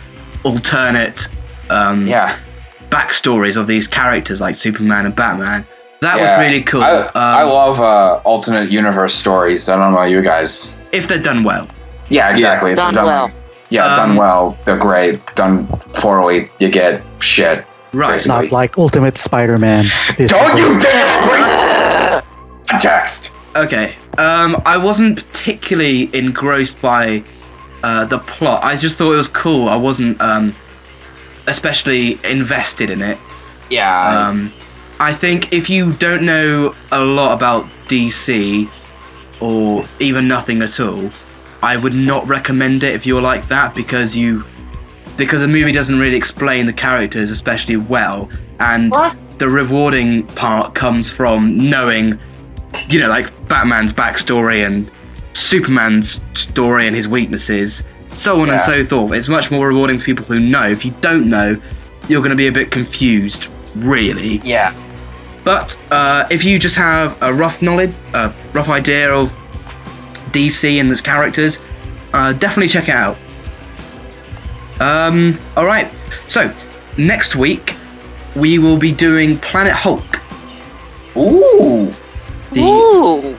Speaker 1: alternate backstories of these characters like Superman and Batman. That was really cool.
Speaker 2: I love alternate universe stories. I don't know about you guys.
Speaker 1: If they're done well.
Speaker 2: Yeah, exactly.
Speaker 8: Done well.
Speaker 2: Yeah, done well, they're great. Done poorly, you get shit.
Speaker 1: Right.
Speaker 2: Basically.
Speaker 3: Not like Ultimate Spider-Man.
Speaker 2: Don't you dare bring text!
Speaker 1: Okay. I wasn't particularly engrossed by the plot. I just thought it was cool. I wasn't especially invested in it.
Speaker 2: Yeah.
Speaker 1: I think if you don't know a lot about DC, or even nothing at all, I would not recommend it if you're like that, because the movie doesn't really explain the characters especially well, and the rewarding part comes from knowing, you know, like Batman's backstory and Superman's story and his weaknesses, so on and so forth. It's much more rewarding for people who know. If you don't know, you're going to be a bit confused, really.
Speaker 2: Yeah.
Speaker 1: But if you just have a rough idea of DC and its characters, definitely check it out. Alright, so next week we will be doing Planet Hulk.
Speaker 2: Ooh!
Speaker 8: Ooh!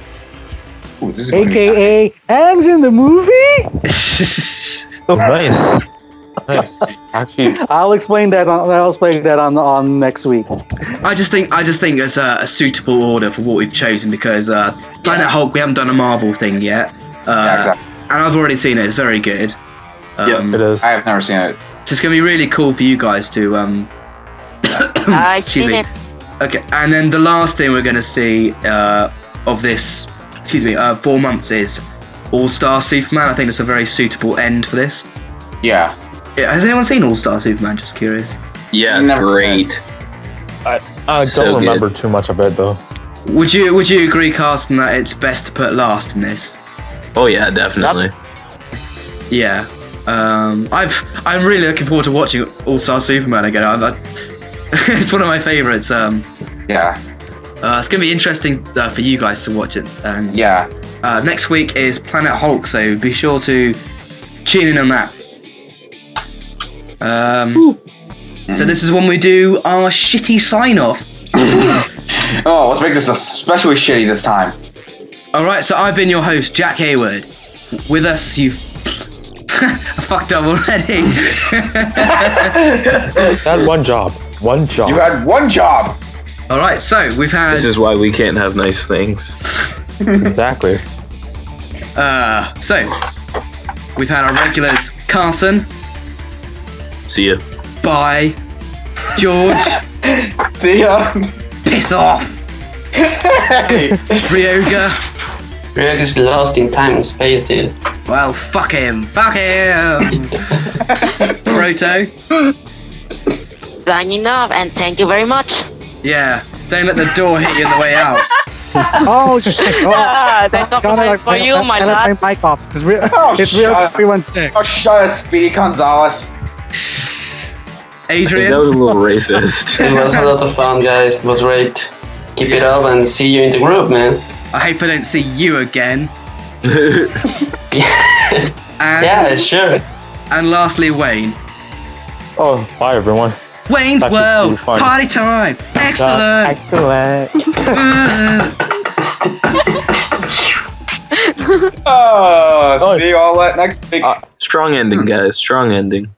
Speaker 3: AKA Ang's in the movie?
Speaker 4: Oh, nice. Nice. Actually,
Speaker 3: I'll explain that on next week.
Speaker 1: I just think it's a suitable order for what we've chosen, because Planet Hulk, we haven't done a Marvel thing yet.
Speaker 2: Exactly.
Speaker 1: And I've already seen it. It's very good.
Speaker 4: it is.
Speaker 2: I have never seen it.
Speaker 1: So it's going to be really cool for you guys to...
Speaker 8: I've seen it.
Speaker 1: Okay, and then the last thing we're going to see of this, 4 months is All-Star Superman. I think it's a very suitable end for this.
Speaker 2: Yeah.
Speaker 1: Has anyone seen All-Star Superman? Just curious.
Speaker 11: Yeah, it's great.
Speaker 4: I don't remember too much of it though.
Speaker 1: Would you agree, Carsten, that it's best to put last in this?
Speaker 11: Oh yeah, definitely.
Speaker 1: Yeah. I'm really looking forward to watching All-Star Superman again. It's one of my favorites.
Speaker 2: Yeah.
Speaker 1: It's gonna be interesting for you guys to watch it. And
Speaker 2: yeah.
Speaker 1: Next week is Planet Hulk, so be sure to tune in on that. So this is when we do our shitty sign-off.
Speaker 2: Oh, let's make this especially shitty this time.
Speaker 1: Alright, so I've been your host, Jack Hayward. With us, I fucked up already.
Speaker 4: Had one job. One job.
Speaker 2: You had one job.
Speaker 1: Alright, so we've had...
Speaker 11: This is why we can't have nice things.
Speaker 4: Exactly.
Speaker 1: So, we've had our regulars, Carson.
Speaker 11: See ya.
Speaker 1: Bye. George.
Speaker 2: See ya.
Speaker 1: Piss off. Ryoga.
Speaker 5: Ryoga's lost in time and space, dude.
Speaker 1: Well, fuck him. Fuck him. Proto.
Speaker 8: Signing off, and thank you very much.
Speaker 1: Yeah, don't let the door hit you on the way out.
Speaker 3: Oh shit! Oh,
Speaker 8: that's not for you, my lad.
Speaker 3: I left my mic off. It's real. It's real. 316.
Speaker 2: Oh, shut it, Speedy Gonzalez.
Speaker 1: Adrian.
Speaker 11: That was a little racist.
Speaker 5: It was a lot of fun, guys. It was great. Keep it up and see you in the group, man.
Speaker 1: I hope I don't see you again.
Speaker 5: Yeah, sure.
Speaker 1: And lastly, Wayne.
Speaker 4: Oh, bye everyone.
Speaker 1: Wayne's
Speaker 4: That's
Speaker 1: World,
Speaker 4: fun.
Speaker 1: party time. Excellent.
Speaker 4: Excellent.
Speaker 2: See you all next week.
Speaker 11: Strong ending, guys. Strong ending.